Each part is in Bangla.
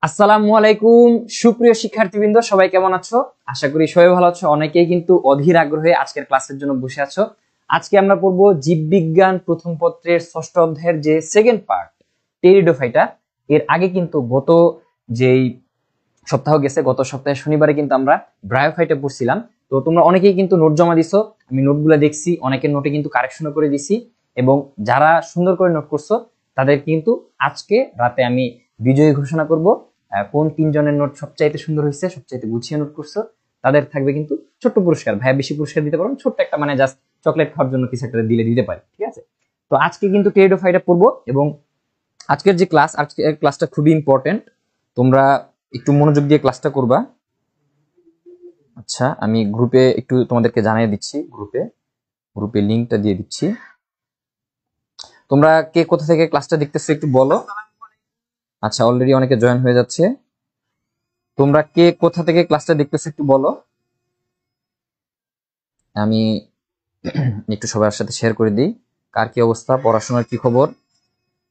আসসালামু আলাইকুম সুপ্রিয় শিক্ষার্থীবৃন্দ, সবাই কেমন আছো? আশা করি সবাই ভালো আছো। অনেকেই কিন্তু অধীর আগ্রহে আজকের ক্লাসের জন্য বসে আছো। আজকে আমরা পড়বো জীববিজ্ঞান প্রথম পত্রের ষষ্ঠ অধ্যায়ের যে সেকেন্ড পার্ট টেরিডোফাইটা। এর আগে কিন্তু যেই সপ্তাহ গেছে, গত সপ্তাহে শনিবারে কিন্তু আমরা ব্রায়োফাইটা পড়ছিলাম। তো তোমরা অনেকেই কিন্তু নোট জমা দিছো, আমি নোটগুলো দেখছি, অনেকের নোটে কিন্তু কারেকশনও করে দিছি, এবং যারা সুন্দর করে নোট করছো তাদের কিন্তু আজকে রাতে আমি বিজয়ী ঘোষণা করব। কোন তিনজনের নোট সবচাইতে সুন্দর হয়েছে, সবচাইতে গুছিয়ে নোট করছো, তাদের থাকবে কিন্তু ছোট্ট পুরস্কার। ভাইয়া বেশি পুরস্কার দিতে পারবো, ছোট্ট একটা মানে জাস্ট চকলেট খাওয়ার জন্য কিছু একটা দিতে পারি, ঠিক আছে? তো আজকে কিন্তু টেরিডোফাইটা পড়বো, এবং আজকের যে ক্লাস, আজকের ক্লাসটা খুবই ইম্পর্টেন্ট। তোমরা একটু মনোযোগ দিয়ে ক্লাসটা করবা। আচ্ছা, আমি গ্রুপে একটু তোমাদেরকে জানিয়ে দিচ্ছি, গ্রুপে লিংকটা দিয়ে দিচ্ছি। তোমরা কে কোথা থেকে ক্লাসটা দেখতেছো একটু বলো। আচ্ছা, অলরেডি অনেকে জয়েন হয়ে যাচ্ছে। তোমরা কে কোথা থেকে ক্লাসটা দেখতেছো একটু বলো, আমি একটু সবার সাথে শেয়ার করে দিই কার কি অবস্থা, পড়াশোনার কি খবর।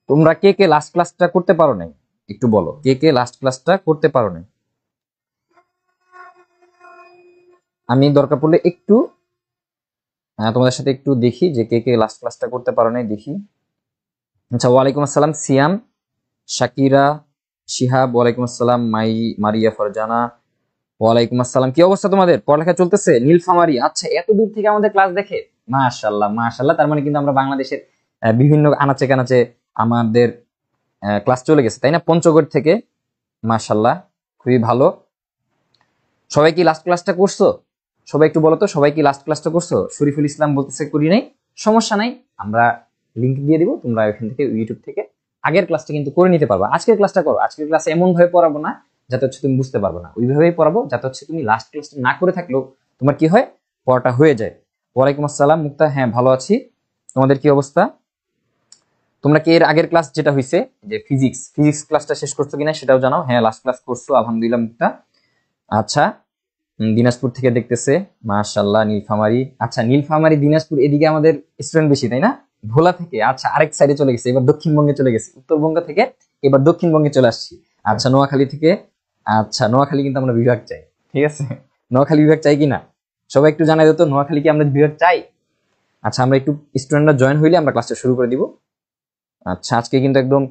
তোমরা কে কে লাস্ট ক্লাসটা করতে পারো নাই একটু বলো, কে কে লাস্ট ক্লাসটা করতে পারো নাই। আমি দরকার পড়লে একটু তোমাদের সাথে একটু দেখি যে কে কে লাস্ট ক্লাসটা করতে পারো নাই, দেখি। আচ্ছা, ওয়ালাইকুম আসসালাম সিয়াম, শাকিরা, শিহাব, ওয়ালাইকুম আসসালাম মারিয়া ফারজানা, ওয়ালাইকুম আসসালাম। কি অবস্থা তোমাদের, পড়ালেখা চলতেছে? নীলফামারী, আচ্ছা এত দূর থেকে আমাদের ক্লাস দেখে, মাশাআল্লাহ মাশাআল্লাহ। তার মানে কিন্তু আমরা বাংলাদেশের বিভিন্ন আনাচে কানাচে আমাদের ক্লাস চলে গেছে, তাই না? পঞ্চগড় থেকে, মাশাআল্লাহ, খুবই ভালো। সবাই কি লাস্ট ক্লাসটা করছো? সবাই একটু বলো তো, সবাই কি লাস্ট ক্লাসটা করছো? শরীফুল ইসলাম বলতেছে করি নাই। সমস্যা নাই, আমরা লিংক দিয়ে দিব, তোমরা ওইখান থেকে ইউটিউব থেকে আগের ক্লাসটা কিন্তু করে নিতে পারবা। আজকের ক্লাসটা করো। আজকের ক্লাসে এমন ভাবে পড়াবো না যাতে হচ্ছে তুমি বুঝতে পারবে না, ওইভাবেই পড়াবো যাতে হচ্ছে তুমি লাস্ট ক্লাসটা না করে থাকলেও তোমার কি হয়, পড়াটা হয়ে যায়। ওয়ালাইকুম আসসালাম মুক্তা, হ্যাঁ ভালো আছি। তোমাদের কি অবস্থা? তোমরা কি এর আগের ক্লাস যেটা হয়েছে যে ফিজিক্স ক্লাসটা শেষ করছো কিনা সেটাও জানাও। হ্যাঁ, লাস্ট ক্লাস করছো, আলহামদুলিল্লাহ মুক্তা। আচ্ছা, দিনাজপুর থেকে দেখতেছে, মাশাআল্লাহ। নীলফামারী, আচ্ছা নীলফামারী দিনাজপুর এদিকে আমাদের স্টুডেন্ট বেশি, তাই না? ভোলা থেকে, আচ্ছা আরেক সাইডে চলে গেছে, এবার দক্ষিণবঙ্গে চলে গেছে, উত্তরবঙ্গ থেকে এবার দক্ষিণবঙ্গে চলে আসছি। আচ্ছা, নোয়াখালী থেকে, আচ্ছা নোয়াখালী কিন্তু আমরা বিভাগ চাই, ঠিক আছে? নোয়াখালী বিভাগ চাই কিনা সবাই একটু জানাই দিত, নোয়াখালী কি আমরা বিভাগ চাই? আচ্ছা, আমরা একটু স্টুডেন্টরা জয়েন হইলে আমরা ক্লাসটা শুরু করে দিব। আচ্ছা, আজকে কিন্তু একদম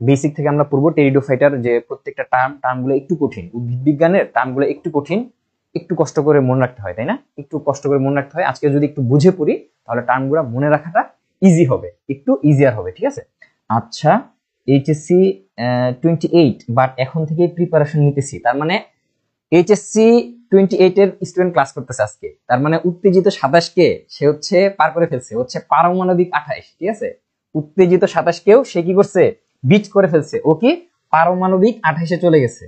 বেসিক থেকে আমরা পড়বো টেরিডোফাইটার, যে প্রত্যেকটা টার্মগুলো একটু কঠিন, উদ্ভিদ বিজ্ঞানের টার্মগুলো একটু কঠিন, একটু কষ্ট করে মনে রাখতে হয়, তাই না? একটু কষ্ট করে মনে রাখতে হয়। আজকে যদি একটু বুঝে পড়ি তাহলে টার্মগুলো মনে রাখাটা ইজি হবে, একটু ইজিয়ার হবে, ঠিক আছে? আচ্ছা, এইচএসসি 28, বাট এখন থেকে প্রিপারেশন নিতেছি, তার মানে এইচএসসি 28 এর স্টুডেন্ট ক্লাস করতেছে আজকে, তার মানে উত্তেজিত 27 কে সে হচ্ছে পার করে ফেলছে, হচ্ছে পারমাণবিক 28, ঠিক আছে? উত্তেজিত 27 কেও সে কি করছে, বিট করে ফেলছে, ও কি পারমাণবিক 28-এ চলে গেছে।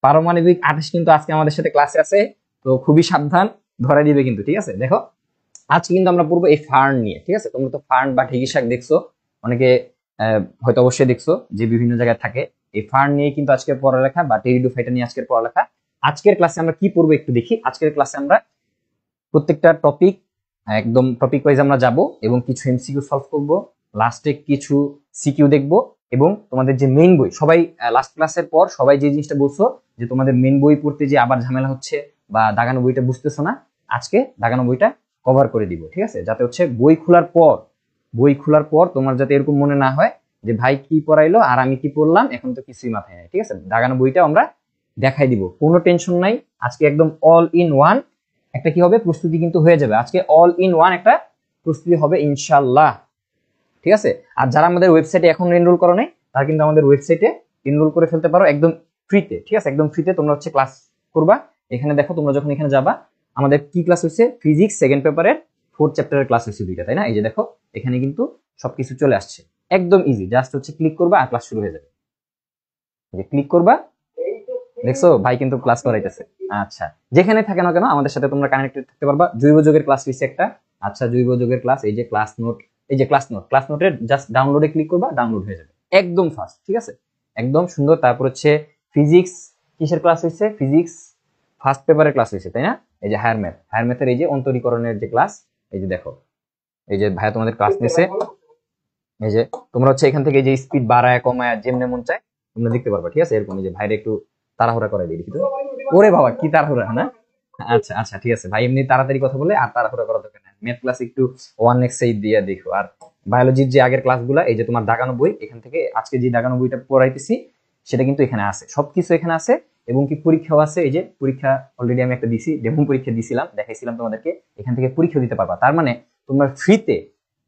পারমাণবিক 28 কিন্তু আজকে আমাদের সাথে ক্লাসে আছে, তো খুবই সাবধান, ধরা দিবে কিন্তু, ঠিক আছে? দেখো, আজকে কিন্তু আমরা পড়বো এই ফার্ন নিয়ে, ঠিক আছে? তোমরা তো ফার্ন বা ঢেঁকি শাক দেখছো, অনেকে হয়তো অবশ্যই দেখছো যে বিভিন্ন জায়গায় থাকে। এই ফার্ন নিয়ে কিন্তু আজকের পড়ালেখা, বা টেরিডোফাইটা নিয়ে আজকের পড়ালেখা। আজকের ক্লাসে আমরা কি পড়বো একটু দেখি। আজকের ক্লাসে আমরা প্রত্যেকটা টপিক একদম টপিক ওয়াইজ আমরা যাব, এবং কিছু এমসিকিউ সলভ করব, লাস্টে কিছু সিকিউ দেখব, এবং তোমাদের যে মেইন বই, সবাই লাস্ট ক্লাসের পর সবাই যে জিনিসটা বলছো যে তোমাদের মেইন বই পড়তে যে আবার ঝামেলা হচ্ছে বা দাগানো বইটা বুঝতেছো না, আজকে দাগানো বইটা কভার করে দিব, ঠিক আছে? যাতে হচ্ছে বই খোলার পর তোমার যাতে এরকম মনে না হয় যে ভাই কি পড়াইলো আর আমি কি পড়লাম, এখন তো কিছুই মাথায় নেই, ঠিক আছে? দাগানো বইটা আমরা দেখাই দিব, কোনো টেনশন নাই। আজকে একদম অল ইন ওয়ান একটা কি হবে, প্রস্তুতি কিন্তু হয়ে যাবে। আজকে অল ইন ওয়ান একটা প্রস্তুতি হবে ইনশাআল্লাহ, ঠিক আছে? আর যারা আমাদের ওয়েবসাইটে এখন এনরোল করো নাই, তারা কিন্তু আমাদের ওয়েবসাইটে এনরোল করে ফেলতে পারো একদম ফ্রিতে, ঠিক আছে? একদম ফ্রিতে তোমরা হচ্ছে ক্লাস করবা। এখানে দেখো, তোমরা যখন এখানে যাবা, আমাদের কি ক্লাস হচ্ছে, ফিজিক্স সেকেন্ড পেপারের 4th চ্যাপ্টারের ক্লাস হচ্ছে দুইটা, তাই না? এই যে দেখো, এখানে কিন্তু সবকিছু চলে আসছে, একদম ইজি, জাস্ট হচ্ছে ক্লিক করবা আর ক্লাস শুরু হয়ে যাবে। যে ক্লিক করবা, দেখছো ভাই কিন্তু ক্লাস করাইতেছে। আচ্ছা, যেখানে থাকে না কেন আমাদের সাথে তোমরা কানেক্টেড থাকতে পারবা। জৈব যোগের ক্লাস হইছে একটা, আচ্ছা জৈব যোগের ক্লাস, এই যে ক্লাস নোট, এই যে ক্লাস নোটের জাস্ট ডাউনলোডে ক্লিক করবা, ডাউনলোড হয়ে যাবে একদম ফাস্ট, ঠিক আছে? একদম সুন্দর। তারপর হচ্ছে ফিজিক্স, কিসের ক্লাস হইছে, ফিজিক্স ফার্স্ট পেপারের ক্লাস হইছে, তাই না? এই যে হায়ার ম্যাথের এই যে অন্তরীকরণের যে ক্লাস, এই যে দেখো, এই যে ভাইয়া তোমাদের ক্লাস নিছে। এই যে তোমরা হচ্ছে এখান থেকে যে স্পিড বাড়ায় কমায় যেমনে মন চায় তোমরা দেখতে পারবা, ঠিক আছে? এরকম যে ভাইরে একটু তাড়াহুড়া করাই দিই দেখি তো। ওরে বাবা কি তাড়াহুড়া না। আচ্ছা আচ্ছা ঠিক আছে ভাই, এমনি তাড়াতাড়ি কথা বলে আর তাড়াহুড়া করার দরকার নেই। ম্যাথ ক্লাস একটু 1x8 দিয়ে দেখো। আর বায়োলজির যে আগের ক্লাসগুলো, এই যে তোমার দাগানো বই, এখান থেকে আজকে যে দাগানো বইটা পড়াইতেছি সেটা কিন্তু এখানে আছে, সবকিছু এখানে আছে। এবং কি পরীক্ষাও আছে, এই যে পরীক্ষা অলরেডি আমি একটা দিছি, ডেমো পরীক্ষা দিছিলাম, দেখাইছিলাম তোমাদেরকে। এখান থেকে পরীক্ষা দিতে পারবা। তার মানে তোমরা ফ্রিতে,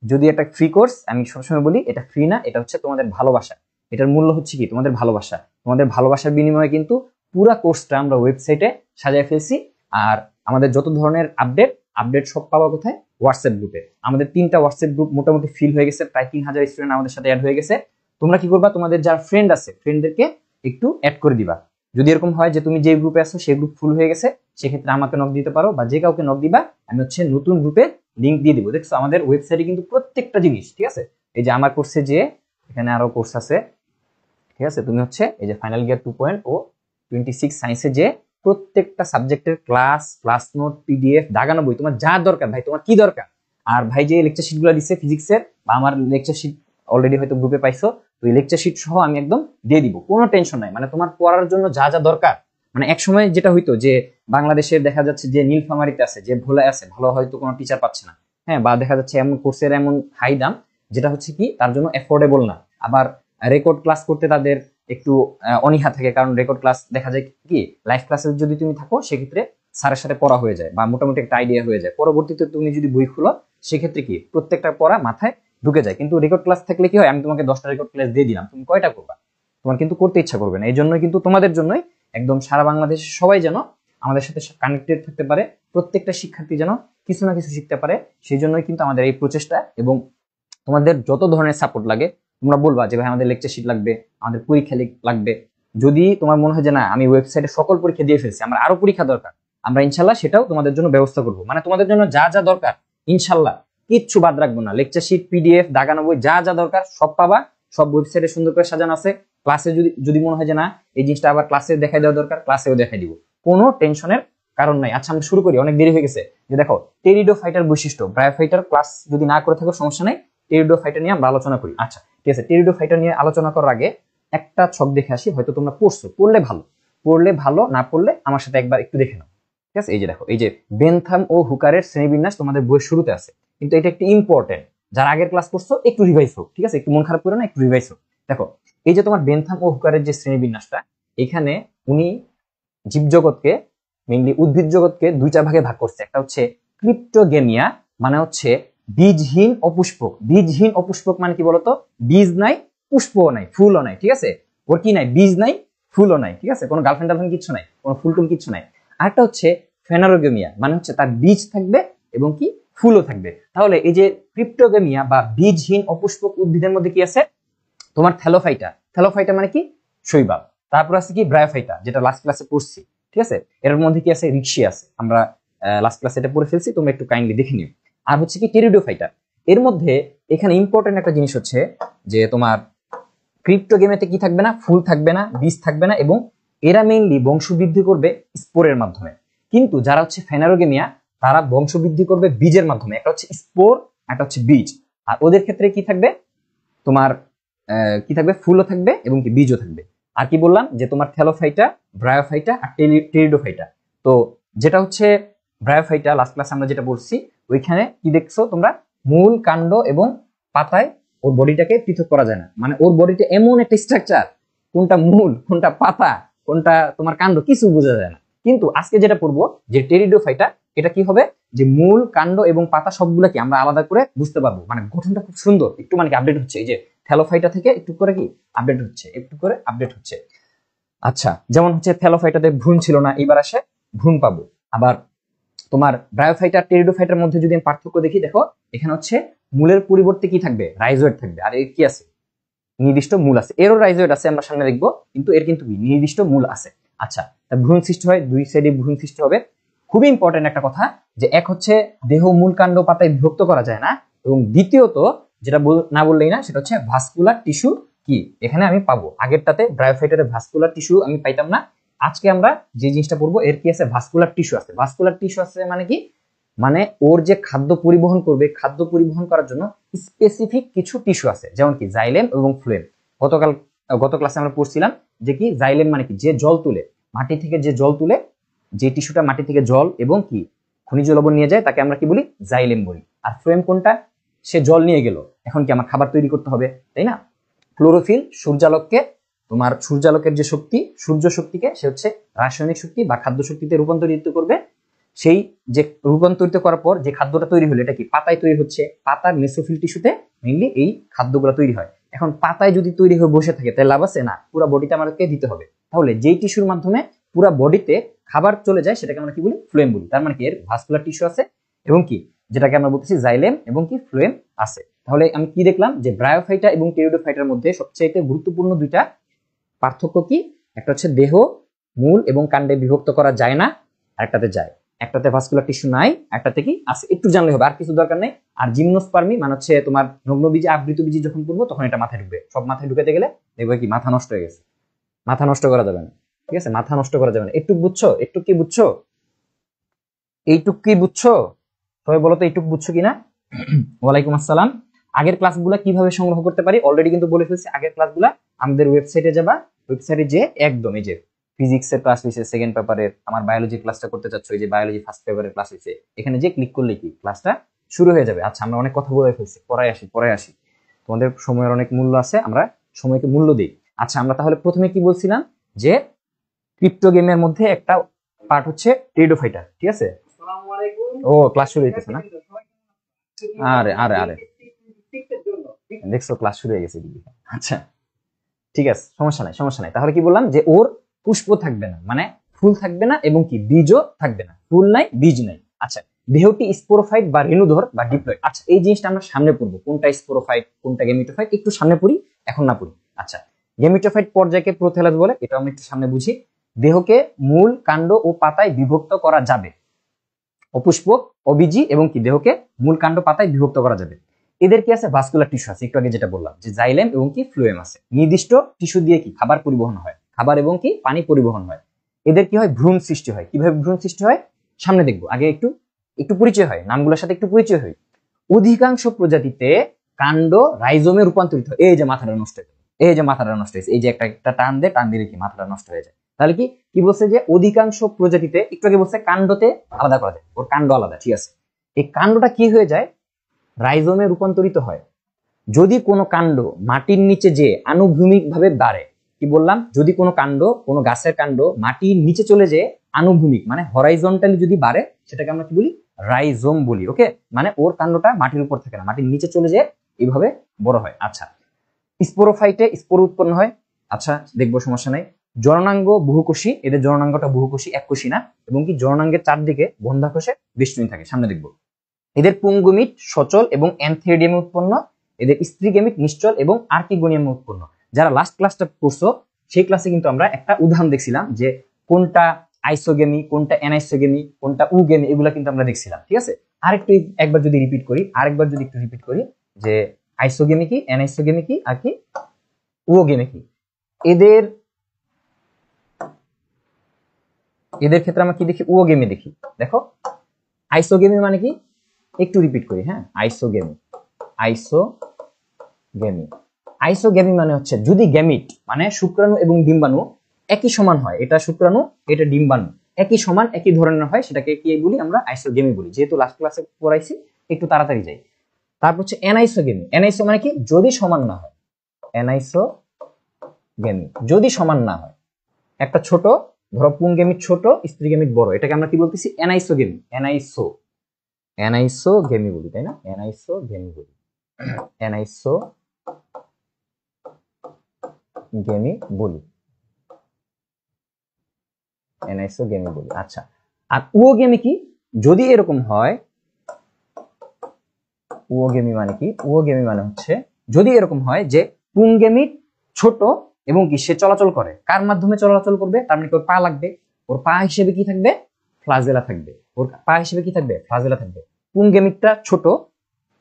যদি একটা ফ্রি কোর্স, আমি সবসময় বলি এটা ফ্রি না, এটা হচ্ছে তোমাদের ভালোবাসা। এটার মূল্য হচ্ছে কি তোমাদের ভালোবাসা। তোমাদের ভালোবাসার বিনিময়ে কিন্তু পুরা কোর্সটা আমরা ওয়েবসাইটে সাজায় ফেলছি। আর আমাদের যত ধরনের আপডেট সব পাওয়া কোথায়? হোয়াটসঅ্যাপ গ্রুপে। আমাদের 3টা হোয়াটসঅ্যাপ গ্রুপ মোটামুটি ফিল হয়ে গেছে, প্রায় 3000 স্টুডেন্ট আমাদের সাথে অ্যাড হয়ে গেছে। তোমরা কি করবা, তোমাদের যারা ফ্রেন্ড আছে ফ্রেন্ডদেরকে একটু অ্যাড করে দিবা। যদি এরকম হয় যে তুমি যে গ্রুপে আছো সেই গ্রুপ ফুল হয়ে গেছে, সেক্ষেত্রে আমাকে নক দিতে পারো, বা যে কাউকে নক দিবা, আমি হচ্ছে নতুন গ্রুপে লিংক দিয়ে দিব। দেখছো আমাদের ওয়েবসাইটে কিন্তু প্রত্যেকটা জিনিস, ঠিক আছে? এই যে আমার কোর্সে যে এখানে আরো কোর্স আছে, ঠিক আছে? তুমি হচ্ছে এই যে ফাইনাল ইয়ার 2.26 সায়েন্সে যে প্রত্যেকটা সাবজেক্টের ক্লাস নোট, পিডিএফ, দাগানো বই, তোমার যা দরকার ভাই, তোমার কি দরকার। আর ভাই যে লেকচার শিট গুলো দিচ্ছে ফিজিক্সের, বা আমার লেকচার শিট অলরেডি হয়তো গ্রুপে পাইছো, তো এই লেকচার শিট সহ আমি একদম দিয়ে দিব, কোনো টেনশন নাই। মানে তোমার পড়ার জন্য যা যা দরকার, মানে এক সময় যেটা হইতো যে বাংলাদেশের দেখা যাচ্ছে যে নীলফামারীতে আছে, যে ভোলায় আছে, ভালো হয়তো কোনো টিচার পাচ্ছে না, হ্যাঁ, বা দেখা যাচ্ছে এমন কোর্সের এমন হাই দাম যেটা হচ্ছে কি তার জন্য এফোর্ডেবল না। আবার রেকর্ড ক্লাস করতে তাদের একটু অনীহা থাকে, কারণ রেকর্ড ক্লাস দেখা যায় কি লাইভ ক্লাসে যদি তুমি থাকো সেক্ষেত্রে স্যারের সাথে পড়া হয়ে যায়, বা মোটামুটি একটা আইডিয়া হয়ে যায়। পরবর্তীতে তুমি যদি বই খুলো সেক্ষেত্রে কি প্রত্যেকটা পড়া মাথায় ঢুকে যায়। কিন্তু রেকর্ড ক্লাস থাকলে কি হয়, আমি তোমাকে 10টা রেকর্ড ক্লাস দিয়ে দিলাম, তুমি কয়টা করবা? তোমার কিন্তু করতে ইচ্ছা করবে না। এই জন্যই কিন্তু তোমাদের জন্যই একদম সারা বাংলাদেশে সবাই যেন আমাদের সাথে কানেক্টেড থাকতে পারে, প্রত্যেকটা শিক্ষার্থী যেন কিছু না কিছু শিখতে পারে, সেই জন্যই কিন্তু আমাদের এই প্রচেষ্টা। এবং তোমাদের যত ধরনের সাপোর্ট লাগে তোমরা বলবা যে ভাই আমাদের লেকচার শিট লাগবে, আমাদের পরীক্ষা লাগবে। যদি তোমার মনে হয় যে না আমি ওয়েবসাইটে সকল পরীক্ষা দিয়ে ফেলছি, আমার আরো পরীক্ষা দরকার, আমরা ইনশাল্লাহ সেটাও তোমাদের জন্য ব্যবস্থা করব। মানে তোমাদের জন্য যা যা দরকার ইনশাল্লাহ কিচ্ছু বাদ রাখবো না। লেকচার শিট, পিডিএফ, দাগানো বই, যা যা দরকার সব পাবা। সব ওয়েবসাইটে সুন্দর করে সাজানো আছে। ক্লাসে যদি যদি মনে হয় যে না এই জিনিসটা আবার ক্লাসে দেখাই দেওয়া দরকার, ক্লাসেও দেখাই দিব, কোনো টেনশনের কারণ নাই। আচ্ছা আমরা শুরু করি, অনেক দেরি হয়ে গেছে। যে দেখো টেরিডোফাইটার বৈশিষ্ট্য, ব্রায়োফাইটার ক্লাস যদি না করে থাকো সমস্যা নাই, টেরিডোফাইটার নিয়ে আমরা আলোচনা করি। আচ্ছা ঠিক আছে, টেরিডোফাইটার নিয়ে আলোচনা করার আগে একটা ছক দেখে আসি। হয়তো তোমরা পড়ছো, পড়লে ভালো, না পড়লে আমার সাথে একবার একটু দেখে নাও, ঠিক আছে? এই যে দেখো, এই যে বেনথাম ও হুকারের শ্রেণীবিন্যাস তোমাদের বইয়ের শুরুতে আছে, কিন্তু এটা একটি ইম্পর্টেন্ট। যারা আগের ক্লাস করছো একটু রিভাইজ হোক, ঠিক আছে? একটু মন খারাপ করে না, একটু রিভাইজ হোক। দেখো এই যে তোমার বেনথাম ও হুকারের যে শ্রেণীবিন্যাসটা, এখানে উনি জীবজগৎকে, মেইনলি উদ্ভিদ জগৎকে 2টা ভাগে ভাগ করছে। একটা হচ্ছে ক্রিপ্টোগেমিয়া, মানে হচ্ছে বীজহীন অপুষ্পক। বীজহীন অপুষ্পক মানে কি বলতো? বীজ নাই, পুষ্পও নাই, ফুলও নাই, ঠিক আছে? ওর কি নাই? বীজ নাই, ফুলও নাই, ঠিক আছে? কোনো গার্লফ্রেন্ড টার্লফ্রেন্ড কিছু নাই, কোনো ফুল টুল কিছু নাই। আরেকটা হচ্ছে ফেনারোগেমিয়া, মানে হচ্ছে তার বীজ থাকবে এবং কি ফুলও থাকবে। তাহলে এই যে ক্রিপ্টোগেমিয়া বা বীজহীন অপুষ্পক উদ্ভিদের মধ্যে কি আছে? তোমার থ্যালোফাইটা। থ্যালোফাইটা মানে কি? শৈবাল। তারপর আছে কি? ব্রায়োফাইটা, যেটা লাস্ট ক্লাসে পড়ছি, ঠিক আছে? এর মধ্যে কি আছে? রিক্সি আছে। আমরা লাস্ট ক্লাসে এটা পড়ে ফেলছি, তোমরা একটু কাইন্ডলি দেখে নিও। আর হচ্ছে কি? টেরিডোফাইটা। এর মধ্যে এখানে ইম্পর্টেন্ট একটা জিনিস হচ্ছে যে তোমার ক্রিপ্টোগেমিয়াতে কি থাকবে না? ফুল থাকবে না, বীজ থাকবে না, এবং এরা মেইনলি বংশবৃদ্ধি করবে স্পোরের মাধ্যমে। কিন্তু যারা হচ্ছে ফেনারোগেমিয়া, তারা বংশবৃদ্ধি করবে বীজের মাধ্যমে। একটা হচ্ছে স্পোর, একটা হচ্ছে বীজ। আর ওদের ক্ষেত্রে কি থাকবে? তোমার কি থাকবে? ফুলও থাকবে এবং কি বীজও থাকবে। আর কি বললাম যে তোমার থ্যালোফাইটা, ব্রায়োফাইটা আর টেরিডোফাইটা। তো যেটা হচ্ছে ব্রায়োফাইটা, লাস্ট ক্লাসে আমরা যেটা বলছি, ওইখানে কি দেখছো তোমরা? মূল, কাণ্ড এবং পাতায় ওর বডিটাকে পৃথক করা যায় না। মানে ওর বডিটা এমন একটা স্ট্রাকচার, কোনটা মূল, কোনটা পাতা, কোনটা তোমার কাণ্ড, কিছু বোঝা যায় না। কিন্তু আজকে যেটা পড়বো যে টেরিডোফাইটা, এটা কি হবে? যে মূল, কাণ্ড এবং পাতা সবগুলোকে আমরা আলাদা করে বুঝতে পারবো। মানে গঠনটা খুব সুন্দর, একটু মানে আপডেট হচ্ছে। এই যে থ্যালোফাইটা থেকে একটু করে কি আপডেট হচ্ছে, একটু করে আপডেট হচ্ছে। আচ্ছা, যেমন হচ্ছে থ্যালোফাইটাতে ভ্রূণ ছিল না, এবার আসে ভ্রূণ পাবো। আবার তোমার ব্রায়োফাইটা আর টেরিডোফাইটার মধ্যে যদি আমি পার্থক্য দেখি, দেখো এখানে হচ্ছে মূলের পরিবর্তে কি থাকবে? রাইজোয়েড থাকবে। আর এর কি আছে? নির্দিষ্ট মূল আছে। এরও রাইজোয়েড আছে, আমরা সামনে দেখবো, কিন্তু এর কিন্তু নির্দিষ্ট মূল আছে। আচ্ছা, ভ্রূণ সৃষ্টি হয়, 2 সাইডে ভ্রূণ সৃষ্টি হবে। খুবই ইম্পর্টেন্ট একটা কথা, যে এক হচ্ছে দেহ মূল, কাণ্ড, পাতায় বিভক্ত করা যায় না, এবং দ্বিতীয়ত যেটা না বললেই না, সেটা হচ্ছে ভাস্কুলার টিস্যু কি এখানে আমি পাবো। আগেরটাতে ব্রায়োফাইটারে ভাস্কুলার টিস্যু আমি পাইতাম না। আজকে আমরা যে জিনিসটা পড়বো এর কি আছে? ভাস্কুলার টিস্যু আছে। ভাস্কুলার টিস্যু আছে মানে কি? মানে ওর যে খাদ্য পরিবহন করবে, খাদ্য পরিবহন করার জন্য স্পেসিফিক কিছু টিস্যু আছে, যেমন কি জাইলেম এবং ফ্লোয়েম। গতকাল গত ক্লাসে আমরা পড়ছিলাম যে কি জাইলেম মানে কি, যে জল তুলে, মাটি থেকে যে জল তুলে, যে টিস্যুটা মাটি থেকে জল এবং কি খনিজ লবণ নিয়ে যায় তাকে আমরা কি বলি, জাইলেম বলি। আর ফ্লোয়েম কোনটা, সে জল নিয়ে গেল, এখন কি আমার খাবার তৈরি করতে হবে, তাই না? ক্লোরোফিল সূর্যালোককে, তোমার সূর্যালোকের যে শক্তি, সূর্য শক্তিকে সে হচ্ছে রাসায়নিক শক্তি বা খাদ্য শক্তিতে রূপান্তরিত করবে। সেই যে রূপান্তরিত করার পর যে খাদ্যটা তৈরি হলো, এটা কি পাতায় তৈরি হচ্ছে, পাতার মেসোফিল টিস্যুতে মেইনলি এই খাদ্যগুলো তৈরি হয়। এখন পাতায় যদি তৈরি হয়ে বসে থাকে তাহলে লাভ আছে না, পুরো বডিতে আমাদেরকে দিতে হবে। তাহলে যেই টিস্যুর মাধ্যমে পুরো বডিতে খাবার চলে যায় সেটাকে আমরা কি বলি, ফ্লোয়েম বলি। তার মানে কি এর ভাস্কুলার টিস্যু আছে এবং কি যেটাকে আমরা বলতেছি জাইলেম এবং কি ফ্লোয়েম আছে। তাহলে আমি কি দেখলাম যে ব্রায়োফাইটা এবং টেরিডোফাইটার মধ্যে সবচেয়ে গুরুত্বপূর্ণ দুইটা পার্থক্য কি, একটা হচ্ছে দেহ মূল এবং কাণ্ডে বিভক্ত করা যায় না, আরেকটাতে যায়। একটাতে ভাস্কুলার টিস্যু নাই, একটাতে কি আছে, একটু জানলে হবে, আর কিছু দরকার নেই। আর জিমনোস্পার্মি মানে হচ্ছে তোমার নগ্নবীজি আবৃতবীজি যখন পড়বো তখন এটা মাথায় ঢুকবে। সব মাথায় ঢুকাতে গেলে দেখবে কি মাথা নষ্ট হয়ে গেছে, মাথা নষ্ট করা যাবে না, ঠিক আছে? মাথা নষ্ট করা যাবে না। একটু বুঝছো, একটু কি বুঝছো, এইটুক কি বুঝছো? সবাই বলো তো এইটুক বুঝছো কিনা? ওয়ালাইকুম আসসালাম। আগের ক্লাসগুলো কিভাবে সংগ্রহ করতে পারি অলরেডি কিন্তু বলে ফেলছি। আগের ক্লাসগুলো আমাদের ওয়েবসাইটে যাবা, ওয়েবসাইটে যে একদম এই যে ফিজিক্সের ক্লাস হয়েছে, সেকেন্ড পেপারের, আমার বায়োলজি ক্লাসটা করতে চাচ্ছ, এই যে বায়োলজি ফার্স্ট পেপারের ক্লাস হয়েছে, এখানে যে ক্লিক করলে কি ক্লাসটা শুরু হয়ে যাবে। আচ্ছা, আমরা অনেক কথা বলে ফেলছি, পরে আসি। তোমাদের সময়ের অনেক মূল্য আছে, আমরা সময়কে মূল্য দিই। আচ্ছা, আমরা তাহলে প্রথমে কি বলছিলাম যে ক্রিপ্টো গেমের মধ্যে একটা পার্ট হচ্ছে টেরিডোফাইটার, ঠিক আছে? ও ক্লাস শুরু হইতেছে না? আরে আরে আরে দেখছো ক্লাস শুরু হয়ে গেছে। আচ্ছা ঠিক আছে, সমস্যা নাই সমস্যা নাই। তাহলে কি বললাম যে ওর পুষ্প থাকবে না, মানে ফুল থাকবে না এবং কি বীজও থাকবে না, ফুল নাই বীজ নাই। আচ্ছা, দেহটি স্পোরোফাইট বা রেণুধর বা ডিপ্লয়েড। আচ্ছা, এই জিনিসটা আমরা সামনে পড়বো, কোনটা স্পোরোফাইট কোনটা গেমিটোফাইট একটু সামনে পড়ি, এখন না পড়ি। আচ্ছা, গেমিটোফাইট পর্যায়কে প্রোথ্যালাস বলে, এটা আমরা একটু সামনে বুঝি। দেহকে মূল, কাণ্ড ও পাতায় বিভক্ত করা যাবে, অপুষ্পক, অবীজি এবং কি দেহকে মূল, কাণ্ড, পাতায় বিভক্ত করা যাবে। এদের কি আছে, ভাস্কুলার টিস্যু আছে, একটু আগে যেটা বললাম যে জাইলেম এবং কি ফ্লোয়েম আছে। নির্দিষ্ট টিস্যু দিয়ে কি খাবার পরিবহন হয়, খাবার এবং কি পানি পরিবহন হয়। এদের কি হয়, ভ্রূণ সৃষ্টি হয়। কিভাবে ভ্রূণ সৃষ্টি হয় সামনে দেখবো, আগে একটু একটু পরিচয় হয়, নামগুলোর সাথে একটু পরিচয় হয়। অধিকাংশ প্রজাতিতে কাণ্ড রাইজোমে রূপান্তরিত হয়। এই যে মাথাটা নষ্ট হয়েছে, এই যে মাথাটা নষ্ট হয়েছে, এই যে একটা টান দিলে কি মাথাটা নষ্ট হয়ে যায়। তাহলে কি কি বলছে যে অধিকাংশ প্রজাতিতে, একটু আগে বলছে কাণ্ডতে আলাদা করা যায়, ওর কাণ্ড আলাদা, ঠিক আছে? এই কাণ্ডটা কি হয়ে যায়, রাইজোমে রূপান্তরিত হয় যদি কোনো কাণ্ড মাটির নিচে যে আনুভূমিক ভাবে বাড়ে। কি বললাম, যদি কোনো কাণ্ড, কোনো গাছের কাণ্ড মাটির নিচে চলে যায়, আনুভূমিক মানে হরাইজন্টালি যদি বাড়ে, সেটাকে আমরা কি বলি, রাইজোম বলি। ওকে, মানে ওর কাণ্ডটা মাটির উপর থাকে না, মাটির নিচে চলে যায়, এইভাবে বড় হয়। আচ্ছা, স্পোরোফাইটে স্পোর উৎপন্ন হয়। আচ্ছা দেখবো, সমস্যা নাই। জননাঙ্গ বহুকোষী, এদের জননাঙ্গটা বহুকোষী, এককোষী না, এবং কি জননাঙ্গের চারদিকে বন্ধাকোষে বেষ্টনী থাকে, সামনে দেখবো। এদের পুংগমিট সচল এবং অ্যানথেরিডিয়ামে উৎপন্ন, এদের স্ত্রীগেমিট নিশ্চল এবং আর্কিগোনিয়ামে উৎপন্ন। যারা লাস্ট ক্লাসটা পড়ছো সেই ক্লাসে কিন্তু আমরা একটা উদাহরণ দেখছিলাম যে কোনটা আইসোগেমি, কোনটা অ্যানাইসোগেমি, কোনটা উগেমি, এগুলা কিন্তু আমরা দেখছিলাম, ঠিক আছে? একবার যদি রিপিট করি যে আইসোগেমি কি, অ্যানাইসোগেমি কি, আর কি উগেমি কি। এদের ক্ষেত্রে আমরা কি দেখি, উগেমি দেখি। দেখো, আইসোগেমি মানে কি, একটু রিপিট করি, হ্যাঁ, আইসোগেমি মানে হচ্ছে যদি গ্যামিট মানে শুক্রাণু এবং ডিম্বাণু একই সমান হয়, এটা শুক্রাণু এটা ডিম্বাণু একই সমান একই ধরনের হয়, সেটাকে কি বলি আমরা, আইসোগেমি বলি। যেহেতু লাস্ট ক্লাসে পড়াইছি একটু তাড়াতাড়ি যাই। তারপর হচ্ছে অ্যানাইসোগেমি। অ্যানাইসো মানে কি, যদি সমান না হয়, অ্যানাইসোগেমি যদি সমান না হয়, একটা ছোট ধরো পুংগেমিট ছোট, স্ত্রীগেমিট বড়, এটাকে আমরা কি বলতেছি, অ্যানাইসোগেমি। অ্যানাইসোগেমি বলি, তাই না? অ্যানাইসোগেমি বলি। আচ্ছা, আর উওগেমি কি, যদি এরকম হয়, উওগেমি মানে হচ্ছে যদি এরকম হয় যে পুংগেমিট ছোট এবং কি সে চলাচল করে, কার মাধ্যমে চলাচল করবে, তার মানে ওর পা লাগবে, ওর পা হিসেবে কি থাকবে, ফ্লাজেলা থাকবে, পুংগেমিটটা ছোট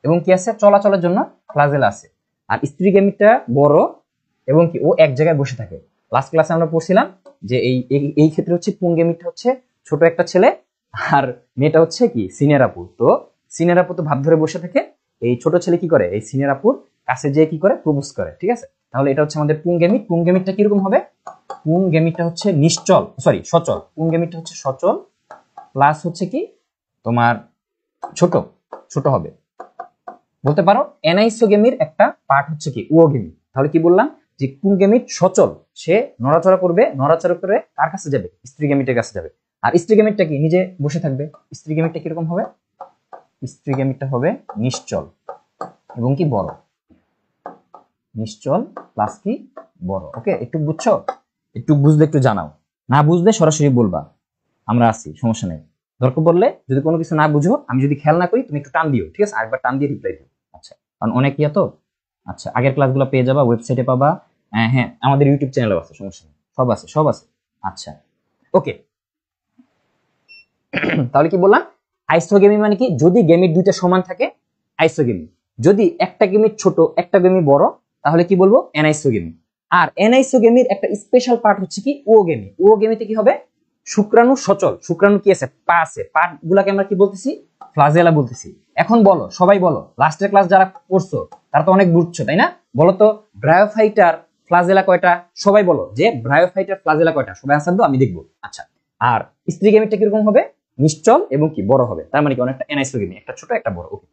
এবং কি আছে, চলাচলের জন্য ফ্লাজেলা আছে। আর স্ত্রীগেমিটটা বড় এবং কি ও এক জায়গায় বসে থাকে। লাস্ট ক্লাসে আমরা পড়ছিলাম যে এই ক্ষেত্রে হচ্ছে পুংগেমিটটা হচ্ছে ছোট একটা ছেলে, আর মেয়েটা হচ্ছে কি সিনিয়র আপু। তো সিনিয়র আপু তো ভাব ধরে বসে থাকে, এই ছোট ছেলে কি করে, এই সিনিয়র আপুর কাছে যেয়ে কি করে, প্রপোজ করে, ঠিক আছে? তাহলে এটা হচ্ছে আমাদের পুংগেমিট। পুংগেমিটটা কিরকম হবে? পুংগেমিটটা হচ্ছে নিশ্চল, সরি সচল। পুংগেমিটটা হচ্ছে সচল প্লাস হচ্ছে কি তোমার ছোট ছোট হবে। বলতে পারো অ্যানাইসোগেমির একটা পার্ট হচ্ছে কি ওগেমিট। তাহলে কি বললাম যে পুংগেমিট সচল, সে নড়াচড়া করবে, নড়াচড়া করে কার কাছে যাবে? স্ত্রী গেমিটের কাছে যাবে। আর স্ত্রী গেমিটটা কি নিজে বসে থাকবে। স্ত্রী গেমিটটা কিরকম হবে? স্ত্রী গেমিটটা হবে নিশ্চল এবং কি বড়। নিশ্চল প্লাস কি বড়। ওকে, একটু বুঝছো? একটু বুঝলে একটু জানাও, না বুঝলে সরাসরি বলবা, আমরা আছি, সমস্যা নেই। দরকার পড়লে যদি কোনো কিছু না বুঝো, আমি যদি খেয়াল না করি, তুমি একটু টান দিও, ঠিক আছে? আরেকবার টান দিয়ে রিপ্লাই দিও। আচ্ছা, কারণ অনেক ইয়া তো। আচ্ছা, আগের ক্লাসগুলো পেয়ে যাবা, ওয়েবসাইটে পাবা, হ্যাঁ আমাদের ইউটিউব চ্যানেলেও আছে, সমস্যা নেই, সব আছে সব আছে। আচ্ছা ওকে, তাহলে কি বললাম? আইসোগেমি মানে কি? যদি গেমিট দুইটা সমান থাকে আইসোগেমি, যদি একটা গেমিট ছোট একটা গেমি বড় তাহলে কি বলবো? অ্যানাইসোগেমি। আর অ্যানাইসোগেমির একটা স্পেশাল পার্ট হচ্ছে কি ওগেমি। ওগেমিতে কি হবে? শুক্রাণু সচল। শুক্রাণু কি আছে? পা আছে। পা গুলাকে আমরা কি বলতেছি? ফ্লাজেলা বলতেছি। এখন বলো, সবাই বলো, লাস্টের ক্লাস যারা করছো তারা তো অনেক বুঝছো, তাই না? বলো তো ব্রায়োফাইটার ফ্লাজেলা কয়টা? সবাই বলো যে ব্রায়োফাইটার ফ্লাজেলা কয়টা, সবাই আনসার দাও, আমি দেখবো। আচ্ছা, আর স্ত্রী গেমিটটা কিরকম হবে? নিশ্চল এবং কি বড় হবে। তার মানে কি অনেকটা অ্যানাইসোগেমি, একটা ছোট একটা বড়। ওকে,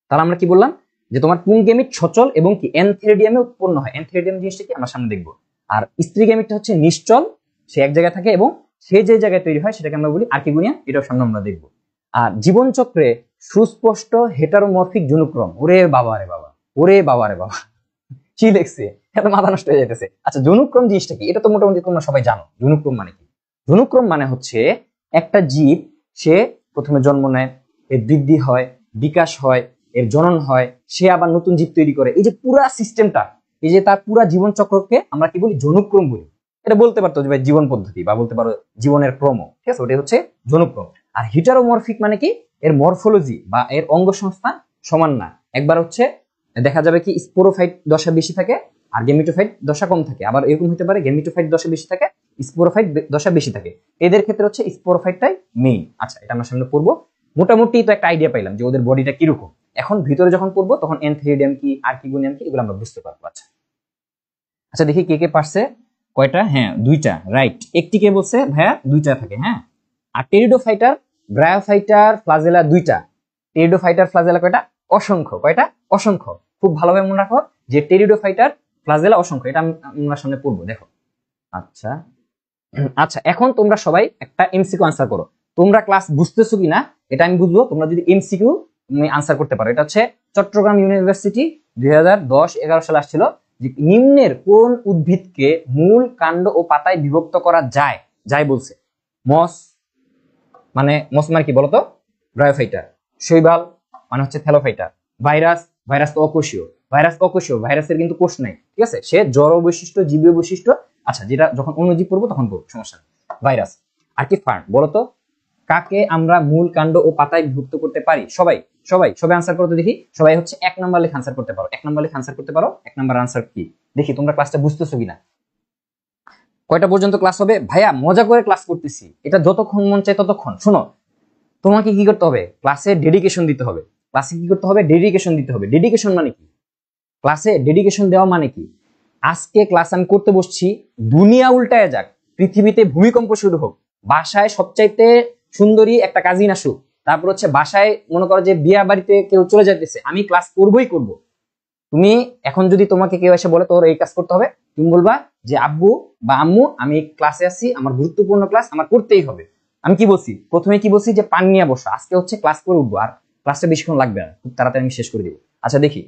তাহলে আমরা কি বললাম? যে তোমার পুংগেমিট সচল এবং কি এনথেরিডিয়ামে উৎপন্ন হয়। এনথেরিডিয়াম জিনিসটা কি আমরা সামনে দেখবো। আর স্ত্রী গেমিটটা হচ্ছে নিশ্চল, সে এক জায়গায় থাকে এবং সে যে জায়গায় তৈরি হয় সেটাকে আমরা বলি আর্কিগোনিয়া। এটাও সামনে আমরা দেখবো। আর জীবনচক্রে সুস্পষ্ট হেটারোমরফিক জনুক্রম। ওরে বাবা রে বাবা, ওরে বাবা রে বাবা, কি দেখছে, এত মাথা নষ্ট হয়ে যেতেছে। আচ্ছা, জনুক্রম জিনিসটা কি? এটা তো মোটামুটি তোমরা সবাই জানো। জনুক্রম মানে কি? জনুক্রম মানে হচ্ছে একটা জীব, সে প্রথমে জন্ম নেয়, এর বৃদ্ধি হয়, বিকাশ হয়, এর জনন হয়, সে আবার নতুন জীব তৈরি করে। এই যে পুরা সিস্টেমটা, এই যে তার পুরা জীবন চক্রকে আমরা কি বলি? জনুক্রম বলি। এটা বলতে পারতো যে ভাই জীবন পদ্ধতি, বা বলতে পারো জীবনের ক্রম, ঠিক আছে? ওটাই হচ্ছে জনুক্রম। আর হিটারোমরফিক মানে কি? এর মরফোলজি বা এর অঙ্গ সংস্থান সমান না। একবার হচ্ছে দেখা যাবে কি স্পোরোফাইট দশা বেশি থাকে আর গেমিটোফাইট দশা কম থাকে। আবার এরকম হতে পারে গেমিটোফাইট দশা বেশি থাকে, স্পোরোফাইট দশা বেশি থাকে। এদের ক্ষেত্রে হচ্ছে স্পোরোফাইটটাই মেইন। আচ্ছা, এটা আমরা সামনে পড়বো। মোটামুটি তো একটা আইডিয়া পাইলাম যে ওদের বডিটা কিরকম। এখন ভিতরে যখন পড়বো তখন এনথেরিডিয়াম কি, আর্কিগোনিয়াম কি, এগুলো আমরা বুঝতে পারবো। আচ্ছা আচ্ছা, দেখি কে কে পারছে। কয়টা? হ্যাঁ, দুইটা, রাইট। একটি কে বলছে ভাইয়া দুইটা থাকে, হ্যাঁ। আর টেরিডোফাইটার, ব্রায়োফাইটার, ফ্লাজেলা দুইটা। টেরিডোফাইটার, ফ্লাজেলা কয়টা? অসংখ্য। কয়টা? অসংখ্য। খুব ভালোভাবে মনে রাখো যে টেরিডোফাইটার, ফ্লাজেলা অসংখ্য। এটা আমরা সামনে পড়বো, দেখো। আচ্ছা আচ্ছা, এখন তোমরা সবাই একটা এমসিকিউ আনসার করো। তোমরা ক্লাস বুঝতেছো কিনা এটা আমি বুঝবো তোমরা যদি এমসিকিউ তুমি আনসার করতে পারো। এটা হচ্ছে চট্টগ্রাম ইউনিভার্সিটি 2010-11 সালে আসছিল যে নিম্নের কোন উদ্ভিদকে মূল, কাণ্ড ও পাতায় বিভক্ত করা যায়? যায় বলছে। মস মানে কি বলতো? ব্রায়োফাইটার। শৈবাল মানে হচ্ছে থ্যালোফাইটার। ভাইরাস, ভাইরাস তো অকোষীয়। ভাইরাস অকোষীয়, ভাইরাসের কিন্তু কোষ নাই, ঠিক আছে? সে জড় বৈশিষ্ট্য, জীবীয় বৈশিষ্ট্য। আচ্ছা, যেটা যখন অণুজীব পড়বো তখন পড়বো, সমস্যা নেই। ভাইরাস। আর কি ফার্ন বলতো? কাকে আমরা মূল, কাণ্ড ও পাতায় বিভক্ত করতে পারি? সবাই সবাই সবাই আনসার করতে দেখি। সবাই হচ্ছে 1 নাম্বার লেখা আনসার করতে পারো। 1 নাম্বার লেখা আনসার করতে পারো। 1 নাম্বার আনসার কি দেখি তোমরা ক্লাসটা বুঝতেছো কিনা। কয়টা পর্যন্ত ক্লাস হবে? ভাইয়া মজা করে ক্লাস করতেছি, এটা যতক্ষণ মন চায় ততক্ষণ। শোনো, তোমাকে কি করতে হবে? ক্লাসে ডেডিকেশন দিতে হবে। ক্লাসে কি করতে হবে? ডেডিকেশন দিতে হবে। ডেডিকেশন মানে কি? ক্লাসে ডেডিকেশন দেওয়া মানে কি? আজকে ক্লাস আমি করতে বসছি, দুনিয়া উল্টায় যাক, পৃথিবীতে ভূমিকম্প শুরু হোক, বাসায় সবচাইতে সুন্দরী একটা কাজিন আসুক, তারপর হচ্ছে বাসায় মনে করো যে বিয়া বাড়িতে কেউ চলে যাইতেছে, আমি ক্লাস করবই করব। তুমি এখন যদি তোমাকে কেউ এসে বলে তোর এই কাজ করতে হবে, তুমি বলবা যে আব্বু বা আম্মু আমি ক্লাসে আছি, আমার গুরুত্বপূর্ণ ক্লাস, আমার করতেই হবে। আমি কি বলছি? প্রথমে কি বলছি? যে পান নিয়ে বসো, আজকে হচ্ছে ক্লাস করে উঠবো, আর ক্লাসটা বেশিক্ষণ লাগবে না, খুব তাড়াতাড়ি আমি শেষ করে দিব। আচ্ছা দেখি,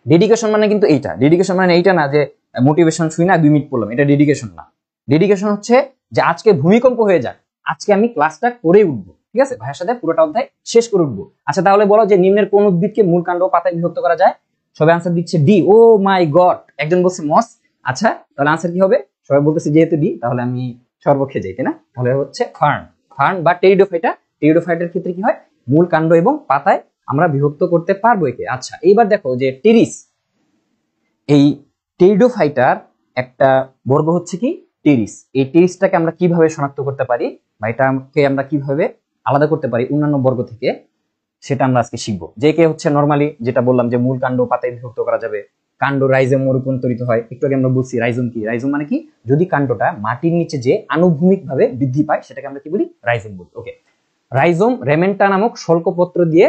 ডেডিকেশন মানে কিন্তু এইটা। ডেডিকেশন মানে এইটা না যে মোটিভেশন শুই না 2 মিনিট পড়লাম, এটা ডেডিকেশন না। ডেডিকেশন হচ্ছে যে আজকে ভূমিকম্প হয়ে যাক, আজকে আমি ক্লাসটা করে উঠবো, ঠিক আছে? ভাইয়ের সাথে পুরোটা অধ্যায় শেষ করে উঠবো। আচ্ছা, তাহলে বলো যে নিম্নের কোন উদ্ভিদকে মূল, কাণ্ড ও পাতায় বিভক্ত করা যায়? সবাই আনসার দিচ্ছে ডি। ও মাই গড, একজন বলছে মস। আচ্ছা, তাহলে আনসার কি হবে? সবাই বলতেছে যেহেতু ডি, তাহলে আমি সর্বক্ষে যাই, তাই না? তাহলে হচ্ছে ফার্ন। ফার্ন বা টেরিডোফাইটা। টেরিডোফাইটার ক্ষেত্রে কি হয়? মূল, কাণ্ড এবং পাতায় আমরা বিভক্ত করতে পারবো একে। আচ্ছা, এইবার দেখো যে টেরিস, এই টেরিডোফাইটার একটা বর্গ হচ্ছে কি টেরিস। এই টেরিসটাকে আমরা কিভাবে শনাক্ত করতে পারি বা এটাকে আমরা কিভাবে আলাদা করতে পারি অন্যান্য বর্গ থেকে, সেটা আমরা আজকে শিখবো। যে কে হচ্ছে নরমালি যেটা বললাম যে মূল, কাণ্ড, পাতায় বিভক্ত করা যাবে, কাণ্ড রাইজোমে রূপান্তরিত হয়। একটু আগে আমরা বলছি রাইজোম কি, রাইজোম মানে কি, যদি কাণ্ডটা মাটির নিচে যে আনুভূমিক ভাবে বৃদ্ধি পায় সেটাকে আমরা কি বলি, রাইজোম বলি। ওকে, রাইজোম রেমেন্টা নামক শল্কপত্র দিয়ে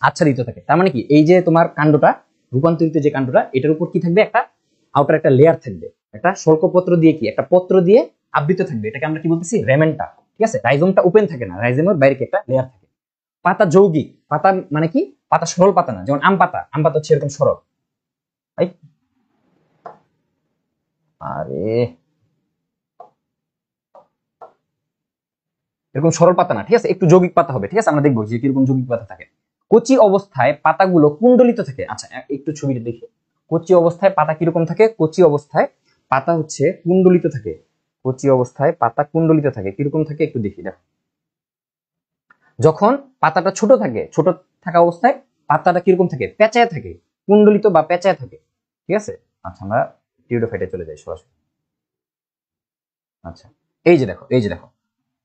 আচ্ছাদিত থাকে। তার মানে কি, এই যে তোমার কাণ্ডটা রূপান্তরিত যে কাণ্ডটা, এটার উপর কি থাকবে, একটা আউটার একটা লেয়ার থাকবে, একটা শল্কপত্র দিয়ে কি, একটা পত্র দিয়ে আবৃত থাকবে, এটাকে আমরা কি বলতেছি, রেমেন্টা। ঠিক আছে, রাইজোমটা ওপেন থাকে না, রাইজোমের বাইরে একটা লেয়ার থাকে। পাতা যৌগিক, পাতা মানে কি, পাতা সরল পাতা না, যেমন আম পাতা, আম পাতা হচ্ছে এরকম সরল। আরে এরকম সরল পাতা না, ঠিক আছে, একটু যৌগিক পাতা হবে। ঠিক আছে, আমরা দেখবো যে কিরকম যৌগিক পাতা থাকে। কচি অবস্থায় পাতাগুলো কুণ্ডলিত থাকে। আচ্ছা, একটু ছবিটা দেখি। কচি অবস্থায় পাতা কিরকম থাকে, কচি অবস্থায় পাতা হচ্ছে কুণ্ডলিত থাকে। কচি অবস্থায় পাতা কুণ্ডলিত থাকে, কিরকম থাকে একটু দেখি। দেখো, যখন পাতাটা ছোট থাকে, ছোট থাকা অবস্থায় পাতাটা কিরকম থাকে, পেঁচায় থাকে, কুণ্ডলিত বা পেঁচায় থাকে। ঠিক আছে, আচ্ছা আমরা টিউডোফাইটে চলে যাই সরাসরি। আচ্ছা, এই যে দেখো, এই যে দেখো,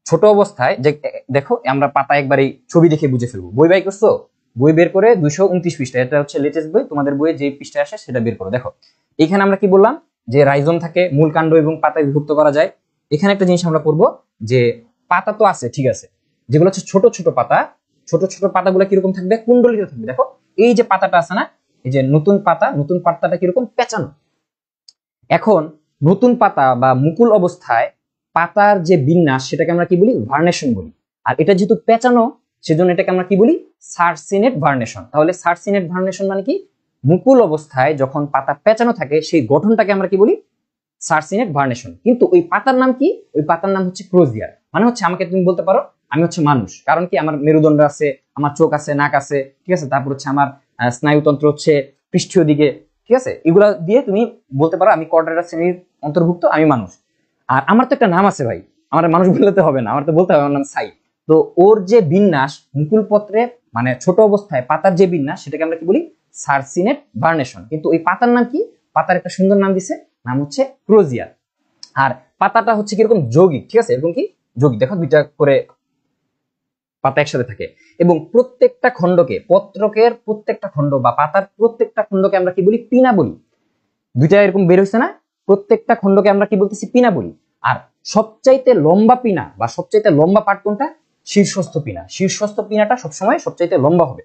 ছোট অবস্থায় যে দেখো, আমরা পাতা একবার এই ছবি দেখে বুঝে ফেলবো। বই বাই করছো, বই বের করে 229 পৃষ্ঠা, এটা হচ্ছে লেটেস্ট বই, তোমাদের বইয়ে যে পৃষ্ঠায় আসে সেটা বের করো। দেখো এখানে আমরা কি বললাম, যে রাইজোম থাকে, মূল কাণ্ড এবং পাতা বিভক্ত করা যায়। এখানে একটা জিনিস আমরা পড়বো, যে পাতা তো আছে, ঠিক আছে, যেগুলো হচ্ছে ছোট ছোট পাতা, ছোট ছোট পাতাগুলো কিরকম থাকবে, কুণ্ডলিত থাকবে। দেখো এই যে পাতাটা আছে না, এই যে নতুন পাতা, নতুন পাতাটা কিরকম পেঁচানো। এখন নতুন পাতা বা মুকুল অবস্থায় পাতার যে বিন্যাস, সেটাকে আমরা কি বলি, ভার্নেশন বলি। আর এটা যেহেতু পেঁচানো, সেজন্য এটাকে আমরা কি বলি, সার্সিনেট ভার্নেশন। তাহলে সার্সিনেট ভার্নেশন মানে কি, মুকুল অবস্থায় যখন পাতা পেঁচানো থাকে সেই গঠনটাকে আমরা কি বলি, সার্সিনেট ভার্নেশন। কিন্তু ওই পাতার নাম কি, ওই পাতার নাম হচ্ছে ক্রোজিয়ার। মানে হচ্ছে আমাকে তুমি বলতে পারো আমি হচ্ছে মানুষ, কারণ কি আমার মেরুদণ্ড আছে, আমার চোখ আছে, নাক আছে, ঠিক আছে, তারপর হচ্ছে আমার স্নায়ুতন্ত্র হচ্ছে পৃষ্ঠীয় দিকে, ঠিক আছে, এগুলা দিয়ে তুমি বলতে পারো আমি কর্ডেরা শ্রেণীর অন্তর্ভুক্ত, আমি মানুষ। আর আমার তো একটা নাম আছে ভাই, আমার মানুষ বলতে হবে না, আমার তো বলতে হবে আমার নাম সাই। তো ওর যে বিন্যাস মুকুল পত্রে, মানে ছোট অবস্থায় পাতার যে বিন্যাস, সেটাকে আমরা কি বলি, সার্সিনেট ভার্নেশন। কিন্তু ওই পাতার নাম কি, পাতার একটা সুন্দর নাম দিছে, নাম হচ্ছে ক্রোজিয়ার। আর পাতাটা হচ্ছে কিরকম, যৌগিক। ঠিক আছে, এরকম কি যৌগিক, দেখো দুইটা করে পাতা একসাথে থাকে, এবং প্রত্যেকটা খণ্ডকে, পত্রকের প্রত্যেকটা খণ্ড বা পাতার প্রত্যেকটা খণ্ডকে আমরা কি বলি, পিনা বলি। দুইটা এরকম বের হয়েছে না, প্রত্যেকটা খণ্ডকে আমরা কি বলতেছি, পিনা বলি। আর সবচাইতে লম্বা পিনা বা সবচাইতে লম্বা পার্ট কোনটা, শীর্ষস্থ পিনা। শীর্ষস্থ পিনাটা সবসময় সবচাইতে লম্বা হবে।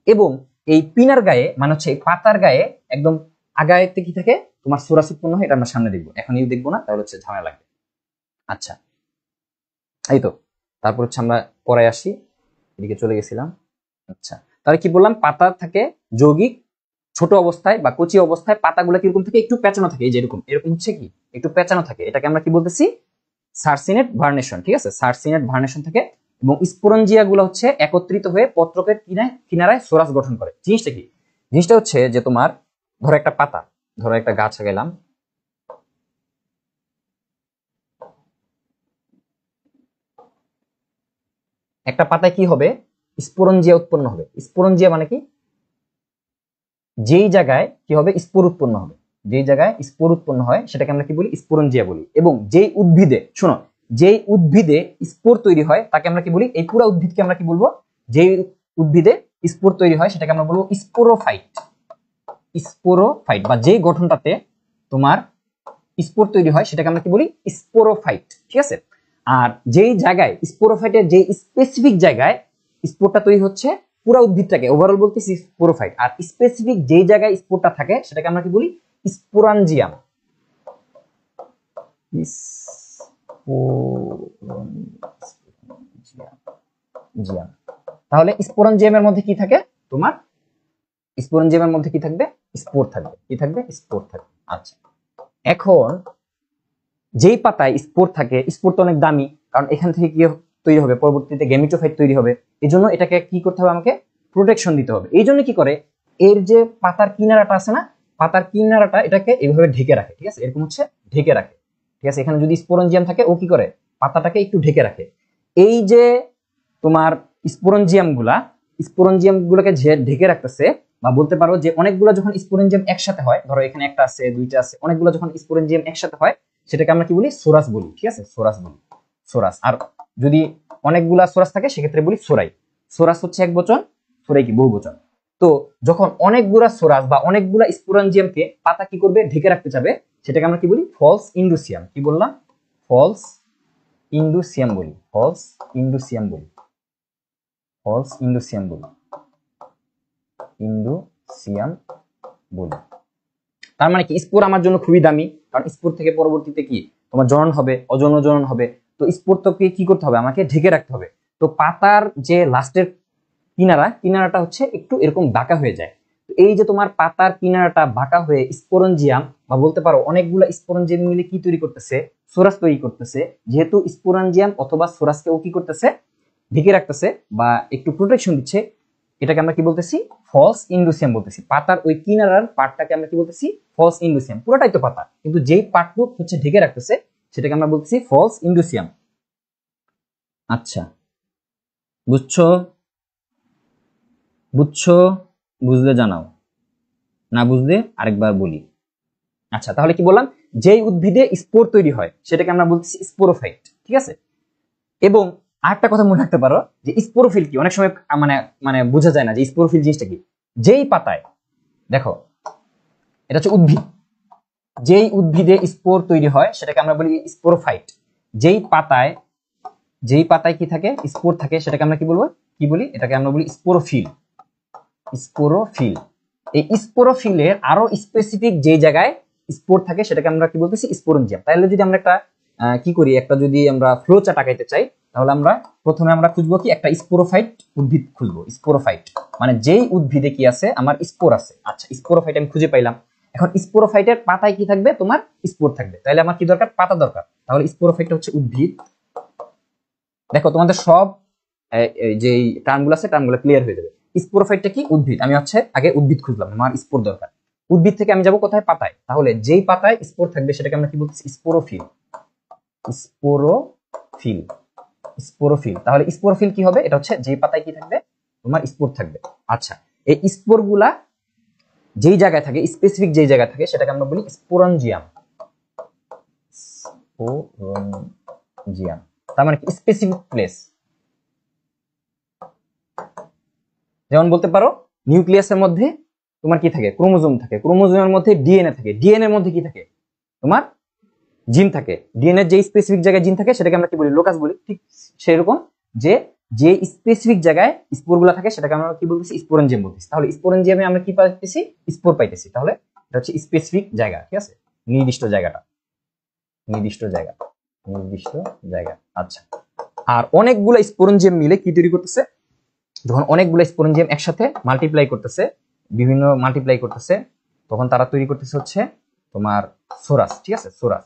এবং এই পিনার গায়ে, মানে হচ্ছে এই পাতার গায়ে একদম আগায়তে কি থাকে, তোমার সোরাস উৎপন্ন হয়। এটা আমরা সামনে দেখবো, এখনই দেখবো না, তাহলে হচ্ছে ঝামেলা লাগবে। আচ্ছা, এই তো, তারপর হচ্ছে আমরা পরে আসি, এদিকে চলে গেছিলাম। আচ্ছা, তাহলে কি বললাম, পাতা থাকে যৌগিক, ছোট অবস্থায় বা কচি অবস্থায় পাতাগুলো কিরকম থাকে, একটু পেঁচানো থাকে, এই যে এরকম, এরকম হচ্ছে কি, একটু পেঁচানো থাকে, এটাকে আমরা কি বলতেছি, সার্সিনেট ভার্নেশন। ঠিক আছে, সার্সিনেট ভার্নেশন থাকে। এবং স্পোরঞ্জিয়া গুলো হচ্ছে একত্রিত হয়ে পত্রকের কিনারায় সোরাস গঠন করে। জিনিসটা কি, জিনিসটা হচ্ছে যে তোমার ধরো একটা পাতা, ধরো একটা গাছ গেলাম, একটা পাতায় কি হবে, স্পোরঞ্জিয়া উৎপন্ন হবে। স্পোরঞ্জিয়া মানে কি, যেই জায়গায় কি হবে, স্পোর উৎপন্ন হবে, যেই জায়গায় স্পোর উৎপন্ন হয় সেটাকে আমরা কি বলি, স্পোরঞ্জিয়া বলি। এবং যেই উদ্ভিদে, শোনো, যেই উদ্ভিদে স্পোর তৈরি হয় তাকে আমরা কি বলি, এই পুরো উদ্ভিদকে আমরা কি বলবো, যেই উদ্ভিদে স্পোর তৈরি হয় সেটাকে আমরা বলবো স্পোরোফাইট। স্পোরোফাইট, বা যেই গঠনটাতে তোমার স্পোর তৈরি হয় সেটাকে আমরা কি বলি, স্পোরোফাইট। ঠিক আছে, আর যেই জায়গায় স্পোরোফাইটের যে স্পেসিফিক জায়গায় স্পোরটা তৈরি হচ্ছে, পুরো উদ্ভিদটাকে ওভারঅল বলতেছি স্পোরোফাইট। আর স্পেসিফিক যেই জায়গায় স্পোরটা থাকে সেটাকে আমরা কি বলি, স্পোরাঞ্জিয়াম। তাহলে স্পোরাঞ্জিয়ামের মধ্যে কি থাকে, তোমার স্পোরাঞ্জিয়ামের মধ্যে কি থাকবে, স্পোর থাকবে। কি থাকবে, স্পোর থাকবে। আচ্ছা, এখন যেই পাতায় স্পোর থাকে, স্পোর তো অনেক দামি, কারণ এখান থেকে কি তৈরি হবে, পরবর্তীতে গেমিটোফাইট তৈরি হবে। এই জন্য এটাকে কি করতে হবে, আমাকে প্রোটেকশন দিতে হবে। এই জন্য কি করে, এর যে পাতার কিনারাটা আছে না, পাতার কিনারাটা এটাকে এইভাবে ঢেকে রাখে। ঠিক আছে, এরকম হচ্ছে ঢেকে রাখে। ঠিক আছে, এখানে যদি স্পোরঞ্জিয়াম থাকে, ও কি করে, পাতাটাকে একটু ঢেকে রাখে। এই যে তোমার স্পোরঞ্জিয়াম গুলাকে যে ঢেকে রাখতেছে, বা বলতে পারো যে অনেকগুলো যখন স্পোরেঞ্জিয়াম একসাথে হয়, ধরো এখানে একটা আছে, দুইটা আছে, অনেকগুলো যখন স্পোরেঞ্জিয়াম একসাথে হয় সেটাকে আমরা কি বলি, সোরাস বলি। ঠিক আছে, সোরাস বলি, সোরাস। আর যদি অনেকগুলা সোরাস থাকে সেক্ষেত্রে বলি সোরাই। সোরাস হচ্ছে এক বচন, সোরাই কি বহু বচন। তো যখন অনেকগুলা সোরাস বা অনেকগুলা স্পোরাঞ্জিয়ামকে পাতা কি করবে, ঢেকে রাখতে চাবে, সেটাকে আমরা কি বলি, ফলস ইন্ডুসিয়াম। কি বললাম, ফলস ইন্ডুসিয়াম বলি, ফলস ইন্ডুসিয়াম বলি, ফলস ইন্ডুসিয়াম বলি, ইন্ডুসিয়াম বলি। তার মানে কি, স্পোর আমার জন্য খুবই দামি, কারণ স্পোর থেকে পরবর্তীতে কি তোমার জনন হবে, অযৌন জনন হবে। তো স্পোর তো কি করতে হবে, আমাকে ঢেকে রাখতে হবে। তো পাতার যে লাস্টের কিনারাটা হচ্ছে একটু এরকম বাঁকা হয়ে যায়। তো এই যে তোমার পাতার কিনারাটা বাঁকা হয়ে স্পোরেঞ্জিয়াম বা বলতে পারো অনেকগুলো স্পোরেঞ্জিয়াম মিলে কি তৈরি করতেছে, সোরাস তৈরি করতেছে। যেহেতু স্পোরেঞ্জিয়াম অথবা সোরাসকে ও কি করতেছে, ঢেকে রাখতেছে বা একটু প্রোটেকশন দিচ্ছে, এটাকে আমরা কি বলতেছি, ফলস ইন্ডুসিয়াম বলতেছি। পাতার ওই কিনারার পার্টটাকে আমরা কি বলতেছি, ফলস ইন্ডুসিয়াম। পুরোটাই তো পাতা, কিন্তু যেই পার্টটুকু হচ্ছে ঢেকে রাখতেছে সেটাকে আমরা বলতেছি ফলস ইন্ডুসিয়াম। আচ্ছা, বুঝছো? বুঝছো? বুঝলে জানাও, না বুঝলে আরেকবার বলি। আচ্ছা, তাহলে কি বললাম, যেই উদ্ভিদে স্পোর তৈরি হয় সেটাকে আমরা বলতেছি স্পোরোফাইট। ঠিক আছে? এবং আরেকটা কথা মনে রাখতে পারো যে স্পোরোফিল কি, অনেক সময় মানে মানে বোঝা যায় না যে স্পোরোফিল জিনিসটা কি। যেই পাতায়, দেখো এটা হচ্ছে উদ্ভিদ, যেই উদ্ভিদে স্পোর তৈরি হয় সেটাকে আমরা বলি স্পোরোফাইট। যেই পাতায় কি থাকে, স্পোর থাকে, সেটাকে আমরা কি বলবো, কি বলি, এটাকে আমরা বলি স্পোরোফিল। স্পোরোফিল। এই স্পোরোফিলের আরো স্পেসিফিক যে জায়গায় স্পোর থাকে সেটাকে আমরা কি বলতেছি, স্পোরেঞ্জিয়াম। তাহলে যদি আমরা একটা কি করি, একটা যদি আমরা ফ্লো চার্ট আঁকাইতে চাই, তাহলে আমরা প্রথমে আমরা খুঁজবো কি, একটা স্পোরোফাইট উদ্ভিদ খুঁজবো। স্পোরোফাইট মানে যেই উদ্ভিদে কি আছে, আমার স্পোর আছে। আচ্ছা, স্পোরোফাইট আমি খুঁজে পাইলাম। এখন স্পোরোফাইটের পাতায় কি থাকবে, তোমার স্পোর থাকবে। তাহলে আমার কি দরকার, পাতা দরকার। তাহলে স্পোরোফাইট হচ্ছে উদ্ভিদ। দেখো তোমাদের সব যে টার্মগুলো আছে, টার্মগুলো ক্লিয়ার হয়ে যাবে। স্পোরোফাইটটা কি, উদ্ভিদ। আমি হচ্ছে আগে উদ্ভিদ খুঁজলাম, আমার স্পোর দরকার। উদ্ভিদ থেকে আমি যাব কোথায়, পাতায়। তাহলে যেই পাতায় স্পোর থাকবে সেটাকে আমরা কি বলতেছি, স্পোরোফিল। Sporophyll, sporophyll. তাহলে স্পোরোফিল কি হবে, এটা হচ্ছে যেই পাতায় কি থাকবে, তোমার স্পোর থাকবে। আচ্ছা, এই স্পোর গুলা যেই জায়গায় থাকে, স্পেসিফিক যেই জায়গায় থাকে, সেটাকে আমরা বলি স্পোরঞ্জিয়াম। স্পোরঞ্জিয়াম তার মানে কি, স্পেসিফিক প্লেস। যেমন বলতে পারো নিউক্লিয়াসের মধ্যে তোমার কি থাকে, ক্রোমোজোম থাকে, ক্রোমোজোমের মধ্যে ডিএনএ থাকে, ডিএনএ এর মধ্যে কি থাকে, তোমার জিন থাকে। ডিএনএ যে স্পেসিফিক জায়গায় জিন থাকে সেটাকে আমরা কি বলি, লোকাস বলি। ঠিক সেরকম যে যে স্পেসিফিক জায়গায় স্পোরগুলো থাকে সেটাকে আমরা কি বলতেছি, স্পোরেঞ্জিয়াম বলতেছি। তাহলে স্পোরেঞ্জিয়ামে আমরা কি পাইতেছি, স্পোর পাইতেছি। তাহলে এটা হচ্ছে স্পেসিফিক জায়গা। ঠিক আছে, নির্দিষ্ট জায়গাটা, নির্দিষ্ট জায়গা, নির্দিষ্ট জায়গা। আচ্ছা, আর অনেকগুলো স্পোরেঞ্জিয়াম মিলে কি তৈরি করতেছে, যখন অনেকগুলো স্পোরেঞ্জিয়াম একসাথে মাল্টিপ্লাই করতেছে, বিভিন্ন মাল্টিপ্লাই করতেছে, তখন তারা তৈরি করতেছে হচ্ছে তোমার সোরাস। ঠিক আছে, সোরাস।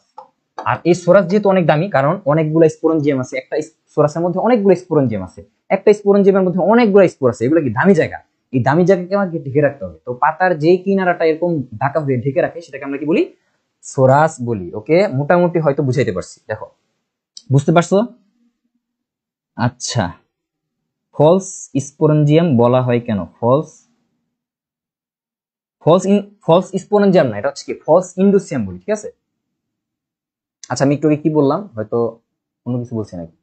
আর এই সোরাস যেহেতু অনেক দামি, কারণ অনেকগুলো স্পোরেঞ্জিয়াম আছে, একটা সোরাসের মধ্যে অনেকগুলো স্পোরেঞ্জিয়াম আছে, একটা স্পোরেঞ্জিয়ামের মধ্যে অনেকগুলো স্পোর আছে। এগুলো কি দামি জায়গা, এই দামি জায়গাকে আমাকে ঢেকে রাখতে হবে। তো পাতার যেই কিনারাটা এরকম ঢাকা হয়ে ঢেকে রাখে সেটাকে আমরা কি বলি, সোরাস বলি। ওকে, মোটামুটি হয়তো বুঝাইতে পারছি। দেখো, বুঝতে পারছো? আচ্ছা, ফলস স্পোরেঞ্জিয়াম বলা হয় কেন, ফলস ফলস ফলস স্পোরেঞ্জিয়াম না, এটা হচ্ছে কি, ফলস ইন্ডুসিয়াম বলি। ঠিক আছে? আচ্ছা, আমি একটু আগে কি বললাম, হয়তো অন্য কিছু বলছি নাকি।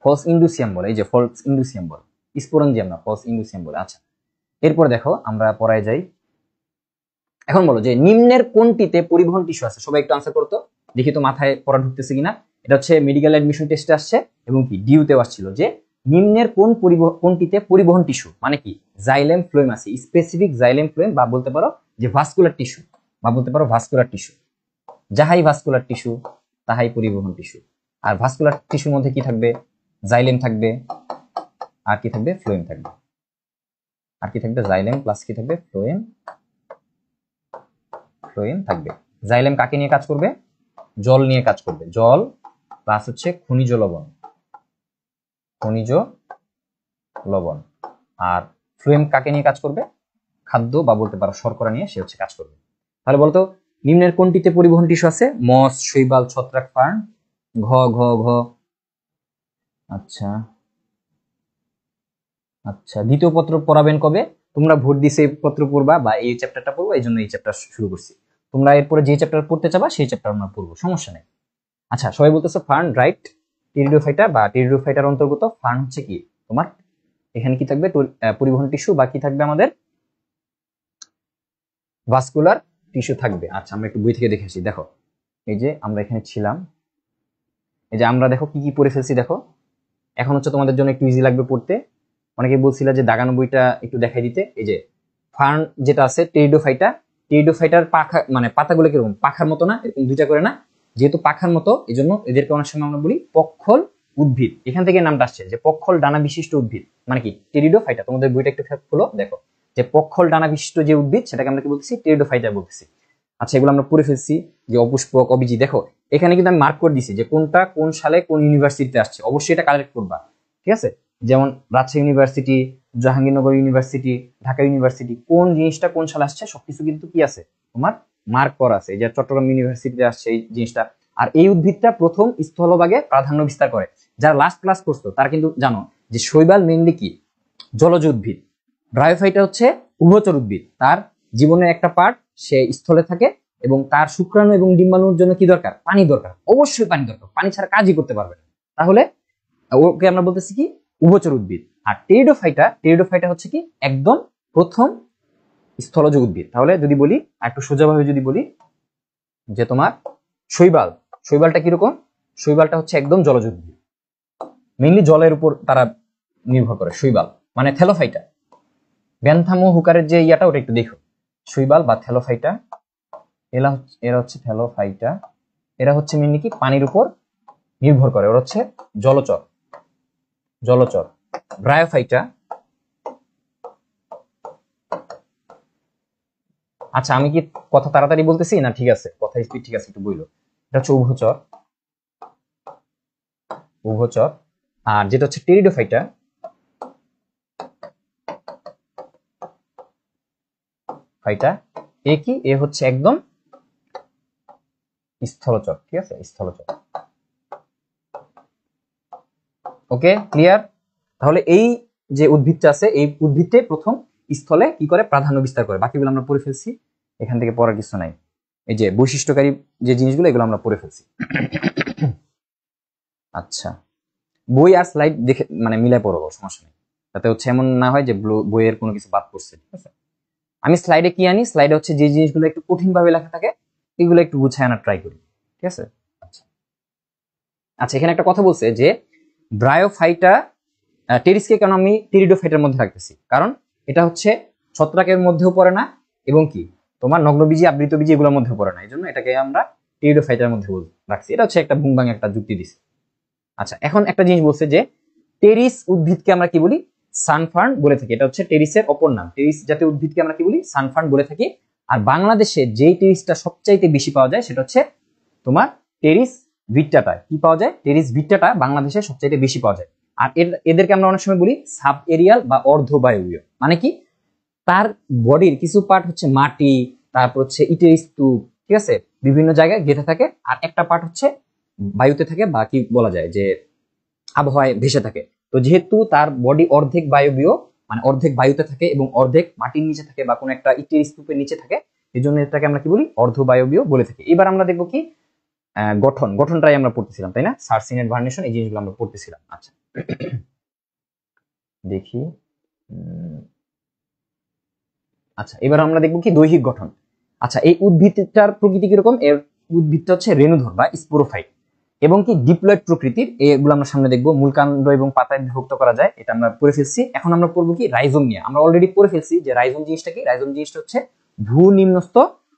ফলস ইন্ডুসিয়াম বলে, এই যে ফলস ইন্ডুসিয়াম বলে, স্পোরেঞ্জিয়াম না, ফলস ইন্ডুসিয়াম বলে। আচ্ছা, এরপর দেখো আমরা পড়ায় যাই। এখন বলো যে নিম্নের কোনটিতে পরিবহন টিস্যু আছে, সবাই একটু আনসার করতো, দেখি তো মাথায় পড়া ঢুকতেছে কিনা। এটা হচ্ছে মেডিকেল অ্যাডমিশন টেস্টে আসছে এবং কি ডিউতেও আসছিল, যে নিম্নের কোনটিতে পরিবহন টিস্যু মানে কি, জাইলেম ফ্লোয়েম আছে, স্পেসিফিক জাইলেম ফ্লোয়েম, বা বলতে পারো যে ভাস্কুলার টিস্যু, বা বলতে পারো ভাস্কুলার টিস্যু। যাহাই ভাস্কুলার টিস্যু তাহাই পরিবহন টিস্যু। আর ভাস্কুলার টিস্যুর মধ্যে কি থাকবে, জাইলেম থাকবে, আর কি থাকবে, ফ্লোয়েম থাকবে। আর কি থাকবে, জাইলেম প্লাস কি থাকবে, ফ্লোয়েম, ফ্লোয়েম থাকবে। জাইলেম কাকে নিয়ে কাজ করবে, জল নিয়ে কাজ করবে, জল প্লাস হচ্ছে খনিজ লবণ, খনিজ লবণ। আর ফ্লোয়েম কাকে নিয়ে কাজ করবে, খাদ্য বা বলতে পারো শর্করা নিয়ে সে হচ্ছে কাজ করবে। তাহলে বলতো নিম্নের কোনটিতে পরিবহন টিস্যু আছে, মস, শৈবাল, ছত্রাক, ফার্ন। ঘ ঘ ঘ। আচ্ছা আচ্ছা, দ্বিতীয় পত্র পড়াবেন কবে, তোমরা ভোট দিছে পত্র পড়বা বা এই চ্যাপ্টারটা পড়বো, এই জন্য এই চ্যাপ্টার শুরু করছি। তোমরা এরপরে যে চ্যাপ্টার পড়তে চাবা সেই চ্যাপ্টার আমরা পড়বো, সমস্যা নেই। আচ্ছা, সবাই বলতেছো ফার্ন, রাইট। টেরিডোফাইটা বা টেরিডোফাইটার অন্তর্গত। ফার্ন হচ্ছে কি, তোমার এখানে কি থাকবে, পরিবহন টিস্যু, বা কি থাকবে আমাদের ভাস্কুলার টিস্যু থাকবে। আচ্ছা আমরা একটু বই থেকে দেখে আসি। দেখো এই যে আমরা এখানে ছিলাম, এই যে আমরা দেখো কি কি পড়ে ফেলছি। দেখো এখন হচ্ছে তোমাদের জন্য একটু ইজি লাগবে পড়তে। অনেকে বলছিল যে দাগানো বইটা একটু দেখাই দিতে। এই যে ফার্ন যেটা আছে টেরিডোফাইটা, টেরিডোফাইটার পাখা মানে পাতাগুলো কিরকম পাখার মতো না, এরকম দুইটা করে না, যেহেতু পাখার মতো এই জন্য এদেরকে অনেক সময় আমরা বলি পক্ষল উদ্ভিদ। এখান থেকে নামটা আসছে যে পক্ষল ডানা বিশিষ্ট উদ্ভিদ, মানে কি টেরিডোফাইটা। তোমাদের বইটা একটু খোলো, দেখো যে পক্ষল ডানা বিশিষ্ট যে উদ্ভিদ সেটাকে আমরা কি বলতেছি, টেরিডোফাইটা বলতেছি। আচ্ছা এগুলো আমরা পড়ে ফেলছি, যে অপুষ্পক, অবিজি। দেখো এখানে কিন্তু আমি মার্ক করে দিছি যে কোনটা কোন সালে কোন ইউনিভার্সিটিতে আসছে, অবশ্যই এটা কালেক্ট করবা, ঠিক আছে। যেমন Rajshahi university, Jahangirnagar university, Dhaka university, কোন জিনিসটা কোন সালে আসছে সবকিছু কিন্তু কি আছে তোমার মার্ক করা আছে। যে চট্টগ্রাম ইউনিভার্সিটিতে আসছে এই জিনিসটা। আর এই উদ্ভিদটা প্রথম স্থলভাগে প্রাধান্য বিস্তার করে। যারা লাস্ট ক্লাস করছো তারা কিন্তু জানো যে শৈবাল মেইনলি কি জলজ উদ্ভিদ, ব্রায়োফাইটা হচ্ছে উভচর উদ্ভিদ। তার জীবনের একটা পার্ট সে স্থলে থাকে এবং তার শুক্রাণু এবং ডিম্বাণুর জন্য কি দরকার, পানি দরকার, অবশ্যই পানি দরকার, পানি ছাড়া কাজই করতে পারবে না। তাহলে ওকে আমরা বলতেছি কি উভচর উদ্ভিদ। আর টেরিডোফাইটা, টেরিডোফাইটা হচ্ছে কি একদম প্রথম স্থলজ উদ্ভিদ। তাহলে যদি বলি একটু সোজাভাবে যদি বলি যে তোমার শৈবাল, শৈবালটা কিরকম, শৈবালটা হচ্ছে একদম জলজ উদ্ভিদ, মেইনলি জলের উপর তারা নির্ভর করে। শৈবাল মানে থ্যালোফাইটা, ব্যান্থামো হুকারের যে ইয়াটা ওটা একটু দেখো, শৈবাল বা থ্যালোফাইটা, এরা হচ্ছে থ্যালোফাইটা, এরা হচ্ছে মেইনলি কি পানির উপর নির্ভর করে, ওরা হচ্ছে জলচর, জলচর। ব্রায়োফাইটা, আচ্ছা আমি কি কথা তাড়াতাড়ি বলতেছি না ঠিক আছে, কথা স্পিড ঠিক আছে, একটু বইলো। এটা হচ্ছে উভচর, উভচর। আর যেটা হচ্ছে টেরিডোফাইটা, ফাইটা এ কি, এ হচ্ছে একদম স্থলচর, ঠিক আছে, স্থলচর। Okay clear. তাহলে এই যে উদ্ভিদটা আছে এই উদ্ভিদটাই প্রথম স্থলে কি করে প্রাধান্য বিস্তার করে। বাকিগুলো আমরা পড়ে ফেলছি, এখান থেকে পড়ার কিছু নাই। এই যে বৈশিষ্ট্যকারী যে জিনিসগুলো এগুলো আমরা পড়ে ফেলছি। আচ্ছা বই আর স্লাইড দেখে মানে মিলাই পড়বো, সমস্যা নেই, যাতে হচ্ছে এমন না হয় যে বইয়ের কোনো কিছু বাদ পড়ছে, ঠিক আছে। আমি স্লাইডে কি আনি, স্লাইডে হচ্ছে যে জিনিসগুলো একটু কঠিন ভাবে লেখা থাকে এগুলো একটু গুছায় আনার ট্রাই করি, ঠিক আছে। আচ্ছা আচ্ছা এখানে একটা কথা বলছে যে ব্রায়োফাইটা, টেরিসকে কেন আমি টেরিডোফাইটার মধ্যে রাখতেছি, কারণ এটা হচ্ছে ছত্রাকের মধ্যেও পড়ে না এবং কি তোমার নগ্নবীজি আবৃতবীজি এগুলোর মধ্যেও পড়ে না, এই জন্য এটাকে আমরা টেরিডোফাইটার মধ্যে রাখছি। এটা হচ্ছে একটা ভুংবাং একটা যুক্তি দিছে। আচ্ছা এখন একটা জিনিস বলছে যে টেরিস উদ্ভিদকে আমরা কি বলি, সানফার্ন বলে থাকি। এটা হচ্ছে টেরিসের অপর নাম। টেরিস জাতীয় উদ্ভিদকে আমরা কি বলি, সানফার্ন বলে থাকি। আর বাংলাদেশে যেই টেরিসটা সবচাইতে বেশি পাওয়া যায় সেটা হচ্ছে তোমার টেরিস ভিট্টাটা। কি পাওয়া যায়, টেরিস ভিট্টাটা বাংলাদেশে সবচাইতে বেশি পাওয়া যায়। আর এদেরকে আমরা অনেক সময় বলি সাব এরিয়াল বা অর্ধবায়বীয়, মানে কি তার বডির কিছু পার্ট হচ্ছে মাটি, তারপর হচ্ছে ইটের স্তূপ, ঠিক আছে, বিভিন্ন জায়গায় গেঁথে থাকে, আর একটা পার্ট হচ্ছে বায়ুতে থাকে বা কি বলা যায় যে আবহাওয়ায় ভেসে থাকে। তো যেহেতু তার বডি অর্ধেক বায়বীয়, মানে অর্ধেক বায়ুতে থাকে এবং অর্ধেক মাটির নিচে থাকে বা কোনো একটা ইটের স্তূপের নিচে থাকে, এই জন্য এটাকে আমরা কি বলি, অর্ধবায়বীয় বলে থাকি। এবার আমরা দেখবো কি গঠনটাই আমরা পড়তেছিলাম তাই না, সারসিনেট ভার্নেশন এই জিনিসগুলো আমরা পড়তেছিলাম। আচ্ছা দেখি, আচ্ছা এবার আমরা দেখবো কি দৈহিক গঠন। আচ্ছা এই উদ্ভিদটার প্রকৃতি কিরকম, এর উদ্ভিদটা হচ্ছে রেণুধর বা স্পোরোফাইট এবং কি ডিপ্লয়েড প্রকৃতির, এগুলো আমরা সামনে দেখবো। মূলকাণ্ড এবং পাতায় বিভক্ত করা যায়, এটা আমরা পড়ে ফেলছি। এখন আমরা পড়বো কি রাইজোম নিয়ে। আমরা অলরেডি পড়ে ফেলছি যে রাইজোম জিনিসটা কি, রাইজোম জিনিসটা হচ্ছে ভূনিম্নস্থ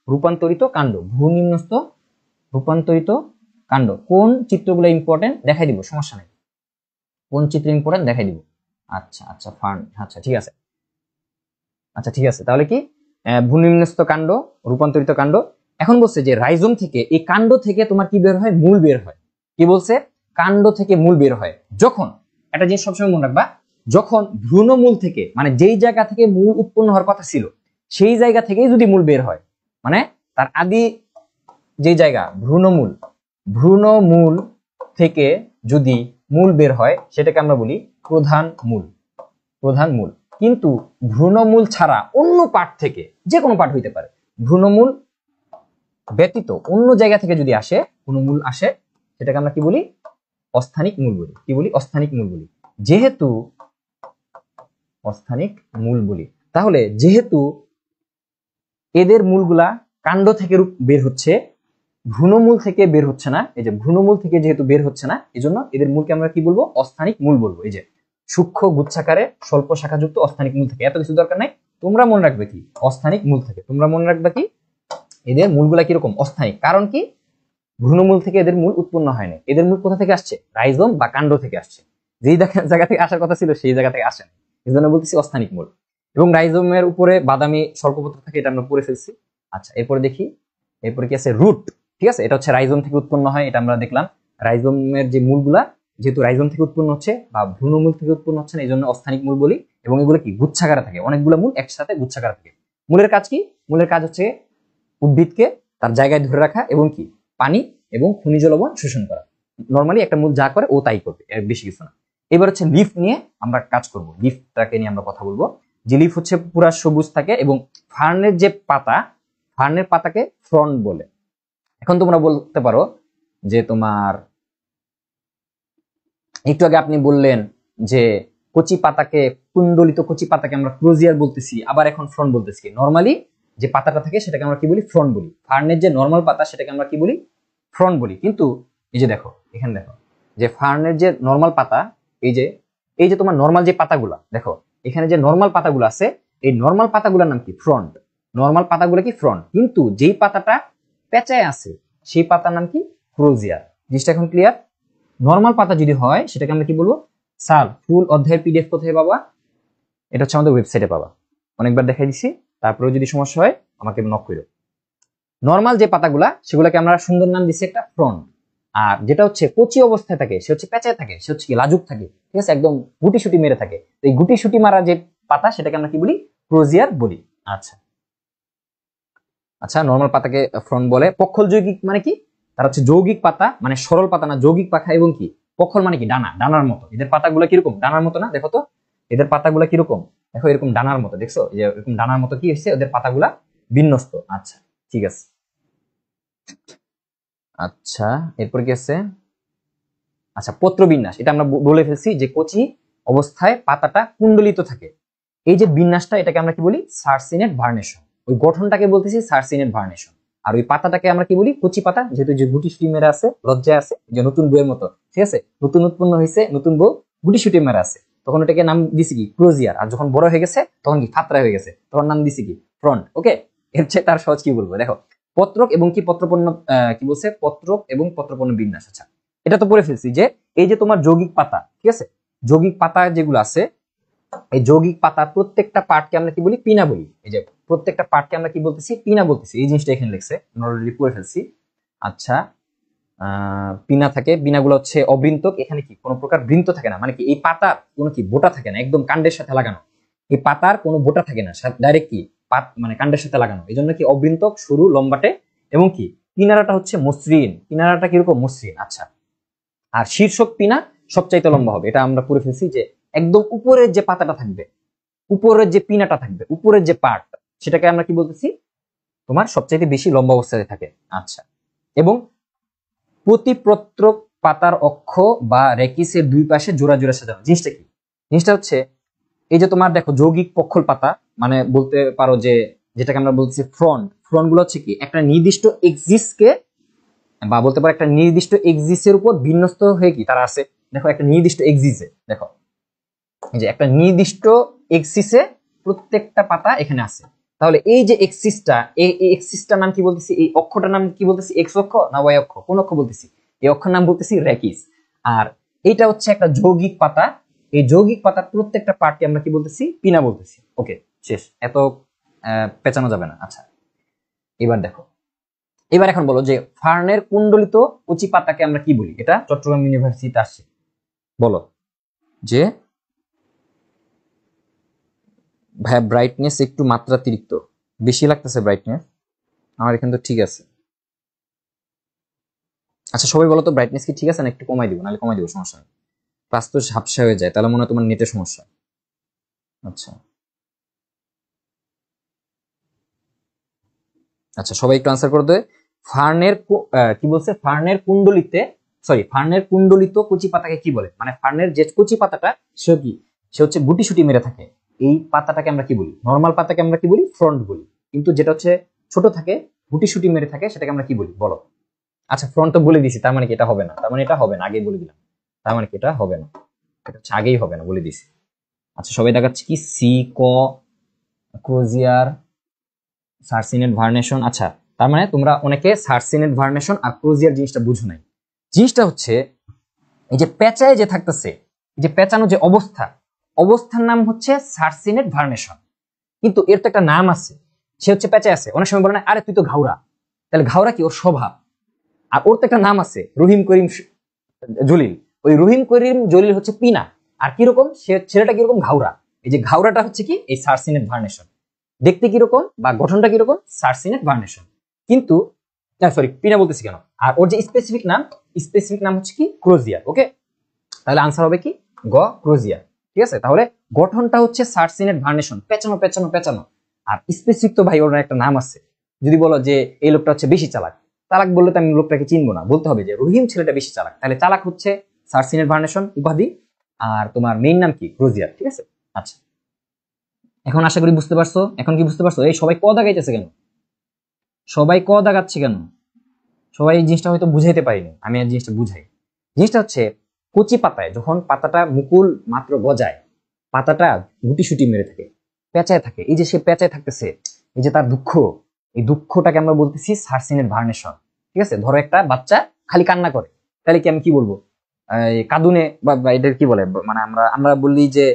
রূপান্তরিত কাণ্ড, ভূনিম্নস্থ রূপান্তরিত কাণ্ড। কোন চিত্রগুলো ইম্পর্টেন্ট দেখাই দিব, সমস্যা নেই, কোন চিত্র ইম্পর্টেন্ট দেখাই দিব। আচ্ছা আচ্ছা ফার্ন, আচ্ছা ঠিক আছে, আচ্ছা ঠিক আছে। তাহলে কি ভূনিম্নস্থ কাণ্ড, রূপান্তরিত কাণ্ড। এখন বলছে যে রাইজোম থেকে, এই কাণ্ড থেকে তোমার কি বের হয়, মূল বের হয়। কি বলছে, কাণ্ড থেকে মূল বের হয় যখন, একটা জিনিস সবসময় মনে রাখবা, যখন ভ্রূণমূল থেকে, মানে যেই জায়গা থেকে মূল উৎপন্ন হওয়ার কথা ছিল সেই জায়গা থেকেই যদি মূল বের হয়, মানে তার আদি যে জায়গা ভ্রূণমূল, ভ্রূণমূল থেকে যদি মূল বের হয় সেটাকে আমরা বলি প্রধান মূল, প্রধান মূল। কিন্তু ভ্রূণমূল ছাড়া অন্য পার্ট থেকে, যে কোনো পার্ট হইতে পারে, ভ্রূণমূল ব্যতীত অন্য জায়গা থেকে যদি আসে, কোনো মূল আসে, সেটাকে আমরা কি বলি, অস্থানিক মূল বলি। কি বলি, অস্থানিক মূল বলি। যেহেতু অস্থানিক মূল বলি। তাহলে যেহেতু এদের মূলগুলা কাণ্ড থেকে বের হচ্ছে, ভ্রূণমূল থেকে বের হচ্ছে না, এই যে ভ্রূণমূল থেকে যেহেতু বের হচ্ছে না, এই জন্য এদের মূলকে আমরা কি বলবো? অস্থানিক মূল বলবো। এই যে সূক্ষ্ম গুচ্ছাকারে স্বল্প শাখাযুক্ত অস্থানিক মূল থেকে, এত কিছু দরকার নাই, তোমরা মনে রাখবে কি? অস্থানিক মূল থেকে। তোমরা মনে রাখবে কি? এদের মূলগুলা কিরকম? অস্থানিক। কারণ কি? ভ্রূণমূল থেকে এদের মূল উৎপন্ন হয়নি। এদের মূল কোথা থেকে আসছে? রাইজোম বা কাণ্ড থেকে আসছে। যেই জায়গা থেকে আসার কথা ছিল সেই জায়গা থেকে আসে না, এই জন্য বলতেছি অস্থানিক মূল। এবং রাইজোমের উপরে বাদামি স্বল্পপত্র থাকে, এটা আমরা পড়ে ফেলছি। আচ্ছা, এরপরে দেখি, এরপরে কি আছে? রুট। ঠিক আছে, এটা হচ্ছে রাইজোম থেকে উৎপন্ন হয়, এটা আমরা দেখলাম। রাইজোমের যে মূলগুলা যেহেতু রাইজোম থেকে উৎপন্ন হচ্ছে বা ভ্রূণমূল থেকে উৎপন্ন হচ্ছে না, এই জন্য অস্থানিক মূল বলি। এবং এগুলো কি? গুচ্ছাকারে থাকে, অনেকগুলো মূল একসাথে গুচ্ছাকারে থাকে। মূলের কাজ কি? মূলের কাজ হচ্ছে উদ্ভিদকে তার জায়গায় ধরে রাখা এবং কি? পানি এবং খনিজ লবণ শোষণ করা। নরমালি একটা মূল যা করে ও তাই করবে, এর বেশি কিছু না। এবার হচ্ছে লিফ নিয়ে আমরা কাজ করব। লিফটাকে নিয়ে আমরা কথা বলবো। যে লিফ হচ্ছে পুরা সবুজ থাকে এবং ফার্নের যে পাতা, ফার্নের পাতাকে ফ্রন্ট বলে। এখন তোমরা বলতে পারো যে তোমার একটু আগে আপনি বললেন যে কচি পাতাকে, কুণ্ডলিত কচি পাতাকে আমরা ক্রোজিয়ার বলতেছি, আবার এখন ফ্রন্ট বলতেছি। নরমালি যে পাতাটা থাকে সেটাকে আমরা কি বলি? ফ্রন্ট বলি। ফার্নের যে নরমাল পাতা সেটাকে আমরা কি বলি? ফ্রন্ট বলি। কিন্তু এই যে দেখো, এখানে দেখো যে ফার্নের যে নরমাল পাতা, এই যে তোমার নরমাল যে পাতাগুলা দেখো, এখানে যে নরমাল পাতাগুলো আছে, এই নরমাল পাতাগুলোর নাম কি? ফ্রন্ট। নরমাল পাতাগুলো কি? ফ্রন্ট। কিন্তু যেই পাতাটা পেঁচায় আছে সেই পাতার নাম কি? ক্রোজিয়ার। জিনিসটা এখন ক্লিয়ার? নরমাল পাতা যদি হয় সেটাকে আমরা কি বলবো? স্যার, ফুল অধ্যায়ের পিডিএফ কোথায় পাবা? এটা হচ্ছে আমাদের ওয়েবসাইটে পাবা। অনেকবার দেখাই দিছি, তারপরেও যদি সমস্যা হয় আমাকে নক করো। নরমাল যে পাতাগুলা সেগুলোকে আমরা সুন্দর নাম দিছি একটা ফ্রন্ট। আর যেটা হচ্ছে কচি অবস্থায় থাকে, সে হচ্ছে পেঁচায় থাকে, সে হচ্ছে কি? লাজুক থাকে। ঠিক আছে, একদম গুটি সুটি মেরে থাকে। এই গুটি সুটি মারা যে পাতা সেটাকে আমরা কি বলি? ক্রোজিয়ার বলি। আচ্ছা আচ্ছা, নরমাল পাতাকে ফ্রন্ট বলে। পক্ষল যৌগিক মানে কি? তার হচ্ছে যৌগিক পাতা, মানে সরল পাতা না, যৌগিক পাতা। এবং কি? পক্ষল মানে কি? ডানা, ডানার মতো। এদের পাতাগুলো কিরকম? ডানার মতো না? দেখো তো এদের পাতাগুলো কিরকম, দেখো এরকম ডানার মতো। দেখছো এই যে এরকম ডানার মতো কি হচ্ছে? ওদের পাতাগুলা বিন্যস্ত। আচ্ছা ঠিক আছে। আচ্ছা, এরপর কি আছে? আচ্ছা, পত্রবিন্যাস, এটা আমরা বলে ফেলছি যে কচি অবস্থায় পাতাটা কুণ্ডলিত থাকে। এই যে বিন্যাসটা, এটাকে আমরা কি বলি? সার্সিনেট ভার্নেশন। ওই গঠনটাকে বলতেছি সার্সিনেট ভার্নেশন। আর ওই পাতাটাকে আমরা কি বলি? কচি পাতা। যেহেতু যে গুটি সুটি মেরা আছে, লজ্জায় আছে, যে নতুন বইয়ের মতো, ঠিক আছে, নতুন উৎপন্ন হয়েছে, নতুন বউ গুটি সুটি মেরা আছে, তখন এটাকে নাম দিছি কি? ক্রোজিয়ার। আর যখন বড় হয়ে গেছে তখন কি? ফাতরা হয়ে গেছে, তখন নাম দিছি কি? ফ্রন্ট। ওকে, এর চেয়ে তার সহজ কি বলবো? দেখো, পত্রক এবং কি পত্রপন্ন, কি বলছে? পত্রক এবং পত্রপন্ন বিন্যাস। আচ্ছা, এটা তো পড়ে ফেলছি যে এই যে তোমার যৌগিক পাতা, ঠিক আছে, যৌগিক পাতা যেগুলো আছে, এই যৌগিক পাতার প্রত্যেকটা পার্টকে আমরা কি বলি? পিনা বলি। এই যে প্রত্যেকটা পার্টকে আমরা কি বলতেছি? পিনা বলতেছি। এই জিনিসটা এখানে লিখছে, অলরেডি পড়ে ফেলছি। আচ্ছা, পিনা থাকে, পিনাগুলো হচ্ছে অবৃন্তক। এখানে কি কোনো প্রকার বৃন্ত থাকে না, মানে কি এই পাতার কোনো কি বোটা থাকে না, একদম কাণ্ডের সাথে লাগানো। এই পাতার কোনো বোটা থাকে না, ডাইরেক্ট কি পাত, মানে কাণ্ডের সাথে লাগানো। এই জন্য কি অবৃন্তক, সরু, লম্বাটে। এবং কি কিনারাটা হচ্ছে মসৃণ। কিনারাটা কিরকম? মসৃণ। আচ্ছা, আর শীর্ষক পিনা সবচাইতে লম্বা হবে। এটা আমরা পড়ে ফেলছি যে একদম উপরের যে পাতাটা থাকবে, উপরের যে পিনাটা থাকবে, উপরের যে পার্ট, সেটাকে আমরা কি বলতেছি? তোমার সবচাইতে বেশি লম্বা অবস্থায় থাকে। আচ্ছা, এবং প্রতিপত্রক পাতার অক্ষ বা রেকিসের দুই পাশে জোড়া জোড়া সাজানো। জিনিসটা কি? জিনিসটা হচ্ছে এই যে তোমার দেখো যৌগিক পক্ষল পাতা, মানে বলতে পারো যে যেটাকে আমরা বলতেছি ফ্রন্ট। ফ্রন্ট গুলো হচ্ছে কি? একটা নির্দিষ্ট এক্সিসকে, বা বলতে পারো একটা নির্দিষ্ট এক্সিসের উপর বিন্যস্ত হয়ে কি তারা আছে। দেখো একটা নির্দিষ্ট এক্সিসে, দেখো এই যে একটা নির্দিষ্ট এক্সিসে প্রত্যেকটা পাতা এখানে আছে। তাহলে এই যে এক্সিসটা, এই এক্সিসটার নাম কি বলতেছি? এই অক্ষটার নাম কি বলতেছি? এক্স অক্ষ না ওয়াই অক্ষ? কোন অক্ষ বলতেছি? এই অক্ষের নাম বলতেছি রেকিস। আর এইটা হচ্ছে একটা যৌগিক পাতা। এই যৌগিক পাতার প্রত্যেকটা পার্টকে আমরা কি বলতেছি? পিনা বলতেছি। ওকে, শেষ। এত পেঁচানো যাবে না। আচ্ছা, এবার দেখো, এবার এখন বলো যে ফার্নের কুণ্ডলিত কচি পাতাকে আমরা কি বলি? এটা চট্টগ্রাম ইউনিভার্সিটিতে আসছে। বলো যে ভাইয়া ব্রাইটনেস একটু মাত্রাতিরিক্ত বেশি লাগতেছে ব্রাইটনেস আমার এখানে, তো ঠিক আছে। আচ্ছা সবাই বলো তো ব্রাইটনেস কি ঠিক আছে না একটু কমাই দিব? নাহলে কমাই দিব, সমস্যা নেই। ক্লাস তো ঝাপসা হয়ে যায়, তাহলে মনে হয় তোমার নেটের সমস্যা। আচ্ছা আচ্ছা, সবাই একটু আনসার করে দেয়। ফার্নের কি বলছে? ফার্নের কুণ্ডলিতে, সরি, ফার্নের কুণ্ডলিত কচি পাতাকে কি বলে? মানে ফার্নের যে কচি পাতাটা সে কি? সে হচ্ছে গুটি সুটি মেরে থাকে। এই পাতাটাকে আমরা কি বলি? নর্মাল পাতাকে আমরা কি বলি? ফ্রন্ট বলি। কিন্তু যেটা হচ্ছে ছোট থাকে, গুটি-সুটি মেরে থাকে, সেটাকে আমরা কি বলি বলো? আচ্ছা, ফ্রন্ট তো বলে দিছি, তার মানে কি এটা হবে না? তার মানে এটা হবে না, আগেই বলে দিলাম। তার মানে কি এটা হবে না? এটা হচ্ছে আগেই হবে না, বলে দিছি। আচ্ছা, সবাই দেখাচ্ছে কি? সি, ক, ক্রোজিয়ার, সার্সিনেট ভার্নেশন। আচ্ছা, তার মানে তোমরা অনেকে সার্সিনেট ভার্নেশন আর ক্রোজিয়ার জিনিসটা বুঝো নাই। জিনিসটা হচ্ছে এই যে পেঁচায় যে থাকতেছে, যে পেঁচানো যে অবস্থার নাম হচ্ছে সার্সিনেট ভার্নেশন। কিন্তু এর তো একটা নাম আছে, সে হচ্ছে পেঁচায় আছে। অনেক সময় বলে না, আরে তুই তো ঘাওড়া। তাহলে ঘাওড়া কি? ওর স্বভাব। আর ওর তো একটা নাম আছে, রহিম করিম জলিল। ওই রহিম করিম জলিল হচ্ছে পিনা। আর কিরকম ছেলেটা কিরকম? ঘাওড়া। এই যে ঘাওড়াটা হচ্ছে কি? এই সার্সিনেট ভার্নেশন। দেখতে কিরকম বা গঠনটা কিরকম? সার্সিনেট ভার্নেশন। কিন্তু সরি, পিনা বলতেছি কেন? আর ওর যে স্পেসিফিক নাম হচ্ছে কি? ক্রোজিয়ার। ওকে, তাহলে আনসার হবে কি? গ, ক্রোজিয়ার। ঠিক আছে, তাহলে গঠনটা হচ্ছে সার্সিনেট ভার্নেশন, পেঁচানো পেঁচানো পেঁচানো। আর স্পেসিফিক তো ভাই ওর একটা নাম আছে। যদি বলো যে এই লোকটা হচ্ছে বেশি চালাক, চালাক বললে তো আমি লোকটাকে চিনবো না, বলতে হবে যে রহিম ছেলেটা বেশি চালাক। তাহলে চালাক হচ্ছে সার্সিনেট ভার্নেশন উপাধি, আর তোমার মেইন নাম কি? ক্রোজিয়ার। ঠিক আছে, আচ্ছা, এখন আশা করি বুঝতে পারছো। এখন কি বুঝতে পারছো? এই সবাই ক দাগাইতেছে কেন? সবাই ক দাগাচ্ছে কেন? সবাই এই জিনিসটা হয়তো বুঝাইতে পারিনি, আমি এই জিনিসটা বুঝাই। জিনিসটা হচ্ছে কচি পাতায় যখন পাতাটা মুকুল মাত্র গজায়, পাতাটা গুটি-সুটি মেরে থাকে, পেঁচায় থাকে। এই যে সে পেঁচায় থাকতেছে, এই যে তার দুঃখ, এই দুঃখটাকে আমরা বলতেছি সার্সিনেট ভার্নেশন। ঠিক আছে, ধরো একটা বাচ্চা খালি কান্না করে, তাহলে কি আমি কি বলবো? কাঁদুনে বা এটার কি বলে, মানে আমরা বলি যে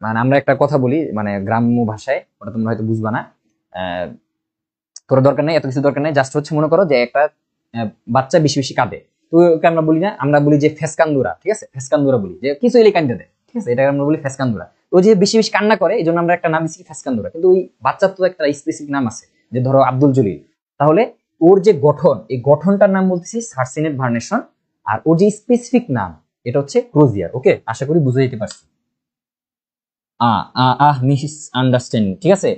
মানে আমরা একটা কথা বলি, মানে গ্রাম্য ভাষায়, ওটা তোমরা হয়তো বুঝবা না। তোর দরকার নেই, এত কিছু দরকার নেই। জাস্ট হচ্ছে মনে করো যে একটা বাচ্চা বেশি বেশি কাঁদে, তো ওকে আমরা বলি না, আমরা বলি যে ফেসকান্দুরা। ঠিক আছে, ফেসকান্দুরা বলি, যে কিছু এলে কান্দে দেয়। ঠিক আছে, এটা আমরা বলি ফেসকান্দুরা। ও যে বেশি বেশি কান্না করে, এই জন্য আমরা একটা নাম দিচ্ছি ফেসকান্দুরা। কিন্তু ওই বাচ্চার তো একটা স্পেসিফিক নাম আছে, যে ধরো আব্দুল জলিল। তাহলে ওর যে গঠন, এই গঠনটার নাম বলতেছি সার্সিনেট ভার্নেশন, আর ওর যে স্পেসিফিক নাম এটা হচ্ছে ক্রোজিয়ার। ওকে, আশা করি বুঝে যেতে পারছি। Miss understanding. ঠিক আছে,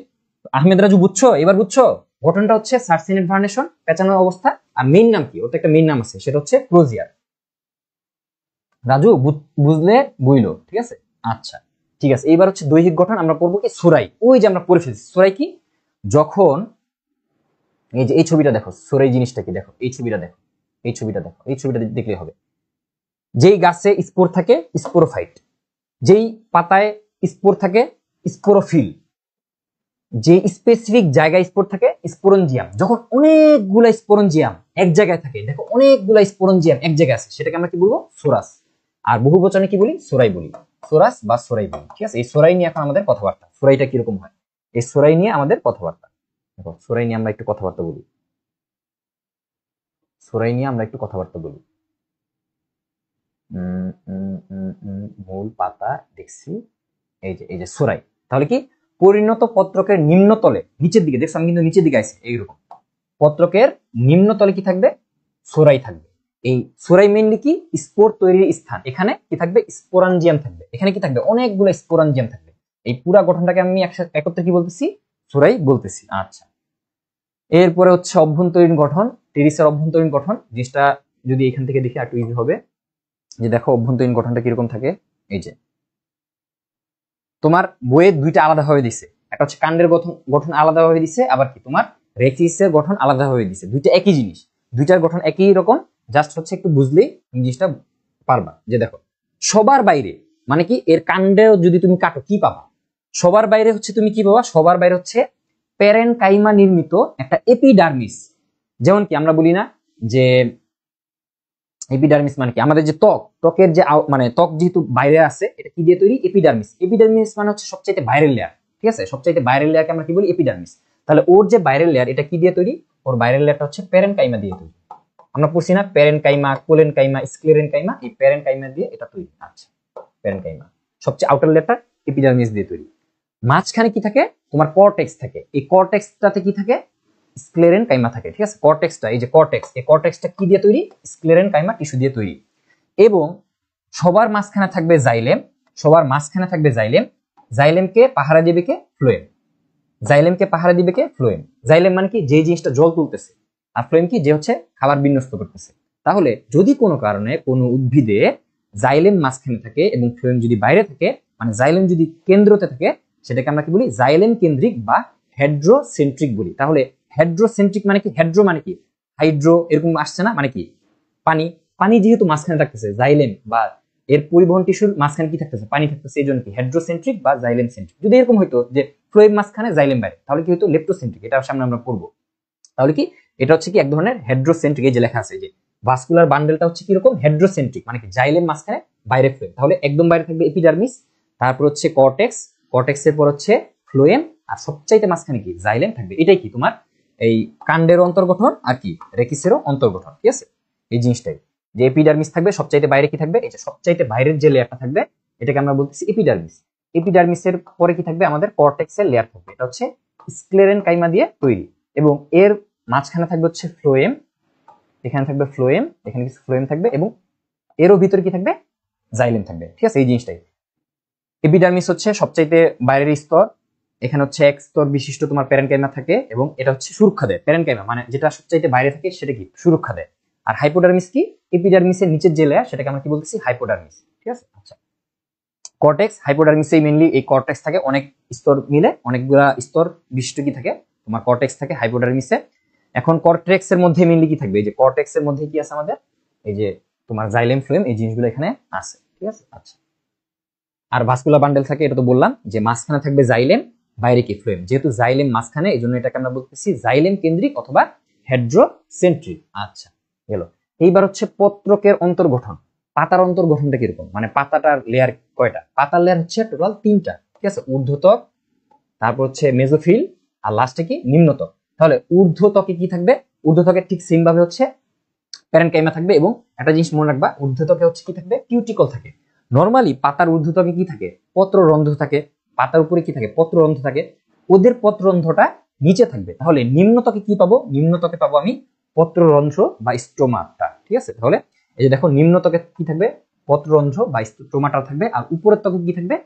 আহমেদ রাজু বুঝছো? এবার বুঝছো? গঠনটা হচ্ছে সার্সিনেট ভার্নেশন, পেঁচানোর অবস্থা। আর মেইন নাম কি? ওর তো একটা মেইন নাম আছে, সেটা হচ্ছে ক্রোজিয়ার। রাজু বুঝলে বুঝলো। ঠিক আছে, আচ্ছা, ঠিক আছে। এইবার হচ্ছে দৈহিক গঠন আমরা পড়বো কি? সুরাই। ওই যে আমরা পড়ে ফেলছি সুরাই কি? যখন এই যে এই ছবিটা দেখো, সুরাই জিনিসটা কি? দেখো এই ছবিটা দেখো, এই ছবিটা দেখো, এই ছবিটা দেখলে হবে। যেই গাছে স্পোর থাকে স্পোরোফাইট, যেই পাতায় স্পোর থাকে স্পোরোফিল, যে স্পেসিফিক জায়গায় স্পোর থাকে স্পোরঞ্জিয়াম। যখন অনেকগুলা স্পোরঞ্জিয়াম এক জায়গায় থাকে, দেখো অনেকগুলা স্পোরঞ্জিয়াম এক জায়গায় আছে, সেটাকে আমরা কি বলবো? সোরাস। আর বহু বচনে কি বলি? সোরাই বলি, সোরাস বা সোরাই বলি। ঠিক আছে, এই সোরাই নিয়ে এখন আমাদের কথাবার্তা। সোরাইটা কিরকম হয়, এই সোরাই নিয়ে আমাদের কথাবার্তা। দেখো সোরাই নিয়ে আমরা একটু কথাবার্তা বলি, সোরাই নিয়ে আমরা একটু কথাবার্তা বলি। মূল পাতা দেখছি, এই যে সোরাই। তাহলে কি? পরিণত পত্রকের নিম্নতলে, নিচের দিকে দেখছো, আমি কিন্তু নিচের দিকে আইছি, এইরকম পত্রকের নিম্নতলে কি থাকবে? সোরাই থাকবে। এই সোরাই মেইনলি কি? স্পোর তৈরির স্থান। এখানে কি থাকবে? স্পোরাঞ্জিয়াম থাকবে। এখানে কি থাকবে? অনেকগুলো স্পোরাঞ্জিয়াম থাকবে। এই পুরা গঠনটাকে আমি একত্রে কি বলতেছি? সোরাই বলতেছি। আচ্ছা, এরপরে হচ্ছে অভ্যন্তরীণ গঠন, টেরিসের অভ্যন্তরীণ গঠন। জিনিসটা যদি এখান থেকে দেখি একটু ইজি হবে। যে দেখো অভ্যন্তরীণ গঠনটা কিরকম থাকে। এই যে তোমার বইয়ে দুইটা আলাদা ভাবে দিছে, একটা হচ্ছে কাণ্ডের গঠন আলাদা ভাবে দিছে, আবার কি তোমার রেচিসের গঠন আলাদা ভাবে দিছে। দুইটা একই জিনিস, দুইটার গঠন একই রকম, জাস্ট হচ্ছে একটু বুঝলেই জিনিসটা পারবা। যে দেখো সবার বাইরে মানে কি, এর কাণ্ডে যদি তুমি কাটো কি পাবা? সবার বাইরে হচ্ছে তুমি কি পাবা? সবার বাইরে হচ্ছে প্যারেনকাইমা নির্মিত একটা এপিডার্মিস। যেমন কি আমরা বলি না যে এপিডার্মিস মানে কি? আমাদের যে ত্বকের যে মানে ত্বক যেহেতু বাইরে আছে, এটা কি দিয়ে তৈরি? এপিডার্মিস। এপিডার্মিস মানে হচ্ছে সবচাইতে বাইরের লেয়ার। ঠিক আছে, সবচাইতে বাইরের লেয়ারকে আমরা কি বলি? এপিডার্মিস। তাহলে ওর যে বাইরের লেয়ার, এটা কি দিয়ে তৈরি? ওর বাইরের লেয়ারটা হচ্ছে প্যারেনকাইমা দিয়ে তৈরি। আমরা পড়ছি না প্যারেনকাইমা, কোলেনকাইমা, স্ক্লেরেনকাইমা, এই প্যারেনকাইমা দিয়ে এটা তৈরি। আচ্ছা, প্যারেনকাইমা সবচেয়ে আউটার লেয়ারটা এপিডার্মিস দিয়ে তৈরি। মাঝখানে কি থাকে? তোমার কর্টেক্স থাকে। এই কর্টেক্সটাতে কি থাকে? স্ক্লেরেনকাইমা থাকে। ঠিক আছে, কর্টেক্সটা, এই যে কর্টেক্স, এই কর্টেক্সটা কি দিয়ে তৈরি? স্ক্লেরেনকাইমা টিস্যু দিয়ে তৈরি। এবং সবার মাঝখানে থাকবে জাইলেম, সবার মাঝখানে থাকবে জাইলেম। জাইলেমকে পাহারা দিবে কে? ফ্লোয়েম। জাইলেমকে পাহারা দিবে কে? ফ্লোয়েম। জাইলেম মানে কি? যে জিনিসটা জল তুলতেছে। আর ফ্লোয়েম কি? যে হচ্ছে খাবার বিন্যস্ত করতেছে। তাহলে যদি কোনো কারণে কোনো উদ্ভিদে জাইলেম মাঝখানে থাকে এবং ফ্লোয়েম যদি বাইরে থাকে, মানে জাইলেম যদি কেন্দ্রতে থাকে সেটাকে আমরা কি বলি, জাইলেম কেন্দ্রিক বা হেড্রোসেন্ট্রিক বলি। তাহলে হেড্রোসেন্ট্রিক মানে কি, হেড্রো মানে কি হাইড্রো, এরকম আসছে না, মানে কি পানি, পানি যেহেতু মাঝখানে থাকতেছে জাইলেম বা এর পরিবহন টিস্যুর মাঝখানে কি থাকতেছে, পানি থাকতেছে, এই জন্য কি হেড্রোসেন্ট্রিক বা জাইলেম সেন্ট্রিক। যদি এরকম হইতো যে ফ্লোয়েম মাঝখানে জাইলেম বাইরে, তাহলে কি হতো লেপ্টোসেন্ট্রিক, এটা সামনে আমরা পড়বো। তাহলে কি এটা হচ্ছে কি এক ধরনের হেড্রোসেন্ট্রিক, এই যে লেখা আছে যে ভাস্কুলার বান্ডেলটা হচ্ছে কি রকম হেড্রোসেন্ট্রিক, মানে কি জাইলেম মাঝখানে বাইরে ফ্লোয়েম। তাহলে একদম বাইরে থাকবে এপিডার্মিস, তারপর হচ্ছে কর্টেক্স, কর্টেক্সের পর হচ্ছে ফ্লোয়েম, আর সবচাইতে মাঝখানে কি জাইলেম থাকবে। এটাই কি তোমার এই কাণ্ডের অন্তর্গঠন আর কি রেকিসেরও অন্তর্গঠন, ঠিক আছে। এই জিনিসটাই যে এপিডার্মিস থাকবে, সবচাইতে বাইরে কি থাকবে, এই যে সবচাইতে বাইরের যে লেয়ারটা থাকবে এটাকে আমরা বলতেছি এপিডার্মিস। এপিডার্মিসের পরে কি থাকবে, আমাদের কর্টেক্সের লেয়ার থাকবে, এটা হচ্ছে স্ক্লেরেনকাইমা দিয়ে তৈরি, এবং এর মাঝখানে থাকবে হচ্ছে ফ্লোয়েম, এখানে থাকবে ফ্লোয়েম, এখানে কিছু ফ্লোয়েম থাকবে, এবং এরও ভিতরে কি থাকবে, জাইলেম থাকবে, ঠিক আছে। এই জিনিসটাই এপিডার্মিস হচ্ছে সবচাইতে বাইরের স্তর, এখানে হচ্ছে এক স্তর বিশিষ্ট তোমার প্যারেনকাইমা থাকে, এবং এটা হচ্ছে সুরক্ষা দেয়। প্যারেনকাইমা মানে যেটা সবচাইতে বাইরে থাকে সেটা কি সুরক্ষা দেয়। আর হাইপোডার্মিস কি, এপিডার্মিসের নিচের যে লেয়ার সেটাকে আমরা কি বলতেছি, হাইপোডার্মিস, ঠিক আছে। আচ্ছা, কর্টেক্স, হাইপোডার্মিসে মেইনলি এই কর্টেক্স থাকে, অনেক স্তর মিলে অনেকগুলা স্তর বিশিষ্ট কি থাকে তোমার কর্টেক্স থাকে হাইপোডার্মিসে। এখন কর্টেক্স এর মধ্যে মেইনলি কি থাকবে, এই যে কর্টেক্স এর মধ্যে কি আছে আমাদের, এই যে তোমার জাইলেম ফ্লোয়েম, এই জিনিসগুলো এখানে আছে, ঠিক আছে। আচ্ছা, আর ভাস্কুলার বান্ডেল থাকে, এটা তো বললাম যে মাঝখানে থাকবে জাইলেম, বাইরে কি ফ্লোয়েম। যেহেতু জাইলেম মাঝখানে, এই জন্য এটাকে আমরা বলতেছি জাইলেম কেন্দ্রিক অথবা হেড্রোসেন্ট্রিক। আচ্ছা গেল। এইবার হচ্ছে পত্রকের অন্তর্গঠন। পাতার অন্তর্গঠনটা কিরকম, মানে পাতাটার লেয়ার কয়টা, পাতার লেয়ার হচ্ছে টোটাল 3টা, ঠিক আছে। ঊর্ধ্বত্বক, তারপর হচ্ছে মেজোফিল, আর লাস্টে কি নিম্নত্বক। তাহলে ঊর্ধ্বত্বকে কি থাকবে, ঊর্ধ্বত্বকের ঠিক সেম ভাবে হচ্ছে প্যারেনকাইমা থাকবে, এবং একটা জিনিস মনে রাখবা, ঊর্ধ্বত্বকে হচ্ছে কি থাকবে, কিউটিকল থাকে। নরমালি পাতার ঊর্ধ্বত্বকে কি থাকে, পত্ররন্ধ্র থাকে, পাতার উপরে কি থাকে, পত্ররন্ধ্র থাকে, ওদের পত্ররন্ধ্রটা নিচে থাকবে। তাহলে নিম্নত্বকে কি পাবো, নিম্নত্বকে পাবো আমি পত্ররন্ধ্র বা স্ট্রোমাটা, ঠিক আছে। তাহলে এই যে দেখো নিম্নত্বকে কি থাকবে, পত্ররন্ধ্র বা স্ট্রোমাটা থাকবে, আর উপরের ত্বকে কি থাকবে,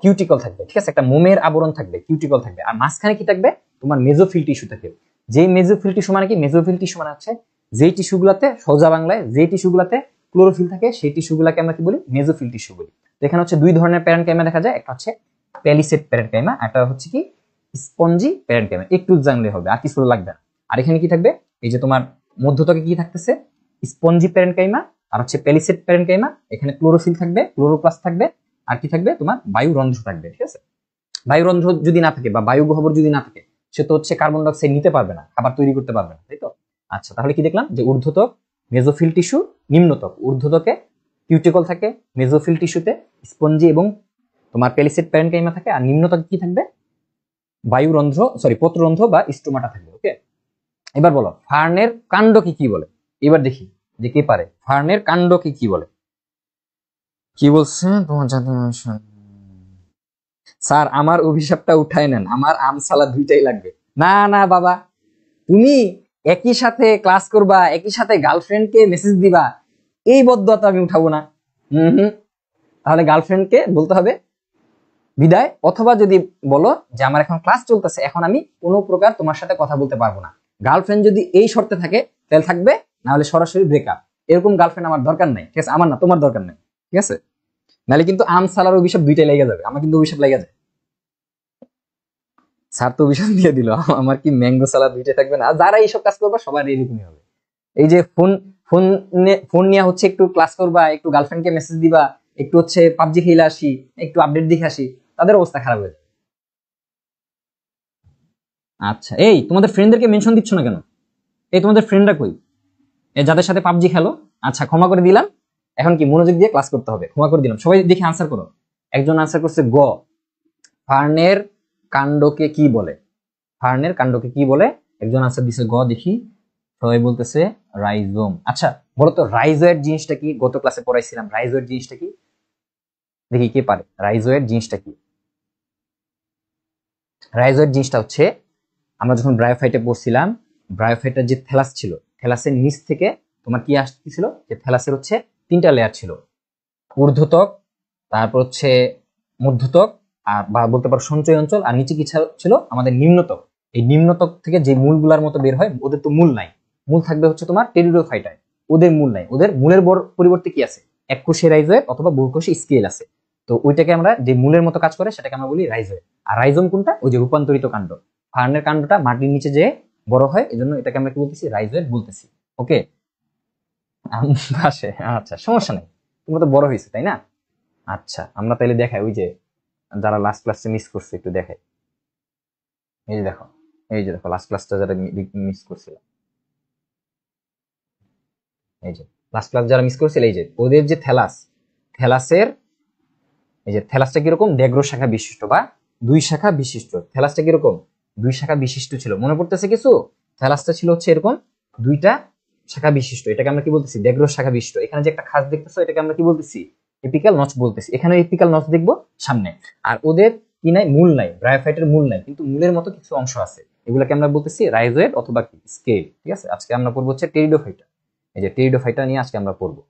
কিউটিকল থাকবে, ঠিক আছে। একটা মোমের আবরণ থাকবে, কিউটিকল থাকবে, আর মাঝখানে কি থাকবে, তোমার মেজোফিল টিস্যু থাকবে। যেই মেজোফিল টিস্যু মানে কি, মেজোফিল টিস্যু মানে হচ্ছে যেই টিস্যুগুলাতে, সোজা বাংলায় যেই টিস্যুগুলাতে ক্লোরোফিল থাকে সেই টিস্যুগুলাকে আমরা কি বলি, মেজোফিল টিস্যু বলি। তো এখানে হচ্ছে দুই ধরনের প্যারেনকাইমা দেখা যায়, একটা হচ্ছে প্যালিসেড প্যারেনকাইমা, একটা হচ্ছে কি স্পঞ্জি প্যারেনকাইমা। একটু জানলে হবে, আর কিছু লাগবে না। আর এখানে কি থাকবে, এই যে তোমার মধ্যত্বকে কি থাকতেছে, স্পঞ্জি প্যারেনকাইমা, আর হচ্ছে প্যালিসেড প্যারেনকাইমা। এখানে ক্লোরোফিল থাকবে, ক্লোরোপ্লাস্ট থাকবে, আর কি থাকবে, তোমার বায়ুরন্ধ্র থাকবে, ঠিক আছে। বায়ুরন্ধ্র যদি না থাকে বা বায়ু গহ্বর যদি না থাকে, সে তো হচ্ছে কার্বন ডাইঅক্সাইড নিতে পারবে না, খাবার তৈরি করতে পারবে না, তাই তো। আচ্ছা, তাহলে কি দেখলাম যে ঊর্ধ্বত্বক মেজোফিল টিস্যু, নিম্নত্বক ঊর্ধ্বত্বকে কিউটিকল থাকে, মেজোফিল টিস্যুতে স্পঞ্জি এবং তোমার প্যালিসেড প্যারেনকাইমা থাকে, আর নিম্নত্বকে কি থাকবে, বায়ুরন্ধ্র পত্ররন্ধ্র বা স্টোমাটা থাকবে। ওকে, এবার বলো ফার্নের কাণ্ডকে কি বলে। এবার দেখি যে কে পারে, ফার্নের কাণ্ডকে কি বলে। কি বলছে তোমার জাতীয় মিশন, স্যার আমার অভিশাপটা উঠায় নেন, আমার আম সালাদ দুইটাই লাগবে। না না বাবা, তুমি একই সাথে ক্লাস করবা, একই সাথে গার্লফ্রেন্ডকে মেসেজ দিবা, এই বদদোয়া তো আমি উঠাবো না। হুম, তাহলে গার্লফ্রেন্ডকে বলতে হবে বিদায়, অথবা যদি বলো যে আমার এখন ক্লাস চলতেছে, এখন আমি কোনো প্রকার তোমার সাথে কথা বলতে পারবো না। গার্লফ্রেন্ড যদি এই শর্তে থাকে তাহলে থাকবে, না হলে সরাসরি ব্রেকআপ। এরকম গার্লফ্রেন্ড আমার দরকার নাই, ঠিক আছে, আমার না, তোমার দরকার নাই, ঠিক আছে। নাহলে কিন্তু আম সালার অভিশাপ দুইটাই লেগে যাবে, আমার কিন্তু অভিশাপ লেগে যায়। স্যার তো অভিশাপ দিয়ে দিল, আমার কি ম্যাঙ্গো সালাদ দুইটাই থাকবে না। যারা এইসব কাজ করবে সবার এরকমই হবে। এই যে ফোন ফোন ফোন নিয়ে হচ্ছে একটু ক্লাস করবা, একটু গার্লফ্রেন্ডকে মেসেজ দিবা, একটু হচ্ছে পাবজি খেলে আসি, একটু আপডেট দেখে আসি, তাদের অবস্থা খারাপ হয়ে যাবে। আচ্ছা, এই তোমাদের ফ্রেন্ডদেরকে মেনশন দিচ্ছ না কেন, এই তোমাদের ফ্রেন্ডরা কই, এই যাদের সাথে পাবজি খেলো। আচ্ছা, ক্ষমা করে দিলাম, এখন কি মনোযোগ দিয়ে ক্লাস করতে হবে, ক্ষমা করে দিলাম। সবাই দেখে আনসার করো। একজন আনসার করছে গ, ফার্নের কাণ্ডকে কি বলে। ফার্নের কাণ্ডকে কি বলে, একজন আনসার দিছে গ, দেখি সবাই বলতেছে রাইজোম। আচ্ছা বলো তো রাইজোয়েড জিনিসটা কি, গত ক্লাসে পড়াইছিলাম রাইজোয়েড জিনিসটা কি, দেখি কে পারে। রাইজোয়েড জিনিসটা কি, রাইজোয়েড জিনিসটা হচ্ছে আমরা যখন ব্রায়োফাইটে পড়ছিলাম, ব্রায়োফাইটের যে থ্যালাস ছিল, থ্যালাসের নিচ থেকে তোমার কি আসতেছিল, যে থ্যালাসের হচ্ছে 3টা লেয়ার ছিল, ঊর্ধ্বত্বক, তারপর হচ্ছে মধ্যত্বক, আর বা বলতে পারো সঞ্চয় অঞ্চল, আর নিচে কি ছিল আমাদের নিম্নত্বক। এই নিম্নত্বক থেকে যে মূলগুলার মতো বের হয়, ওদের তো মূল নাই, মূল থাকবে হচ্ছে তোমার টেরিডোফাইটায়, ওদের মূল নাই, ওদের মূলের পরিবর্তে কি আছে, এককোষী রাইজোয়েড অথবা বহুকোষী স্কেল আছে। তো ওইটাকে আমরা যে মূলের মতো কাজ করে সেটাকে আমরা বলি রাইজোয়েড। আর রাইজোম কোনটা? ওই যে রূপান্তরিত কাণ্ড, ফার্নের কাণ্ডটা মাটির নিচে যে বড় হয়, এজন্য এটাকে আমরা কি বলতেছি? রাইজোয়েড বলতেছি। ওকে, পাশে, আচ্ছা সমস্যা নেই, তোমরা তো বড় হয়েছে তাই না? আচ্ছা আমরা তাইলে দেখাই, ওই যে যারা লাস্ট ক্লাসে মিস করছে একটু দেখাই। এই যে দেখো, এই যে দেখো লাস্ট ক্লাসটা যারা মিস করছিল, এই যে লাস্ট ক্লাস যারা মিস করছিল, এই যে ওদের যে থ্যালাস, থ্যালাসের এই যে থ্যালাসটা কিরকম? ডেগ্রো শাখা বিশিষ্ট বা দুই শাখা বিশিষ্ট। থ্যালাসটা কিরকম? দুই শাখা বিশিষ্ট ছিল, মনে পড়তেছে কিছু? থ্যালাসটা ছিল হচ্ছে এরকম দুইটা শাখা বিশিষ্ট, এটাকে আমরা কি বলতেছি? ডেগ্রো শাখা বিশিষ্ট। এখানে যে একটা খাস দেখতেছো, এটাকে আমরা কি বলতেছি? এপিক্যাল নচ বলতেছি। এখানে এপিক্যাল নচ দেখবো সামনে। আর ওদের কি নাই? মূল নাই, ব্রায়োফাইটের মূল নাই, কিন্তু মূলের মতো কিছু অংশ আছে, এগুলাকে আমরা বলতেছি রাইজোয়েড অথবা কি স্কেল। ঠিক আছে, আজকে আমরা পড়বো হচ্ছে টেরিডোফাইটা। এই যে টেরিডোফাইটা নিয়ে আজকে আমরা পড়বো।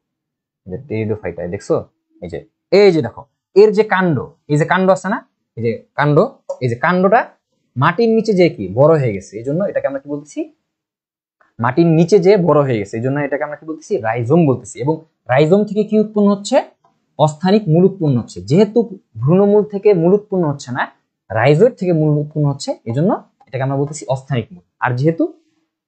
যে টেরিডোফাইটা দেখছো, এই যে, এই যে দেখো এর যে কাণ্ড, এই যে কাণ্ড আছে না, এই যে কাণ্ড, এই যে কাণ্ডটা মাটির নিচে যে কি বড় হয়ে গেছে, এই জন্য এটাকে আমরা কি বলতেছি? মাটির নিচে যে বড় হয়ে গেছে, এই জন্য এটাকে আমরা কি বলতেছি? রাইজোম বলতেছি। এবং রাইজোম থেকে কি উৎপন্ন হচ্ছে? অস্থানিক মূল উৎপন্ন হচ্ছে। যেহেতু ভ্রূণমূল থেকে মূল উৎপন্ন হচ্ছে না, রাইজোয়েড থেকে মূল উৎপন্ন হচ্ছে, এই জন্য এটাকে আমরা বলতেছি অস্থানিক মূল। আর যেহেতু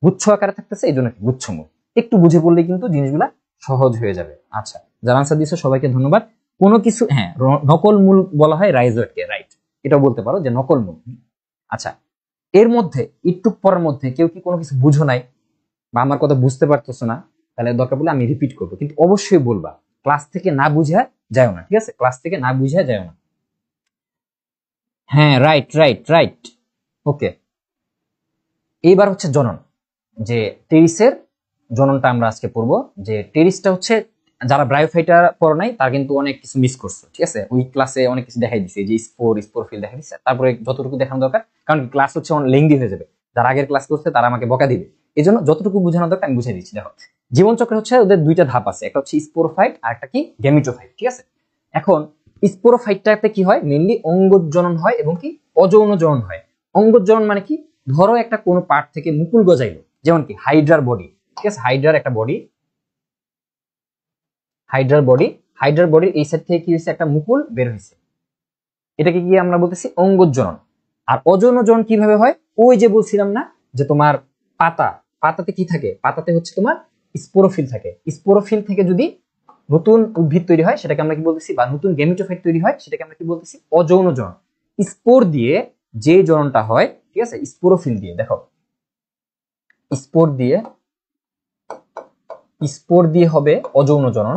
গুচ্ছ আকারে থাকতেছে, এই জন্য গুচ্ছমূল। একটু বুঝে পড়লে কিন্তু জিনিসগুলা সহজ হয়ে যাবে। আচ্ছা, যারা আনসার দিয়েছে সবাইকে ধন্যবাদ। কোনো কিছু, হ্যাঁ, নকল মূল বলা হয় রাইজোয়েডকে, রাইট, এটাও বলতে পারো যে নকল মূল। আচ্ছা, এর মধ্যে একটু পরের মধ্যে কেউ কি কোনো কিছু বুঝো নাই বা আমার কথা বুঝতে পারতেছো না, তাহলে দরকার পড়লে আমি রিপিট করবো, কিন্তু অবশ্যই বলবা। ক্লাস থেকে না বুঝা যায় না, ঠিক আছে? ক্লাস থেকে না বুঝা যায় না। হ্যাঁ, রাইট রাইট রাইট। ওকে, এইবার হচ্ছে জনন। যে টেরিসের জননটা আমরা আজকে পড়বো। যে টেরিসটা হচ্ছে, যারা ব্রায়োফাইটা পড়ো নাই তারা কিন্তু অনেক কিছু মিস করছো, ঠিক আছে? ওই ক্লাসে অনেক কিছু দেখাই দিছে, যে স্পোরফিল দেখাই দিচ্ছে, তারপরে যতটুকু দেখানো দরকার, কারণ ক্লাস হচ্ছে অনেক লেংদি হয়ে যাবে, যারা আগের ক্লাস করছে তারা আমাকে বকা দিবে, এই জন্য যতটুকু বোঝানো দরকার আমি বুঝাই দিচ্ছি। দেখো, জীবন চক্রে হচ্ছে ওদের দুইটা ধাপ আছে, একটা হচ্ছে স্পোরোফাইট আর একটা কি গ্যামিটোফাইট, ঠিক আছে? এখন স্পোরোফাইটটাতে কি হয়? মেইনলি অঙ্গজনন হয় এবং কি অযৌন জনন হয়। অঙ্গজনন মানে কি? ধরো একটা কোনো পার্ট থেকে মুকুল গজাইলো, যেমন কি হাইড্রার বডি, ঠিক আছে? হাইড্রার একটা বডি, হাইড্রার বডির এই সাইড থেকে কি হয়েছে? একটা মুকুল বের হয়েছে, এটাকে কি আমরা বলতেছি? অঙ্গজনন। আর অযৌন জনন কিভাবে হয়? ওই যে বলছিলাম না, যে তোমার পাতাতে কি থাকে? পাতাতে হচ্ছে তোমার স্পোরোফিল থাকে। স্পোরোফিল থেকে যদি নতুন উদ্ভিদ তৈরি হয়, সেটাকে আমরা কি বলতেছি? বা নতুন গেমিটোফাইট তৈরি হয়, সেটাকে আমরা কি বলতেছি? অযৌন জনন। স্পোর দিয়ে যে জননটা হয়, ঠিক আছে, স্পোরোফিল দিয়ে, দেখো স্পোর দিয়ে, স্পোর দিয়ে হবে অযৌন জনন।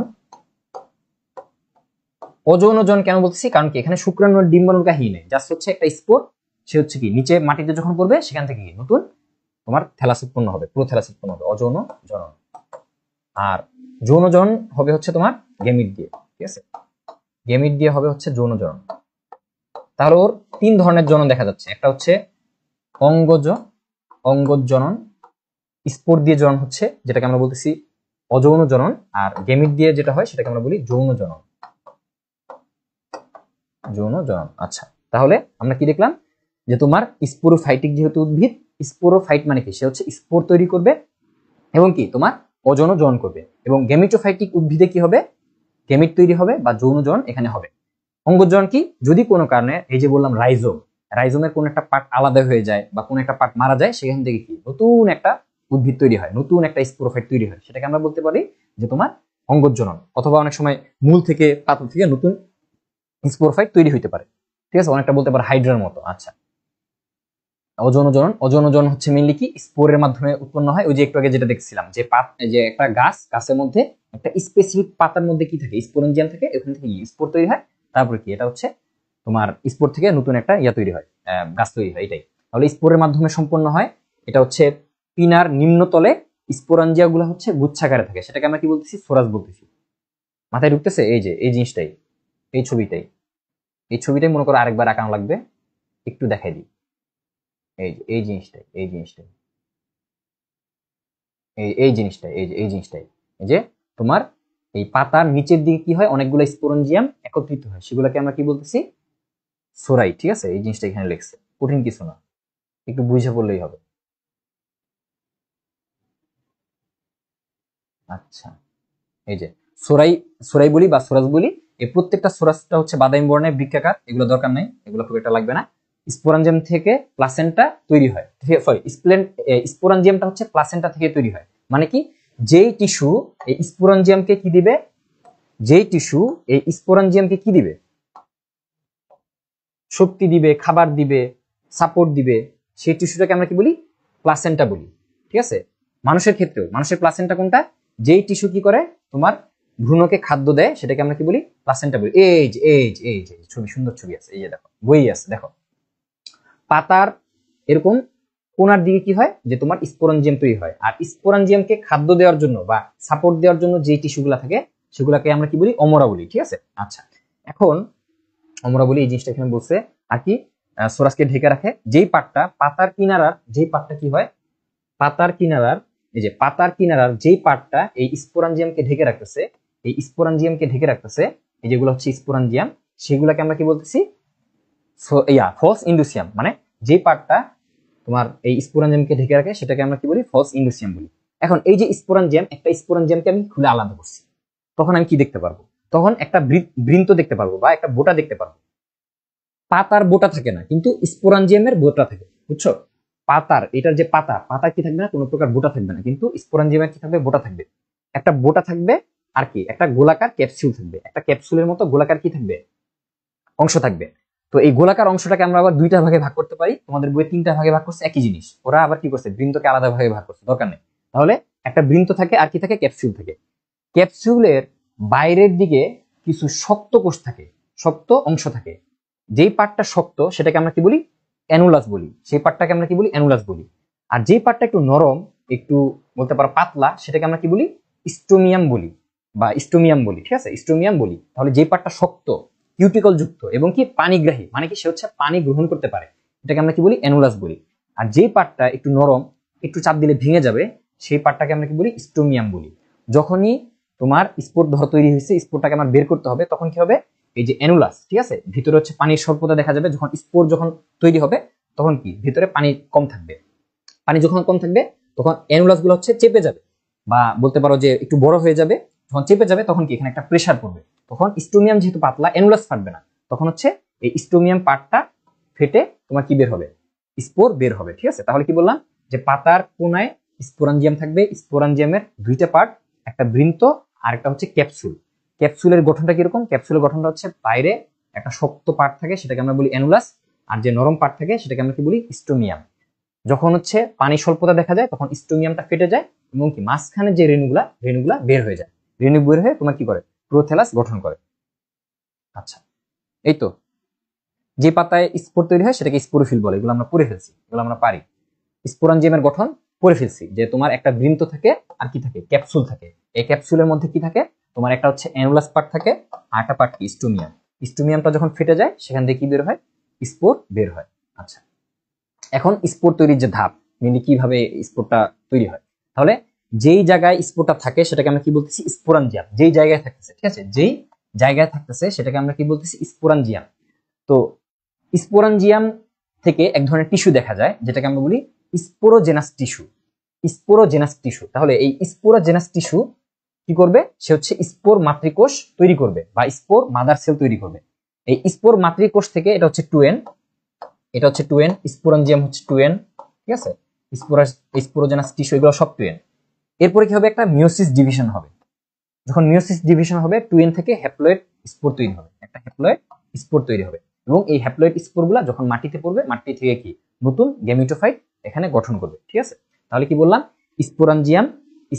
অযৌন জনন কেন বলতেছি? কারণ কি এখানে শুক্রাণুর ডিম্বাণুর কাহিনী নেই, জাস্ট হচ্ছে একটা স্পোর, সে হচ্ছে কি নিচে মাটিতে যখন পড়বে সেখান থেকে কি নতুন তোমার থ্যালাস উৎপন্ন হবে, পুরো থ্যালাস উৎপন্ন হবে, অযৌন জনন। আর যৌন জনন হবে হচ্ছে তোমার গেমিট দিয়ে, ঠিক আছে? গেমিট দিয়ে হবে হচ্ছে যৌন জনন। তাহলে ওর তিন ধরনের জনন দেখা যাচ্ছে, একটা হচ্ছে অঙ্গজ জনন, স্পোর দিয়ে জনন হচ্ছে যেটাকে আমরা বলতেছি অযৌন জনন, আর গেমিট দিয়ে যেটা হয় সেটাকে আমরা বলি যৌন জনন। আচ্ছা, তাহলে আমরা কি দেখলাম? যে তোমার স্পোরোফাইটিক যেহেতু উদ্ভিদ, স্পোরোফাইট মানে কি? সে হচ্ছে স্পোর তৈরি করবে এবং কি তোমার অযৌন জনন করবে। এবং গেমিটোফাইটিক উদ্ভিদে কি হবে? গেমিট তৈরি হবে বা যৌন জনন এখানে হবে। অঙ্গজনন কি? যদি কোনো কারণে, এই যে বললাম রাইজোমের কোন একটা পার্ট আলাদা হয়ে যায় বা কোন একটা পার্ট মারা যায়, সেখান থেকে কি নতুন একটা উদ্ভিদ তৈরি হয়, নতুন একটা স্পোরোফাইট তৈরি হয়, সেটাকে আমরা বলতে পারি যে তোমার অঙ্গজনন। অথবা অনেক সময় মূল থেকে, পাতা থেকে নতুন স্পোরোফাইট তৈরি হইতে পারে, ঠিক আছে? অনেকটা বলতে পারে হাইড্রার মতো। আচ্ছা, অযৌন জনন হচ্ছে মেইনলি কি স্পোরের মাধ্যমে উৎপন্ন হয়। ওই যে একটু আগে যেটা দেখছিলাম, যে যে একটা গাছের মধ্যে একটা স্পেসিফিক পাতার মধ্যে কি থাকে? স্পোরেঞ্জিয়াম থাকে, ওখান থেকে স্পোর তৈরি হয়, তারপরে কি এটা হচ্ছে তোমার স্পোর থেকে নতুন একটা তৈরি হয়, গাছ তৈরি হয়, এটাই। তাহলে স্পোরের মাধ্যমে সম্পন্ন হয়। এটা হচ্ছে পিনার নিম্নতলে স্পোরাঞ্জিয়া গুলো হচ্ছে গুচ্ছাকারে থাকে, সেটাকে আমরা কি বলতেছি? সোরাস বলতেছি। মাথায় ঢুকতেছে? এই যে এই জিনিসটাই, এই ছবিটাই মনে করো আরেকবার আঁকানো লাগবে, একটু দেখাই দিই। এই জিনিসটাই, এই যে তোমার এই পাতার নিচের দিকে কি হয়? অনেকগুলো স্পোরেঞ্জিয়াম একত্রিত হয়, সেগুলোকে আমরা কি বলতেছি? সোরাই, ঠিক আছে? এই জিনিসটা এখানে লেখছে, কঠিন কিছু না, একটু বুঝে পড়লেই হবে। আচ্ছা, এই যে সোরাই বলি বা সোরাস বলি, এই প্রত্যেকটা সোরাসটা হচ্ছে বাদামি বর্ণের বৃক্কাকার, এগুলো দরকার নাই, এগুলো খুব একটা লাগবে না। স্পোরাঞ্জিয়াম থেকে প্লাসেন্টা তৈরি হয়, সরি স্পোরাঞ্জিয়ামটা হচ্ছে প্লাসেন্টা থেকে তৈরি হয়। মানে কি, যেই টিস্যু এই স্পোরাঞ্জিয়ামকে কি দিবে, যেই টিস্যু এই স্পোরাঞ্জিয়ামকে কি দিবে, শক্তি দিবে, খাবার দিবে, সাপোর্ট দিবে, সেই টিস্যুটাকে আমরা কি বলি, প্লাসেন্টা বলি। ঠিক আছে, মানুষের ক্ষেত্রেও, মানুষের প্লাসেন্টা কোনটা, যেই টিস্যু কি করে তোমার ভ্রূণকে খাদ্য দেয়, সেটাকে আমরা কি বলি, প্লাসেন্টা বলি। এই যে ছবি, সুন্দর ছবি আছে, এই যে দেখো, বই আছে, দেখো পাতার এরকম কোনার দিকে কি হয়, যে তোমার স্পোরাঞ্জিয়াম তৈরি হয়। আর স্পোরাঞ্জিয়ামকে খাদ্য দেওয়ার জন্য বা সাপোর্ট দেওয়ার জন্য যে টিস্যুগুলা থাকে সেগুলাকে আমরা কি বলি, অমরা বলি। ঠিক আছে, আচ্ছা এখন আমরা বলি এই জিনিসটা এখানে বলছে আর কি, সোরাসকে ঢেকে রাখে যেই পাটটা পাতার কিনারার, যেই পাটটা কি হয়, পাতার কিনারার, এই যে পাতার কিনারার যেই পাটটা এই স্পোরাঞ্জিয়ামকে ঢেকে রাখতেছে, এই স্পোরাঞ্জিয়ামকে ঢেকে রাখতেছে, এই যেগুলো হচ্ছে স্পোরাঞ্জিয়াম, সেগুলাকে আমরা কি বলতেছি, ফলস ইন্ডুসিয়াম। মানে যে পার্টটা তোমার এই স্পোরাঞ্জিয়ামকে ঢেকে রাখে সেটাকে আমরা কি বলি, ফলস ইন্ডুসিয়াম বলি। এখন এই যে স্পোরাঞ্জিয়াম, একটা স্পোরাঞ্জিয়ামকে আমি খুলে আলাদা করছি, তখন আমি কি দেখতে পারবো, তখন একটা বৃন্ত দেখতে পারবো বা একটা বোটা দেখতে পারবো। পাতার বোটা থাকে না, কিন্তু স্পোরাঞ্জিয়ামের বোটা থাকে, বুঝছো? পাতার, এটার যে পাতা, পাতা কি থাকবে না, কোনো প্রকার বোটা থাকবে না, কিন্তু স্পোরাঞ্জিয়ামের কি থাকবে, বোটা থাকবে। একটা বোটা থাকবে, আর কি একটা গোলাকার ক্যাপসুল থাকবে, একটা ক্যাপসুলের মতো গোলাকার কি থাকবে, অংশ থাকবে। তো এই গোলাকার অংশটাকে আমরা আবার দুইটা ভাগে ভাগ করতে পারি, তোমাদের বইয়ে তিনটা ভাগে ভাগ করছে, একই জিনিস। ওরা আবার কি করছে, বৃন্তকে আলাদা ভাগে ভাগ করছে, দরকার নেই। তাহলে একটা বৃন্ত থাকে, আর কি থাকে, ক্যাপসুল থাকে। ক্যাপসুলের বাইরের দিকে কিছু শক্ত কোষ থাকে, শক্ত অংশ থাকে। যেই পার্টটা শক্ত সেটাকে আমরা কি বলি, অ্যানুলাস বলি। সেই পার্টটাকে আমরা কি বলি, অ্যানুলাস বলি। আর যেই পার্টটা একটু নরম, একটু বলতে পারো পাতলা, সেটাকে আমরা কি বলি, স্টোমিয়াম বলি বা স্টোমিয়াম বলি। ঠিক আছে, স্টোমিয়াম বলি। তাহলে যেই পার্টটা শক্ত, কিউটিকল যুক্ত এবং কি পানিগ্রাহী, মানে কি সে হচ্ছে পানি গ্রহণ করতে পারে, এটাকে আমরা কি বলি, অ্যানুলাস বলি। আর যেই পার্টটা একটু নরম, একটু চাপ দিলে ভেঙে যাবে, সেই পার্টটাকে আমরা কি বলি, স্টোমিয়াম বলি। যখনই তোমার স্পোর ধর তৈরি হয়েছে, স্পোরটাকে আমার বের করতে হবে, তখন কি হবে, এই যে অ্যানুলাস, ঠিক আছে, ভিতরে হচ্ছে পানির স্বল্পতা দেখা যাবে। যখন স্পোর যখন তৈরি হবে, তখন কি ভিতরে পানি কম থাকবে। পানি যখন কম থাকবে, তখন অ্যানুলাস গুলো হচ্ছে চেপে যাবে, বা বলতে পারো যে একটু বড় হয়ে যাবে। যখন চেপে যাবে, তখন কি এখানে একটা প্রেসার পড়বে, তখন স্টোমিয়াম যেহেতু পাতলা, অ্যানুলাস ফাটবে না, তখন হচ্ছে এই স্টোমিয়াম পার্টটা ফেটে তোমার কি বের হবে, স্পোর বের হবে। ঠিক আছে, তাহলে কি বললাম, যে পাতার কোনায় স্পোরাঞ্জিয়াম থাকবে, স্পোরাঞ্জিয়ামের দুইটা পার্ট, একটা বৃন্ত আর একটা হচ্ছে ক্যাপসুল। ক্যাপসুলের গঠনটা কিরকম, ক্যাপসুলের গঠনটা হচ্ছে বাইরে একটা শক্ত পার্ট থাকে, সেটাকে আমরা বলি অ্যানুলাস, আর যে নরম পার্ট থাকে সেটাকে আমরা কি বলি, স্টোমিয়াম। যখন হচ্ছে পানি স্বল্পতা দেখা যায়, তখন স্টোমিয়ামটা ফেটে যায় এবং কি মাঝখানে যে রেণুগুলা বের হয়ে যায়। রেণু বের হয়ে তোমার কি করে, প্রোথেলাস গঠন করে। আচ্ছা, এই তো যে পাতায় স্পোর তৈরি হয় সেটাকে স্পোরোফিল বলে। এগুলো আমরা পড়ে ফেলছি, এগুলো আমরা পারি। স্পোরাঞ্জিয়ামের গঠন পড়ে ফেলছি, যে তোমার একটা বৃন্ত থাকে, আর কি থাকে, ক্যাপসুল থাকে। এই ক্যাপসুলের মধ্যে কি থাকে, তোমার একটা হচ্ছে অ্যানুলাস পার্ট থাকে, আর একটা পার্ট কি, স্টোমিয়াম। স্টোমিয়ামটা যখন ফেটে যায়, সেখান থেকে কি বের হয়, স্পোর বের হয়। আচ্ছা, এখন স্পোর তৈরির যে ধাপ, মেনলি কিভাবে স্পোরটা তৈরি হয়, তাহলে যেই জায়গায় স্পোরটা থাকে সেটাকে আমরা কি বলতেছি, স্পোরাঞ্জিয়াম। যেই জায়গায় থাকতেছে, ঠিক আছে, যেই জায়গায় থাকতেছে সেটাকে আমরা কি বলতেছি, স্পোরাঞ্জিয়াম। তো স্পোরাঞ্জিয়াম থেকে এক ধরনের টিস্যু দেখা যায়, যেটাকে আমরা বলি স্পোরোজেনাস টিস্যু। স্পোরোজেনাস টিস্যু, তাহলে এই স্পোরোজেনাস টিস্যু কি করবে, সে হচ্ছে স্পোর মাতৃকোষ তৈরি করবে বা স্পোর মাদার সেল তৈরি করবে। এই স্পোর মাতৃকোষ থেকে, এটা হচ্ছে টুয়েন, এটা হচ্ছে টুয়েন, স্পোরাঞ্জিয়াম হচ্ছে টুয়েন। ঠিক আছে, স্পোরোজেনাস টিস্যু এগুলো সব টুয়েন। এরপরে কি হবে, একটা মিওসিস ডিভিশন হবে। যখন মিওসিস ডিভিশন হবে, টুয়েন থেকে হ্যাপ্লয়েড স্পোর তৈরি হবে, একটা হ্যাপ্লয়েড স্পোর তৈরি হবে। এবং এই হ্যাপ্লয়েড স্পোরগুলা যখন মাটিতে পড়বে, মাটি থেকে কি নতুন গ্যামিটোফাইট এখানে গঠন করবে। ঠিক আছে, তাহলে কি বললাম, স্পোরাঞ্জিয়াম,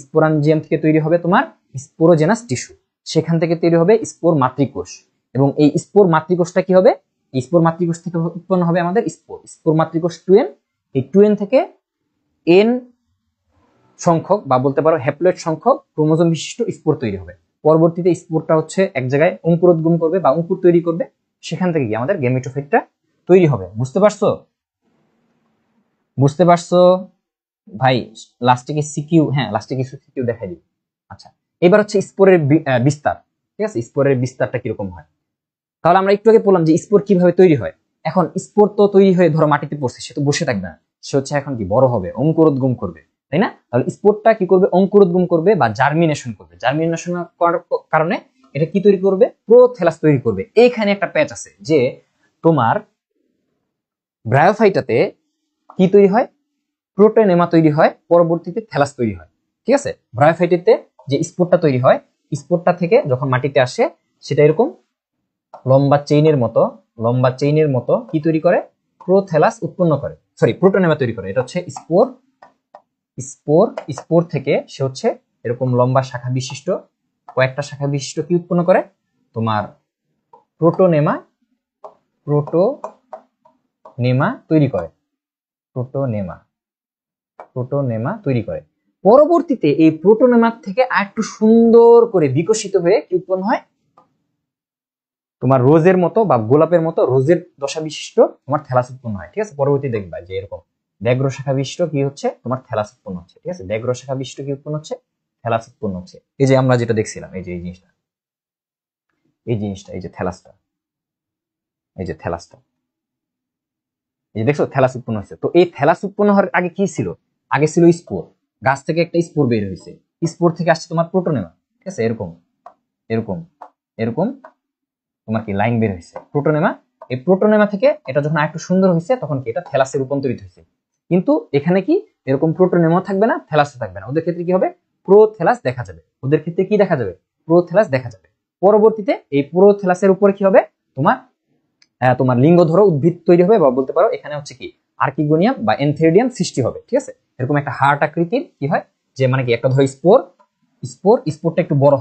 স্পোরাঞ্জিয়াম থেকে তৈরি হবে তোমার স্পোরোজেনাস টিস্যু, সেখান থেকে তৈরি হবে স্পোর মাতৃকোষ। এবং এই স্পোর মাতৃকোষটা কি হবে, এই স্পোর মাতৃকোষ থেকে উৎপন্ন হবে আমাদের স্পোর। স্পোর মাতৃকোষ টুয়েন, এই টুয়েন থেকে এন সংখ্যক বা বলতে পারো হ্যাপ্লয়েড সংখ্যক ক্রোমোজোম বিশিষ্ট স্পোর তৈরি হবে। পরবর্তীতে স্পোরটা হচ্ছে এক জায়গায় অঙ্কুরোদ্গম করবে বা অঙ্কুর তৈরি করবে, সেখান থেকে কি আমাদের গ্যামেটোফাইটটা তৈরি হবে। বুঝতে পারছো, বুঝতে পারছো ভাই? লাস্টে কি সিকিউ, হ্যাঁ লাস্টে কিছু সিকিউ দেখাই দিই। আচ্ছা, এবার হচ্ছে স্পোরের বিস্তার। ঠিক আছে, স্পোরের বিস্তারটা কিরকম হয়, তাহলে আমরা একটু আগে বললাম যে স্পোর কিভাবে তৈরি হয়। এখন স্পোর তো তৈরি হয়ে ধরো মাটিতে পড়ছে, সে তো বসে থাকবে না, সে হচ্ছে এখন কি বড় হবে, অঙ্কুরোদ্গম করবে, তাই না? তাহলে স্পোরটা কি করবে, অঙ্কুরোদ্গম করবে বা জার্মিনেশন করবে। জার্মিনেশন করার কারণে এটা কি তৈরি করবে? প্রোথ্যালাস তৈরি করবে। এইখানে একটা প্যাচ আছে যে তোমার ব্রায়োফাইটাতে কি তৈরি হয়? প্রোটোনেমা তৈরি হয়, পরবর্তীতে থ্যালাস তৈরি হয়। ঠিক আছে, ব্রায়োফাইটিতে যে স্পোরটা তৈরি হয়, স্পোরটা থেকে যখন মাটিতে আসে সেটা এরকম লম্বা চেইনের মতো কি তৈরি করে? প্রোথ্যালাস উৎপন্ন করে, সরি প্রোটোনেমা তৈরি করে। এটা হচ্ছে স্পোর। স্পোর থেকে সে হচ্ছে এরকম লম্বা শাখা বিশিষ্ট, কয়েকটা শাখা বিশিষ্ট কি উৎপন্ন করে? তোমার প্রোটোনেমা তৈরি করে। প্রোটোনেমা তৈরি করে। পরবর্তীতে এই প্রোটোনেমা থেকে আরেকটু সুন্দর করে বিকশিত হয়ে কি উৎপন্ন হয়? তোমার রোজের মতো বা গোলাপের মতো রোজের দশা বিশিষ্ট তোমার থ্যালাস উৎপন্ন হয়। ঠিক আছে, পরবর্তী দেখবা যে এরকম ব্যাঘ্র শাখা বিশিষ্ট কি হচ্ছে? তোমার থ্যালাস উৎপন্ন হচ্ছে। ঠিক আছে, ব্যাঘ্র শাখা বিশিষ্ট কি উৎপন্ন হচ্ছে? থ্যালাস উৎপন্ন হচ্ছে। এই যে আমরা যেটা দেখছিলাম, এই যে এই জিনিসটা, এই যে থ্যালাসটা, এই যে দেখছো থ্যালাস উৎপন্ন হয়েছে। তো এই থ্যালাস উৎপন্ন হওয়ার আগে কি ছিল? আগে ছিল স্পোর। গাছ থেকে একটা স্পোর বের হয়েছে, স্পোর থেকে আসছে তোমার প্রোটোনেমা। ঠিক আছে, এরকম এরকম এরকম তোমার কি লাইন বের হয়েছে প্রোটোনেমা। এই প্রোটোনেমা থেকে এটা যখন আরেকটু সুন্দর হয়েছে তখন কি এটা থ্যালাসে রূপান্তরিত হয়েছে। কিন্তু এখানে কি এরকম প্রোটোনেমা থাকবে না, থ্যালাসও থাকবে না। ওদের ক্ষেত্রে কি হবে? প্রোথ্যালাস দেখা যাবে। ওদের ক্ষেত্রে কি দেখা যাবে? প্রোথ্যালাস দেখা যাবে। পরবর্তীতে এই প্রোথ্যালাসের উপরে কি হবে? তোমার লিঙ্গধর উদ্ভিদ তৈরি হবে, বা বলতে পারো এখানে হচ্ছে কি আর্কিগোনিয়াম বা এনথেরিডিয়াম সৃষ্টি হবে। ঠিক আছে, এরকম একটা হার্ট আকৃতির কি হয়, যে মানে কি একটা ধরো স্পোরটা একটু বড়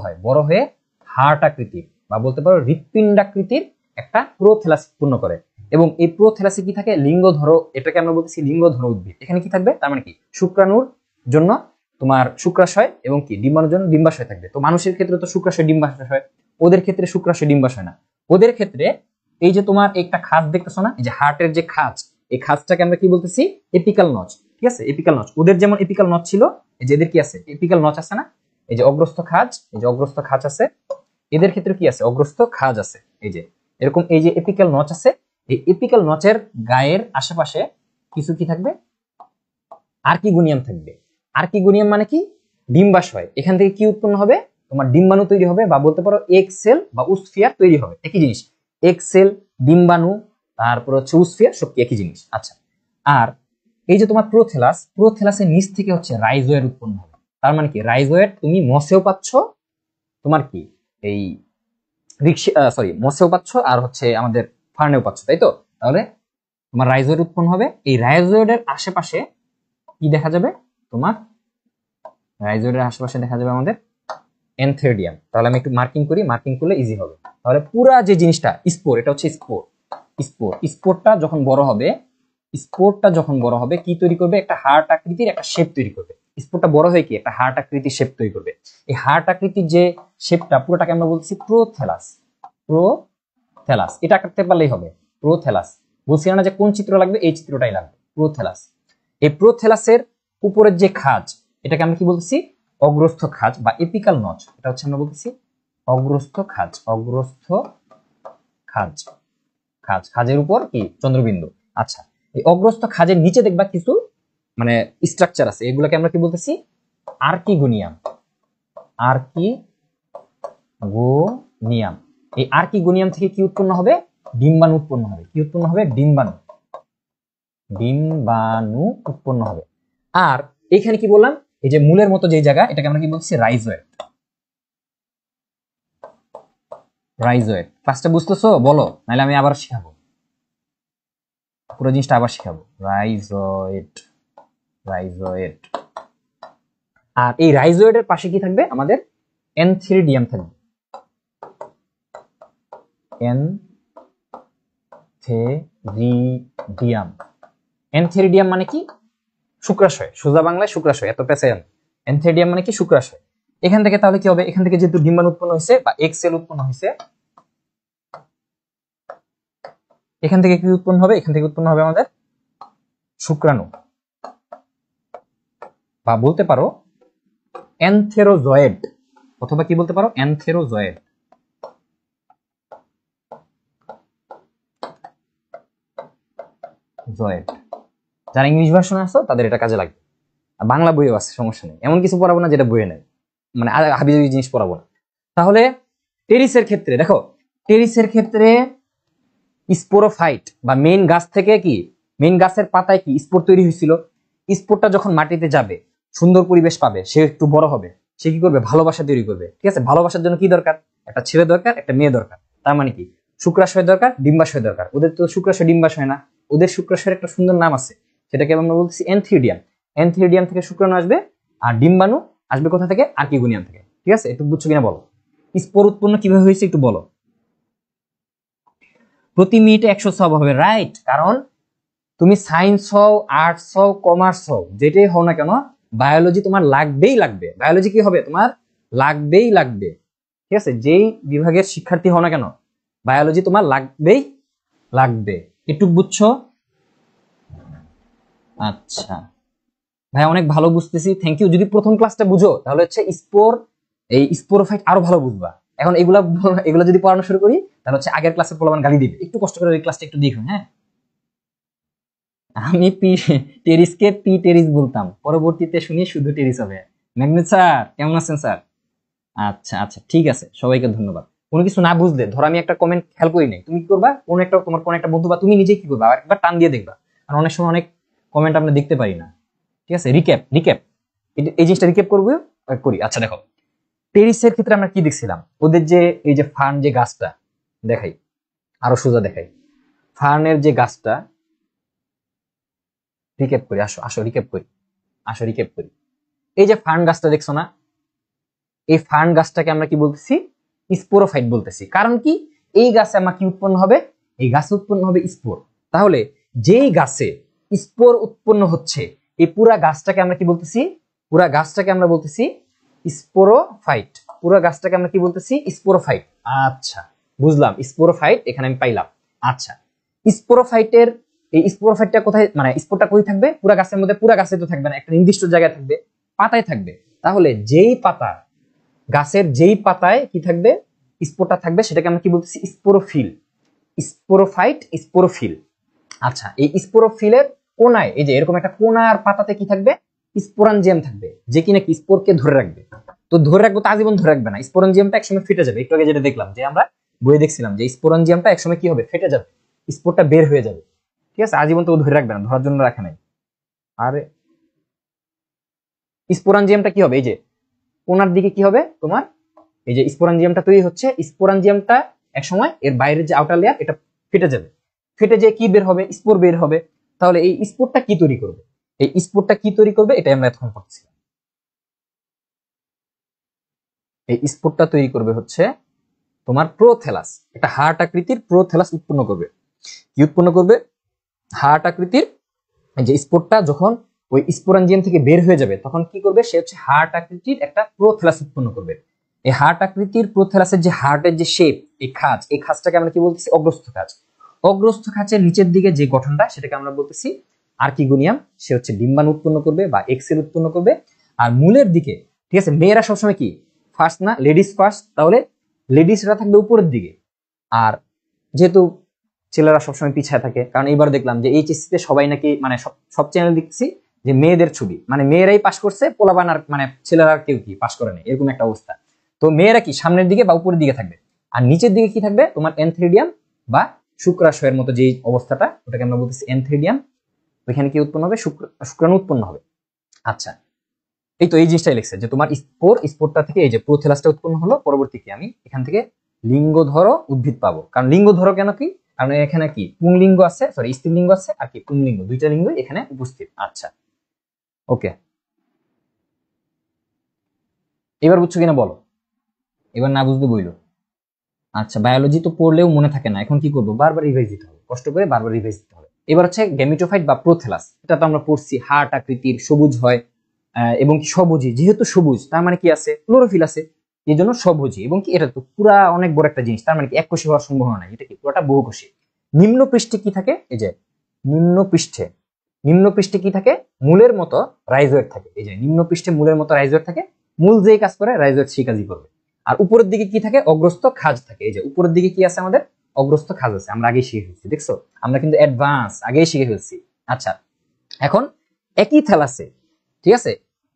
হয়ে হার্ট আকৃতির বা বলতে পারো হৃৎপিণ্ডাকৃতির একটা প্রোথ্যালাস উৎপন্ন করে। এবং এই প্রোথ্যালাসে কি থাকে? লিঙ্গধর, এটাকে আমরা বলতেছি লিঙ্গধর উদ্ভিদ। এখানে কি থাকবে? তার মানে কি শুক্রাণুর জন্য তোমার শুক্রাশয় এবং কি ডিম্বাণুর জন্য ডিম্বাশয় থাকবে। তো মানুষের ক্ষেত্রে তো শুক্রাশয় ডিম্বাশয় হয়, ওদের ক্ষেত্রে শুক্রাশয় ডিম্বাশয় না। ওদের ক্ষেত্রে এই যে তোমার একটা খাঁজ দেখতেছো না, এই যে হার্টের যে খাঁজ, এই খাঁজটাকে আমরা কি বলতেছি? Apical notch. ঠিক আছে, এপিক্যাল নচ। ওদের যেমন এপিক্যাল নচ ছিল, এই যে এদের কি আছে? এপিক্যাল নচ আছে না? এই যে অগ্রস্থ খাঁজ, এই যে অগ্রস্থ খাঁজ আছে। এদের ক্ষেত্রে কি আছে? অগ্রস্থ খাঁজ আছে। এই যে এরকম এই যে এপিক্যাল নচ আছে। এই এপিক্যাল নচের গায়ের আশেপাশে কিছু কি থাকবে? আর্কিগোনিয়াম থাকবে। আর্কিগোনিয়াম মানে কি? ডিম্বাশয়। এখান থেকে কি উৎপন্ন হবে? তোমার ডিম্বাণু তৈরি হবে, বা বলতে পারো এগ সেল বা উস্ফিয়ার তৈরি হবে। একই জিনিস, এগ সেল, ডিম্বাণু, তারপর হচ্ছে উস্ফিয়ার, সব কি একই জিনিস। আচ্ছা, আর এই যে তোমার প্রোথ্যালাসের নিচ থেকে হচ্ছে রাইজোয়েড উৎপন্ন হবে। তার মানে কি রাইজোয়েড তুমি মসেও পাচ্ছ, তোমার কি এই মসেও পাচ্ছ, আর হচ্ছে আমাদের ফার্নেও পাচ্ছ, তাই তো? তাহলে তোমার রাইজোয়েড উৎপন্ন হবে। এই রাইজোয়েডের আশেপাশে কি দেখা যাবে? তোমার রাইজোয়েডের আশেপাশে দেখা যাবে আমাদের এনথেরিডিয়াম। তাহলে আমি একটু মার্কিং করি, মার্কিং করলে ইজি হবে। তাহলে পুরা যে জিনিসটা স্পোর, এটা হচ্ছে স্পোরটা যখন বড় হবে কি তৈরি করবে? একটা হার্ট আকৃতির একটা শেপ তৈরি করবে। স্পোরটা বড় হয়ে কি একটা হার্ট আকৃতির শেপ তৈরি করবে। এই হার্ট আকৃতির যে শেপটা, পুরোটাকে আমরা বলছি প্রোথ্যালাস। এটা আঁকতে পারলেই হবে, প্রোথ্যালাস। বলছি না যে কোন চিত্র লাগবে? এই চিত্রটাই লাগবে, প্রোথ্যালাস। এই প্রোথ্যালাসের উপরের যে খাঁজ, এটাকে আমরা কি বলতেছি? অগ্রস্থ খাঁজ বা এপিক্যাল নচ। এটা হচ্ছে আমরা বলতেছি অগ্রস্থ খাঁজের উপর কি চন্দ্রবিন্দু। আচ্ছা, এই অগ্রস্থ খাঁজের নিচে দেখবা কিছু মানে স্ট্রাকচার আছে, এগুলোকে আমরা কি বলতেছি? আর্কিগোনিয়াম। এই আর্কিগোনিয়াম থেকে কি উৎপন্ন হবে? ডিম্বাণু উৎপন্ন হবে। কি উৎপন্ন হবে? ডিম্বাণু উৎপন্ন হবে। আর এখানে কি বললাম? এই যে মূলের মতো যে জায়গা, এটাকে আমরা কি বলছি? রাইজোয়েড। ক্লাসটা বুঝতেছো? বলো, নাহলে আমি আবার শেখাবো, পুরো জিনিসটা আবার শেখাবো। রাইজোয়েড। আর এই রাইজোয়েডের পাশে কি থাকবে? আমাদের এনথেরিডিয়াম থাকবে। এনথেরিডিয়াম মানে কি? শুক্রাশয়। সোজা বাংলায় শুক্রাশয়, এত পেছায়। এনথেরিডিয়াম মানে কি? শুক্রাশয়। এখান থেকে তাহলে কি হবে? এখান থেকে যেহেতু ডিম্বাণু উৎপন্ন হয়েছে বা এগ সেল উৎপন্ন হয়েছে, এখান থেকে কি উৎপন্ন হবে? এখান থেকে উৎপন্ন হবে আমাদের শুক্রাণু, বা বলতে পারো এনথেরোজয়েড, অথবা কি বলতে পারো? এনথেরোজয়েড। যারা ইংলিশ ভার্সনে আছো তাদের এটা কাজে লাগবে। আর বাংলা বইও আছে, সমস্যা নেই। এমন কিছু পড়াবো না যেটা বইয়ে নেই, মানে হাবিজাবি জিনিস পড়াবো না। তাহলে টেরিসের ক্ষেত্রে দেখো, টেরিসের ক্ষেত্রে স্পোরোফাইট বা মেইন গাছ থেকে কি, মেইন গাছের পাতায় কি স্পোর তৈরি হয়েছিল। স্পোরটা যখন মাটিতে যাবে, সুন্দর পরিবেশ পাবে, সে একটু বড় হবে, সে কি করবে, ভালোবাসা তৈরি করবে। ঠিক আছে, ভালোবাসার জন্য কি দরকার, একটা ছেলে দরকার, একটা মেয়ে দরকার। তার মানে কি, শুক্রাশয় দরকার, ডিম্বাশয় দরকার। ওদের তো শুক্রাশয় ডিম্বাশয় না, ওদের শুক্রাশয়ের একটা সুন্দর নাম আছে, সেটাকে আমরা বলছি এনথ্রিডিয়াম। এনথ্রিডিয়াম থেকে শুক্রাণু আসবে, আর ডিম্বাণু আসবে কোথা থেকে, আর্কিগোনিয়াম থেকে। ঠিক আছে, একটু বুঝছো কিনা বলো। স্পোর উৎপন্ন কিভাবে হয়েছে একটু বলো। প্রতি মিনিটে 100 হবে, রাইট। কারণ তুমি সায়েন্স হও, আর্টস হও, কমার্স হও, যেটাই হও না কেন, বায়োলজি তোমার লাগবেই লাগবে। বায়োলজি কি হবে, তোমার লাগবেই লাগবে। ঠিক আছে, যেই বিভাগের শিক্ষার্থী হও না কেন, বায়োলজি তোমার লাগবেই লাগবে। একটু বুঝছো? আচ্ছা ভাই, অনেক ভালো বুঝতেছি, থ্যাংক ইউ। যদি প্রথম ক্লাসটা বুঝো তাহলে হচ্ছে স্পোর, এই স্পোরোফাইট আরো ভালো বুঝবা। এখন এগুলা এগুলো যদি পড়ানো শুরু করি তাহলে হচ্ছে আগের ক্লাসে পোলাপান গালি দিবে। একটু কষ্ট করে এই ক্লাসটা একটু দেখো। হ্যাঁ, আমি টেরিসকে পি টেরিস বলতাম, পরবর্তীতে শুনি শুধু টেরিস হবে। ম্যাগনেট স্যার কেমন আছেন স্যার? আচ্ছা আচ্ছা, ঠিক আছে, সবাইকে ধন্যবাদ। কোনো কিছু না বুঝলে, ধরো আমি একটা কমেন্ট খেয়াল করি নাই, তুমি কি করবা, কোন একটা তোমার কোন একটা বন্ধু বা তুমি নিজে কি করবা, একবার টান দিয়ে দেখবা। কারণ অনেক সময় অনেক কমেন্ট আমরা দেখতে পারি না। ঠিক আছে, রিক্যাপ রিক্যাপ, এই জিনিসটা রিক্যাপ করবো, করি। আচ্ছা দেখো, টেরিসের ক্ষেত্রে আমরা কি দেখছিলাম, ওদের যে এই যে ফার্ন যে গাছটা, দেখাই আরো সোজা দেখাই, ফার্নের যে গাছটা, রিক্যাপ করি, আসো আসো রিক্যাপ করি, আসো রিক্যাপ করি। এই যে ফার্ন গাছটা দেখছো না, এই ফার্ন গাছটাকে আমরা কি বলতেছি, স্পোরোফাইট বলতেছি। কারণ কি, এই গাছে আমার কি উৎপন্ন হবে, এই গাছে উৎপন্ন হবে স্পোর। তাহলে যেই গাছে স্পোর উৎপন্ন হচ্ছে, এই পুরা গাছটাকে আমরা কি বলতেছি, পুরা গাছটাকে আমরা বলতেছি স্পোরোফাইট। পুরো গাছটাকে আমরা কি বলতেছি, স্পোরোফাইট। আচ্ছা বুঝলাম, স্পোরোফাইট এখানে আমি পাইলাম। আচ্ছা, স্পোরোফাইটের এই স্পোরোফাইটটা কোথায়, মানে স্পোরটা কোথায় থাকবে, পুরা গাছের মধ্যে, পুরা গাছে তো থাকবে না, একটা নির্দিষ্ট জায়গায় থাকবে, পাতায় থাকবে। তাহলে যেই পাতা, গাছের যেই পাতায় কি থাকবে, স্পোরটা থাকবে, সেটাকে আমরা কি বলতেছি, স্পোরোফিল। Sporophyte, sporophyll. আচ্ছা, এই স্পোরোফিলের কোনায়, এই যে এরকম একটা কোনার পাতাতে কি থাকবে, স্পোরাঞ্জিয়াম থাকবে, যে কিনা কি স্পোরকে ধরে রাখবে। তো ধরে রাখবো তো আজীবন ধরে রাখবে না, স্পোরাঞ্জিয়ামটা একসময় ফেটে যাবে। একটু আগে যেটা দেখলাম, যে আমরা বইয়ে দেখছিলাম যে স্পোরাঞ্জিয়ামটা একসময় কি হবে, ফেটে যাবে, স্পোরটা বের হয়ে যাবে। ঠিক আছে, আজীবন তো ধরে রাখবে না, ধরার জন্য রাখা নাই। আর স্পোরাঞ্জিয়ামটা কি হবে, এই যে কোনার দিকে কি হবে তোমার, এই যে স্পোরাঞ্জিয়ামটা তৈরি হচ্ছে, স্পোরাঞ্জিয়ামটা একসময় এর বাইরের যে আউটার লেয়ার, এটা ফেটে যাবে। ফেটে যেয়ে কি বের হবে, স্পোর বের হবে। তাহলে এই স্পোরটা কি তৈরি করবে, এই স্পোরটা কি তৈরি করবে, এটা আমরা এখন পড়ছি। এই স্পোরটা তৈরি করবে হচ্ছে তোমার প্রোথ্যালাস, একটা হার্ট আকৃতির প্রোথ্যালাস উৎপন্ন করবে। কি উৎপন্ন করবে, হার্ট আকৃতির। যে স্পোরটা যখন ওই স্পোরাঞ্জিয়াম থেকে বের হয়ে যাবে, তখন কি করবে, সে হচ্ছে হার্ট আকৃতির একটা প্রোথ্যালাস উৎপন্ন করবে। এই হার্ট আকৃতির প্রোথ্যালাসের যে হার্টের যে শেপ, এই খাঁজ, এই খাঁজটাকে আমরা কি বলতেছি, অগ্রস্থ খাঁজ। অগ্রস্থ খাঁজের নিচের দিকে যে গঠনটা, সেটাকে আমরা বলতেছি আর্কিগোনিয়াম। সে হচ্ছে ডিম্বাণু উৎপন্ন করবে বা এক্সেল উৎপন্ন করবে। আর মূলের দিকে, ঠিক আছে, মেয়েরা সবসময় কি ফার্স্ট না, লেডিস ফার্স্ট, তাহলে লেডিসরা থাকবে উপরের দিকে। আর যেহেতু ছেলেরা সবসময় পিছায় থাকে, কারণ এইবার দেখলাম যে এইচএসসি তে সবাই নাকি, মানে সব চ্যানেল দেখছি যে মেয়েদের ছবি, মানে মেয়েরাই পাশ করছে, পোলাপান আর মানে ছেলেরা কেউ কি পাশ করে নাই, এরকম একটা অবস্থা। তো মেয়েরা কি সামনের দিকে বা উপরের দিকে থাকবে, আর নিচের দিকে কি থাকবে, তোমার এনথ্রিডিয়াম বা শুক্রাশয়ের মতো যে অবস্থাটা, ওটাকে আমরা বলতেছি এনথ্রিডিয়াম। ওইখানে কি উৎপন্ন হবে, শুক্রাণু উৎপন্ন হবে। আচ্ছা, এই তো এই জিনিসটাই লিখছে যে তোমার স্পোরটা থেকে এই যে প্রোথেলাসটা উৎপন্ন হলো, পরবর্তী কি আমি এখান থেকে লিঙ্গধর উদ্ভিদ পাবো। কারণ লিঙ্গধর কেন কি, কারণ এখানে কি পুংলিঙ্গ আছে, সরি স্ত্রীলিঙ্গ আছে, আর কি পুংলিঙ্গ, দুইটা লিঙ্গ এখানে উপস্থিত। আচ্ছা ওকে, এবার বুঝছো কিনা বলো, এবার না বুঝতে বইলো। আচ্ছা, বায়োলজি তো পড়লেও মনে থাকে না, এখন কি করবো, বারবার রিভাইজ দিতে হবে, কষ্ট করে বারবার রিভাইজ দিতে হবে। এবার হচ্ছে গ্যামিটোফাইট বা প্রোথেলাস, এটা তো আমরা পড়ছি, হার্ট আকৃতির, সবুজ হয়, এবং সবুজই, যেহেতু সবুজ তার মানে কি আছে, ক্লোরোফিল আছে, এই জন্য সবুজই। এবং কি এটা তো পুরা অনেক বড় একটা জিনিস, তার মানে কি এককোষী হওয়ার সম্ভাবনা নাই, এটা কি পুরোটা বহুকোষী। নিম্ন পৃষ্ঠে কি থাকে, এই যে নিম্ন পৃষ্ঠে, নিম্ন পৃষ্ঠে কি থাকে, মূলের মতো রাইজোয়েট থাকে। এই যে নিম্ন পৃষ্ঠে মূলের মতো রাইজোয়েট থাকে, মূল যেই কাজ করে রাইজোয়েট সেই কাজই করবে। আর উপরের দিকে কি থাকে, অগ্রস্থ খাঁজ থাকে। এই যে উপরের দিকে কি আছে, আমাদের অগ্রস্থ খাঁজ আছে, আমরা আগেই শিখে ফেলছি, দেখছো, আমরা কিন্তু অ্যাডভান্স আগেই শিখে ফেলছি। আচ্ছা, এখন একই থ্যালাসে, ঠিক আছে,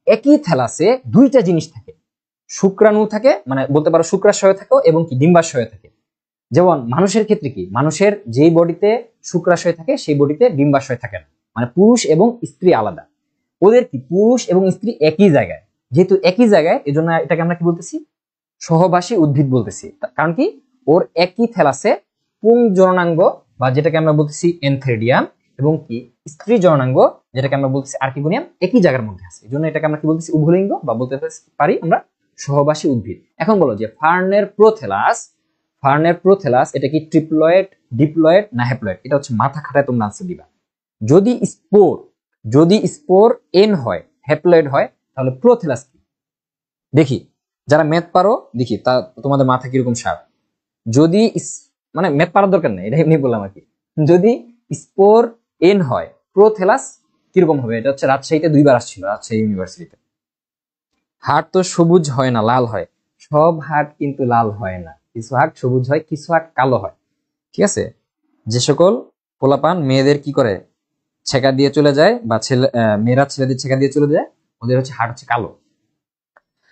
একই থ্যালাসে দুইটা জিনিস থাকে, শুক্রাণু থাকে, মানে বলতে পারো শুক্রাশয় থাকে এবং কি ডিম্বাশয় থাকে। যেমন মানুষের ক্ষেত্রে কি, মানুষের যেই বডিতে শুক্রাশয় থাকে সেই বডিতে ডিম্বাশয় থাকে না, মানে পুরুষ এবং স্ত্রী আলাদা। ওদের কি পুরুষ এবং স্ত্রী একই জায়গায়, যেহেতু একই জায়গায় এজন্য এটাকে আমরা কি বলতেছি, সহবাসী উদ্ভিদ বলতেছি। কারণ কি, ওর একই থ্যালাসে পুংজননাঙ্গ বা যেটাকে আমরা বলতেছি এনথেরিডিয়াম এবং কি স্ত্রী জননাঙ্গ যেটাকে আমরা বলতেছি আর্কিগোনিয়াম একই জায়গার মধ্যে আছে। এজন্য এটাকে আমরা কি বলতেছি, উভলিঙ্গ বা বলতে পারি আমরা সহবাসী উদ্ভিদ। এখন বলো যে ফার্নের প্রোথ্যালাস এটা কি ট্রিপ্লয়েড, ডিপ্লয়েড না হ্যাপ্লয়েড? এটা হচ্ছে মাথা খাটায় তোমরা আনসার দিবা। যদি স্পোর এন হয়, হ্যাপ্লয়েড হয়, তাহলে প্রোথ্যালাস কি? দেখি যারা ম্যাথ পারো দেখি তা তোমাদের মাথা কিরকম শার্প। যদি মানে ম্যাথ পারার দরকার নেই, এটা এমনি বললাম আর কি। যদি স্পোর এন হয়, প্রোথ্যালাস কিরকম হবে? এটা হচ্ছে রাজশাহীতে 2 বার আসছিল, রাজশাহী ইউনিভার্সিটিতে। হাট তো সবুজ হয় না, লাল হয়। সব হাট কিন্তু লাল হয় না, কিছু হাট সবুজ হয়, কিছু হাট কালো হয়। ঠিক আছে, যে সকল পোলাপান মেয়েদের কি করে ছেঁকা দিয়ে চলে যায়, বা মেয়েরা ছেলেদের ছেঁকা দিয়ে চলে যায়, ওদের হচ্ছে হাট হচ্ছে কালো।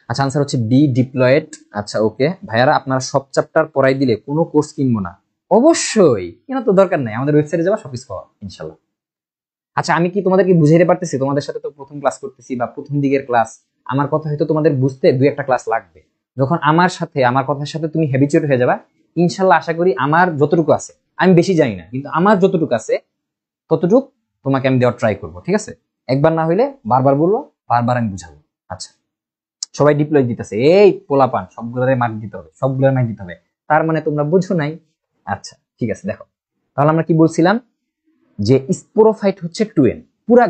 আচ্ছা, আনসার হচ্ছে বি, ডিপ্লয়েড। আচ্ছা ওকে ভাইয়ারা, আপনারা সব চ্যাপ্টার পড়াই দিলে কোনো কোর্স কিনবো না। অবশ্যই, কেন তো দরকার নাই, আমাদের ওয়েবসাইটে যাবা সবকিছু পাওয়া ইনশাল্লাহ। আচ্ছা, আমি কি তোমাদেরকে বুঝাইতে পারতেছি? তোমাদের সাথে তো প্রথম ক্লাস করতেছি বা প্রথম দিকের ক্লাস, আমার কথা হয়তো তোমাদের বুঝতে 2-1টা ক্লাস লাগবে। যখন আমার কথার সাথে তুমি হ্যাবিচুয়েট হয়ে যাবা, ইনশাল্লাহ আশা করি আমার যতটুকু আছে, আমি বেশি জানি না, কিন্তু আমার যতটুকু আছে ততটুকু তোমাকে আমি দেওয়ার ট্রাই করবো। ঠিক আছে, একবার না হইলে বারবার বলবো, বারবার আমি বুঝাবো। আচ্ছা, সবাই ডিপ্লয় দিতেছে, এই পোলাপান সবগুলোরে মার্ক দিতে হবে, সবগুলোর মার্ক দিতে হবে, তার মানে তোমরা বুঝো নাই। আচ্ছা ঠিক আছে, দেখো তাহলে আমরা কি বলছিলাম, যে স্পোরোফাইট হচ্ছে 2n। পুরা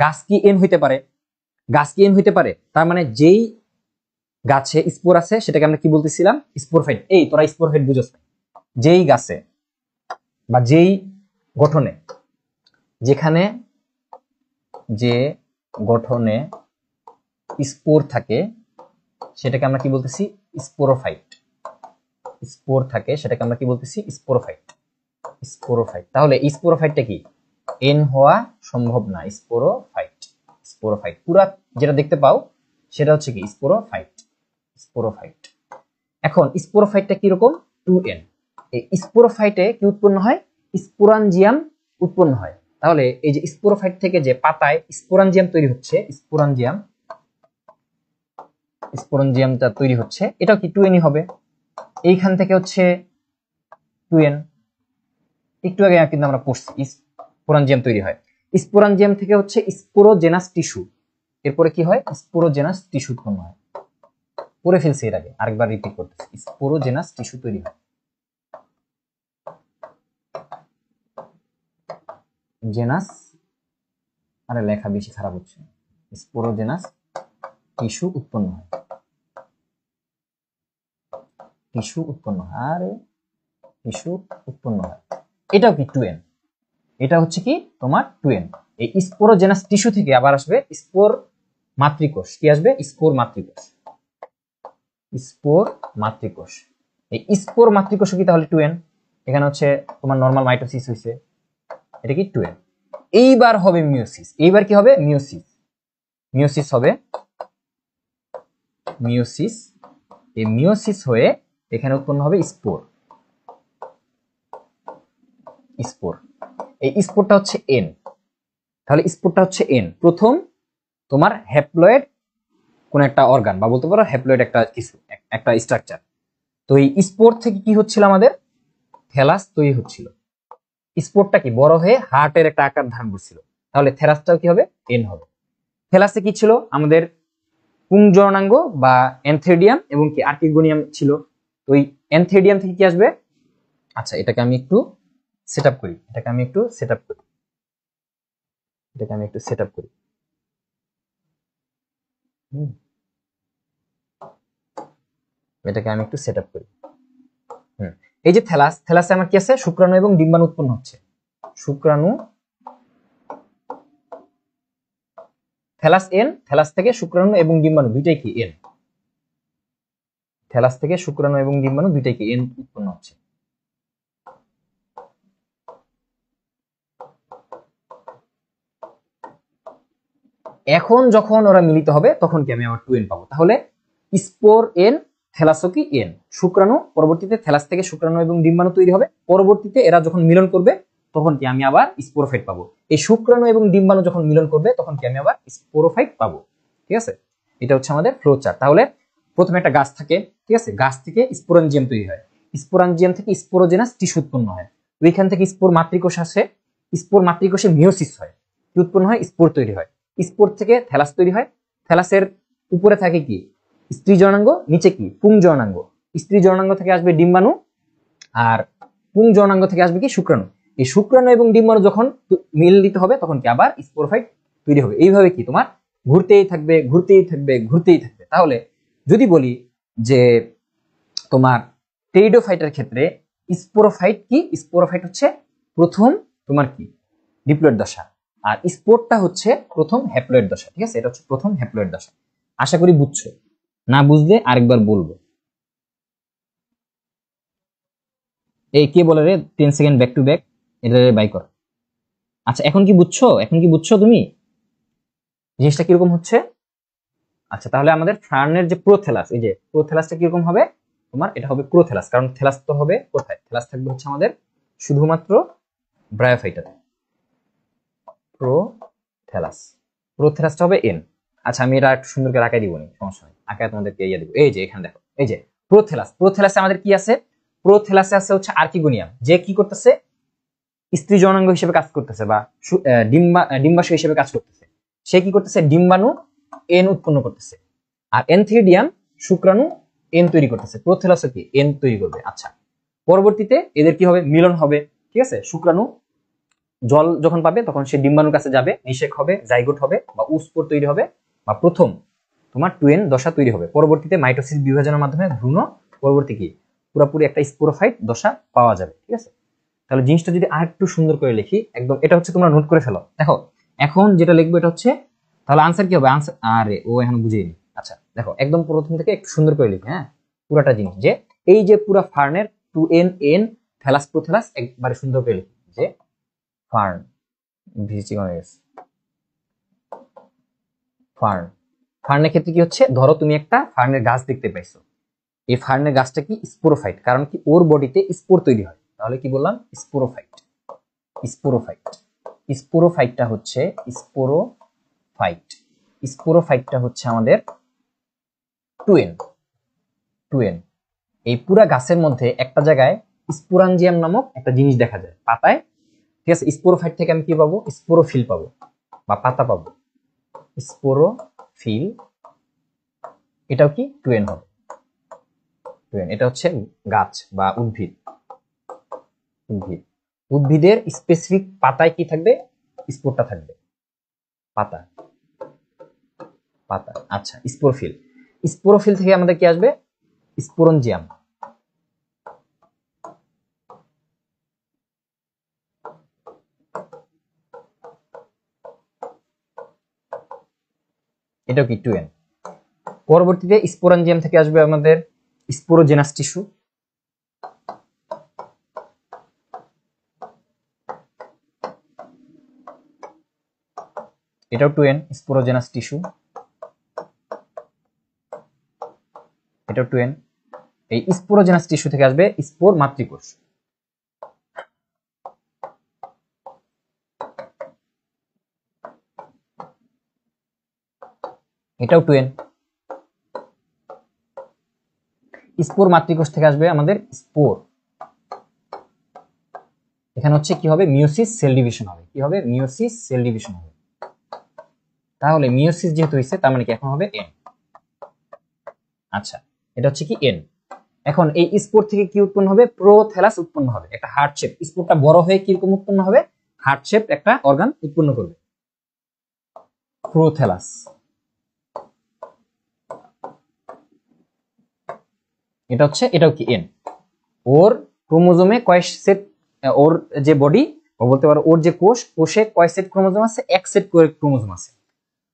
গাছ কি এন হইতে পারে? তার মানে যেই গাছে স্পোর আছে সেটাকে আমরা কি বলতেছিলাম, স্পোরোফাইট। এই তোরা স্পোরোফাইট বুঝছ না? যেই গাছে বা যেই গঠনে, যেখানে যে গঠনে স্পোর থাকে সেটাকে আমরা কি বলতেছি, স্পোরোফাইট। স্পোর থাকে সেটাকে আমরা কি বলতেছি, স্পোরোফাইট। তাহলে স্পোরোফাইটটা কি? এন হওয়া সম্ভব না। স্পোরোফাইট পুরা যেটা দেখতে পাও সেটা হচ্ছে কি, স্পোরোফাইট। এখন স্পোরোফাইটটা কিরকম, 2n। এই স্পোরোফাইটে কি উৎপন্ন হয়, স্পোরাঞ্জিয়াম উৎপন্ন হয়। তাহলে এই যে স্পোরোফাইট থেকে যে পাতায় স্পোরাঞ্জিয়াম তৈরি হচ্ছে, স্পোরাঞ্জিয়ামটা তৈরি হচ্ছে, এটাও কি 2n হবে। এইখান থেকে হচ্ছে 2n, একটু আগে কিন্তু আমরা পড়ছি স্পোরাঞ্জিয়াম তৈরি হয়। স্পোরাঞ্জিয়াম থেকে হচ্ছে স্পোরোজেনাস টিস্যু, এরপরে কি হয়, স্পোরোজেনাস টিস্যু উৎপন্ন হয়। পড়ে ফেলছি এর আগে, আরেকবার রিপিট করতেছি, স্পোরোজেনাস টিস্যু তৈরি হয়। জেনাস, আরে লেখা বেশি খারাপ হচ্ছে, স্পোরোজেনাস টিস্যু উৎপন্ন হয়, আরে টিস্যু উৎপন্ন হয়। এটাও কি 2n, এটা হচ্ছে কি তোমার 2n। এই স্পোরোজেনাস টিস্যু থেকে আবার আসবে স্পোর মাতৃকোষ। কি আসবে, স্পোর মাতৃকোষ। এই স্পোর মাতৃকোষ কি তাহলে 2n। এখানে হচ্ছে তোমার নরমাল মাইটোসিস হইছে, এটা কি 2n। এইবার হবে মিওসিস। এইবার কি হবে, মিওসিস হবে। এই মিওসিস হয়ে এখানে উৎপন্ন হবে স্পোর। এই স্পোরটা হচ্ছে এন। তাহলে স্পোরটা হচ্ছে এন, প্রথম তোমার হ্যাপ্লয়েড কোন একটা অর্গান, বা বলতে পারো হ্যাপ্লয়েড একটা কিছু, একটা স্ট্রাকচার। তো এই স্পোর থেকে কি হচ্ছিল, আমাদের থ্যালাস তৈরি হচ্ছিল। স্পোরটা কি বড় হয়ে হার্টের একটা আকার ধারণ করছিল, তাহলে থ্যালাসটাও কি হবে, এন হবে। থ্যালাসে কি ছিল, আমাদের পুংজননাঙ্গ বা এনথেরিডিয়াম এবং কি আর্কিগোনিয়াম ছিল। তো ওই এনথেরিডিয়াম থেকে কি আসবে, আচ্ছা এটাকে আমি একটু সেট আপ করি, এটাকে আমি একটু সেট আপ করি। এই যে থ্যালাসে আমার কি আছে, শুক্রাণু এবং ডিম্বাণু উৎপন্ন হচ্ছে। শুক্রাণু, থ্যালাস থেকে শুক্রাণু এবং ডিম্বাণু দুইটাই কি এন। থ্যালাস থেকে শুক্রাণু এবং ডিম্বাণু দুইটাই কি এন উৎপন্ন হচ্ছে। এখন যখন ওরা মিলিত হবে তখন কি আমি আবার 2n পাবো। তাহলে স্পোর এন, থ্যালাসও কি এন, শুক্রাণু, পরবর্তীতে থ্যালাস থেকে শুক্রাণু এবং ডিম্বাণু তৈরি হবে, পরবর্তীতে এরা যখন মিলন করবে তখন কি আমি আবার স্পোরোফাইট পাবো। এই শুক্রাণু এবং ডিম্বাণু যখন মিলন করবে তখন কি আমি আবার স্পোরোফাইট পাবো। ঠিক আছে, এটা হচ্ছে আমাদের ফ্লো চার্ট। তাহলে প্রথমে একটা গাছ থাকে, ঠিক আছে, গাছ থেকে স্পোরাঞ্জিয়াম তৈরি হয়, স্পোরাঞ্জিয়াম থেকে স্পোরোজেনাস টিস্যু উৎপন্ন হয়, ওইখান থেকে স্পোর মাতৃকোষ আসে, স্পোর মাতৃকোষে মিওসিস হয়, কি উৎপন্ন হয়, স্পোর তৈরি হয়, স্পোর থেকে থ্যালাস তৈরি হয়, থ্যালাসের উপরে থাকে কি স্ত্রী জননাঙ্গ, নিচে কি পুং জননাঙ্গ, স্ত্রী জননাঙ্গ থেকে আসবে ডিম্বাণু, আর পুং জননাঙ্গ থেকে আসবে কি শুক্রাণু। এই শুক্রাণু এবং ডিম্বাণু যখন মিলিত হবে তখন কি আবার স্পোরোফাইট তৈরি হবে। এইভাবে কি তোমার ঘুরতেই থাকবে ঘুরতেই থাকবে ঘুরতেই থাকবে। তাহলে যদি বলি যে তোমার টেরিডোফাইটের ক্ষেত্রে স্পোরোফাইট কি, স্পোরোফাইট হচ্ছে প্রথম তোমার কি ডিপ্লয়েড দশা, আর স্পোরটা হচ্ছে প্রথম হ্যাপ্লয়েড দশা। ঠিক আছে, এটা হচ্ছে প্রথম হ্যাপ্লয়েড দশা। আশা করি বুঝছো, না বুঝলে আরেকবার বলবো। এই কে বলে রে 10 সেকেন্ড ব্যাক টু ব্যাক, এটা বাই কর। আচ্ছা এখন কি বুঝছো, এখন কি বুঝছো তুমি জিনিসটা কিরকম হচ্ছে? আচ্ছা তাহলে আমাদের ফার্নের যে প্রোথ্যালাস, এই যে প্রোথ্যালাসটা কিরকম হবে তোমার, এটা হবে প্রোথ্যালাস, কারণ থ্যালাস তো হবে কোথায়, থ্যালাস থাকবে হচ্ছে আমাদের শুধুমাত্র ব্রায়োফাইটাতে, প্রোথ্যালাস, প্রোথ্যালাসটা হবে এন। আচ্ছা আমি এটা একটু সুন্দর করে আঁকাই দিব, নি সমস্যা নেই, আঁকায় তোমাদেরকে ইয়ে দিব। এই যে এখানে দেখো, এই যে প্রোথ্যালাস, প্রোথ্যালাসে আমাদের কি আছে, প্রোথ্যালাসে আছে হচ্ছে আর্কিগোনিয়াম, যে কি করতেছে স্ত্রী জননাঙ্গ হিসেবে কাজ করতেছে বা ডিম্বাশয় হিসেবে কাজ করতেছে। সে কি করতেছে, ডিম্বাণু এন উৎপন্ন করতেছে, আর এনথিডিয়াম শুক্রাণু এন তৈরি করতেছে, প্রোথ্যালাসও কি এন তৈরি করবে। আচ্ছা পরবর্তীতে এদের কি হবে, মিলন হবে। ঠিক আছে, শুক্রাণু জল যখন পাবে তখন সে ডিম্বাণুর কাছে যাবে, নিষেক হবে, জাইগোট হবে বা উস্পোর তৈরি হবে, বা প্রথম তোমার টুয়েন দশা তৈরি হবে। পরবর্তীতে মাইটোসিস বিভাজনের মাধ্যমে ভ্রূণ, পরবর্তী কি পুরোপুরি একটা স্পোরোফাইট দশা পাওয়া যাবে। ঠিক আছে, তাহলে জিনিসটা যদি আর একটু সুন্দর করে লিখি, একদম এটা হচ্ছে তোমরা নোট করে ফেলো। দেখো এখন যেটা লিখবো এটা হচ্ছে, তাহলে আনসার কি হবে, আনসার আরে ও এখন বুঝিয়ে নি। আচ্ছা দেখো একদম প্রথম থেকে একটু সুন্দর করে লিখি, হ্যাঁ পুরাটা জিনিস, যে এই যে পুরা ফার্নের 2n n থ্যালাস প্রোথ্যালাস একবারে সুন্দর করে লিখি, যে ফার্ন ফার্ন, ফার্নের ক্ষেত্রে কি হচ্ছে, ধরো তুমি একটা ফার্নের গাছ দেখতে পাইছো, এই ফার্নের গাছটা কি স্পোরোফাইট, কারণ কি ওর বডিতে স্পোর তৈরি হয়, তাহলে কি বললাম স্পোরোফাইট। স্পোরোফাইট, স্পোরোফাইটটা হচ্ছে স্পোরোফাইট, স্পোরোফাইটটা হচ্ছে আমাদের 2n, 2n। এই পুরা গাছের মধ্যে একটা জায়গায় স্পোরাঞ্জিয়াম নামক একটা জিনিস দেখা যায় পাতায়। ঠিক আছে, স্পোরোফাইট থেকে আমি কি পাবো, স্পোরোফিল পাবো বা পাতা পাবো, স্পোরোফিল, এটাও কি 2n হবে, 2n। এটা হচ্ছে গাছ বা উদ্ভিদ, উদ্ভিদ, উদ্ভিদের স্পেসিফিক পাতায় কি থাকবে, স্পোরটা থাকবে, পাতা, পাতা। আচ্ছা স্পোরোফিল, স্পোরোফিল থেকে আমাদের কি আসবে, স্পোরঞ্জিয়াম, এটাও কি 2n। পরবর্তীতে স্পোরাঞ্জিয়াম থেকে আসবে আমাদের স্পোরোজেনাস টিস্যু, এটাও 2n, স্পোরোজেনাস টিস্যু, এটাও 2n। এই স্পোরোজেনাস টিস্যু থেকে আসবে স্পোর মাতৃকোষ, এটাও 2n। স্পোর মাতৃকোষ থেকে আসবে আমাদের স্পোর, এখানে হচ্ছে কি হবে, মিওসিস সেল ডিভিশন হবে, কি হবে, মিওসিস সেল ডিভিশন হবে। তাহলে মিওসিস যেহেতু হয়েছে তার মানে কি এখন হবে n। আচ্ছা এটা হচ্ছে কি n। এখন এই স্পোর থেকে কি উৎপন্ন হবে, প্রোথ্যালাস উৎপন্ন হবে, একটা হার্ট শেপ, স্পোরটা বড় হয়ে কিরকম উৎপন্ন হবে, হার্ট শেপ একটা অর্গান উৎপন্ন করবে, প্রোথ্যালাস। এটা হচ্ছে, এটাও কি n। ওর ক্রোমোজোমে কয় সেট, ওর যে বডি, বলতে পারো ওর যে কোষ, কোষে কয় সেট ক্রোমোজোম আছে, এক সেট করে ক্রোমোজোম আছে।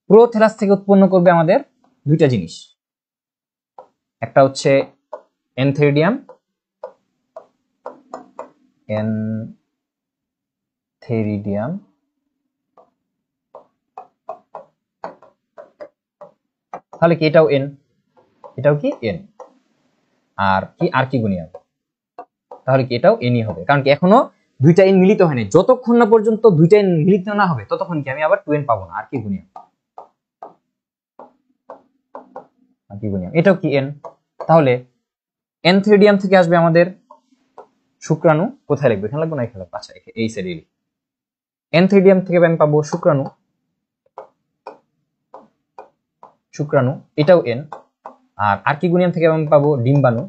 প্রোথ্যালাস থেকে উৎপন্ন করবে আমাদের দুইটা জিনিস, একটা হচ্ছে এনথেরিডিয়াম, এনথেরিডিয়াম, তাহলে কি এটাও n। এটাও কি এন, আর কি আর্কিগোনিয়াম, তাহলে কি এটাও এনই হবে, কারণ কি এখনো দুইটা এন মিলিত হয়নি। যতক্ষণ না পর্যন্ত দুইটা এন মিলিত না হবে ততক্ষণ কি আমি আবার 2n পাবো না। আর্কিগোনিয়াম, আর্কিগোনিয়াম এটাও কি এন। তাহলে এনথ্রিডিয়াম থেকে আসবে আমাদের শুক্রাণু, কোথায় লিখবো, এখানে লাগবে না এখানে, আচ্ছা এই সাইডে। এনথ্রিডিয়াম থেকে আমি পাবো শুক্রাণু, শুক্রাণু এটাও এন। আর আর্কিগোনিয়াম থেকে আমি পাবো ডিম্বাণু,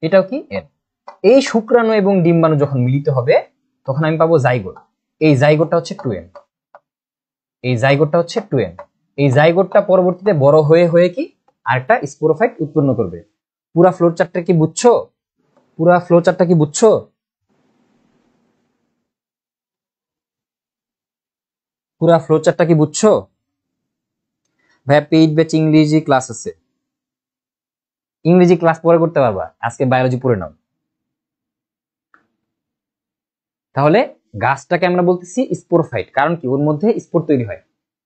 এটাও কি এন। এই শুক্রাণু এবং ডিম্বাণু যখন মিলিত হবে তখন আমি পাবো জাইগোট। এই জাইগোটটা হচ্ছে 2n, এই জাইগোটটা হচ্ছে 2n। এই জাইগোটটা পরবর্তীতে বড় হয়ে হয়ে কি আরেকটা স্পোরোফাইট উৎপন্ন করবে। পুরা ফ্লো চার্টটা কি বুঝছো? পুরা ফ্লো চার্টটা কি বুঝছো? পুরা ফ্লো চার্টটা কি বুঝছো? ভাইয়া পেইড ব্যাচ ইংরেজি ক্লাস আছে, ইংরেজি ক্লাস পরে করতে পারবা, আজকে বায়োলজি পড়ে নাও। তাহলে গাছটাকে আমরা বলতেছি স্পোরোফাইট, কারণ কি ওর মধ্যে স্পোর তৈরি হয়।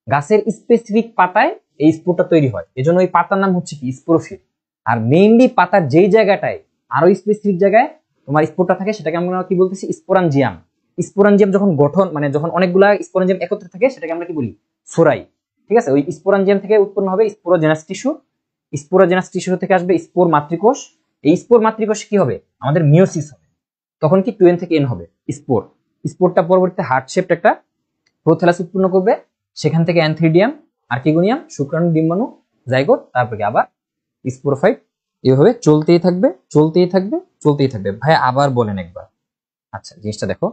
গাছের স্পেসিফিক পাতায় এই স্পোরটা তৈরি হয়, এজন্য ওই পাতার নাম হচ্ছে কি স্পোরোফিট। আর মেইনলি পাতার যেই জায়গাটায় আরো স্পেসিফিক জায়গায় তোমার স্পোরটা থাকে সেটাকে আমরা কি বলতেছি স্পোরাঞ্জিয়াম। স্পোরাঞ্জিয়াম যখন গঠন মানে যখন অনেকগুলা স্পোরাঞ্জিয়াম একত্রে থাকে সেটাকে আমরা কি বলি সোরাই। ঠিক আছে, ওই স্পোরাঞ্জিয়াম থেকে উৎপন্ন হবে স্পোরোজেনাস টিস্যু, স্পোরোজেনাস টিস্যু থেকে আসবে স্পোর মাতৃকোষ। এই স্পোর মাতৃকোষ কি হবে আমাদের মিওসিস হবে, তখন কি 2n থেকে n হবে স্পোর। স্পোরটা পরবর্তীতে হার্ট শেপড একটা প্রোথ্যালাস উৎপন্ন করবে, সেখান থেকে অ্যানথ্রিডিয়াম, আর্কিগোনিয়াম, শুক্রাণু, ডিম্বাণু, জাইগোট, তারপরে আবার স্পোরোফাইট। এভাবে চলতেই থাকবে চলতেই থাকবে চলতেই থাকবে। ভাই আবার বলেন একবার। আচ্ছা জিনিসটা দেখো,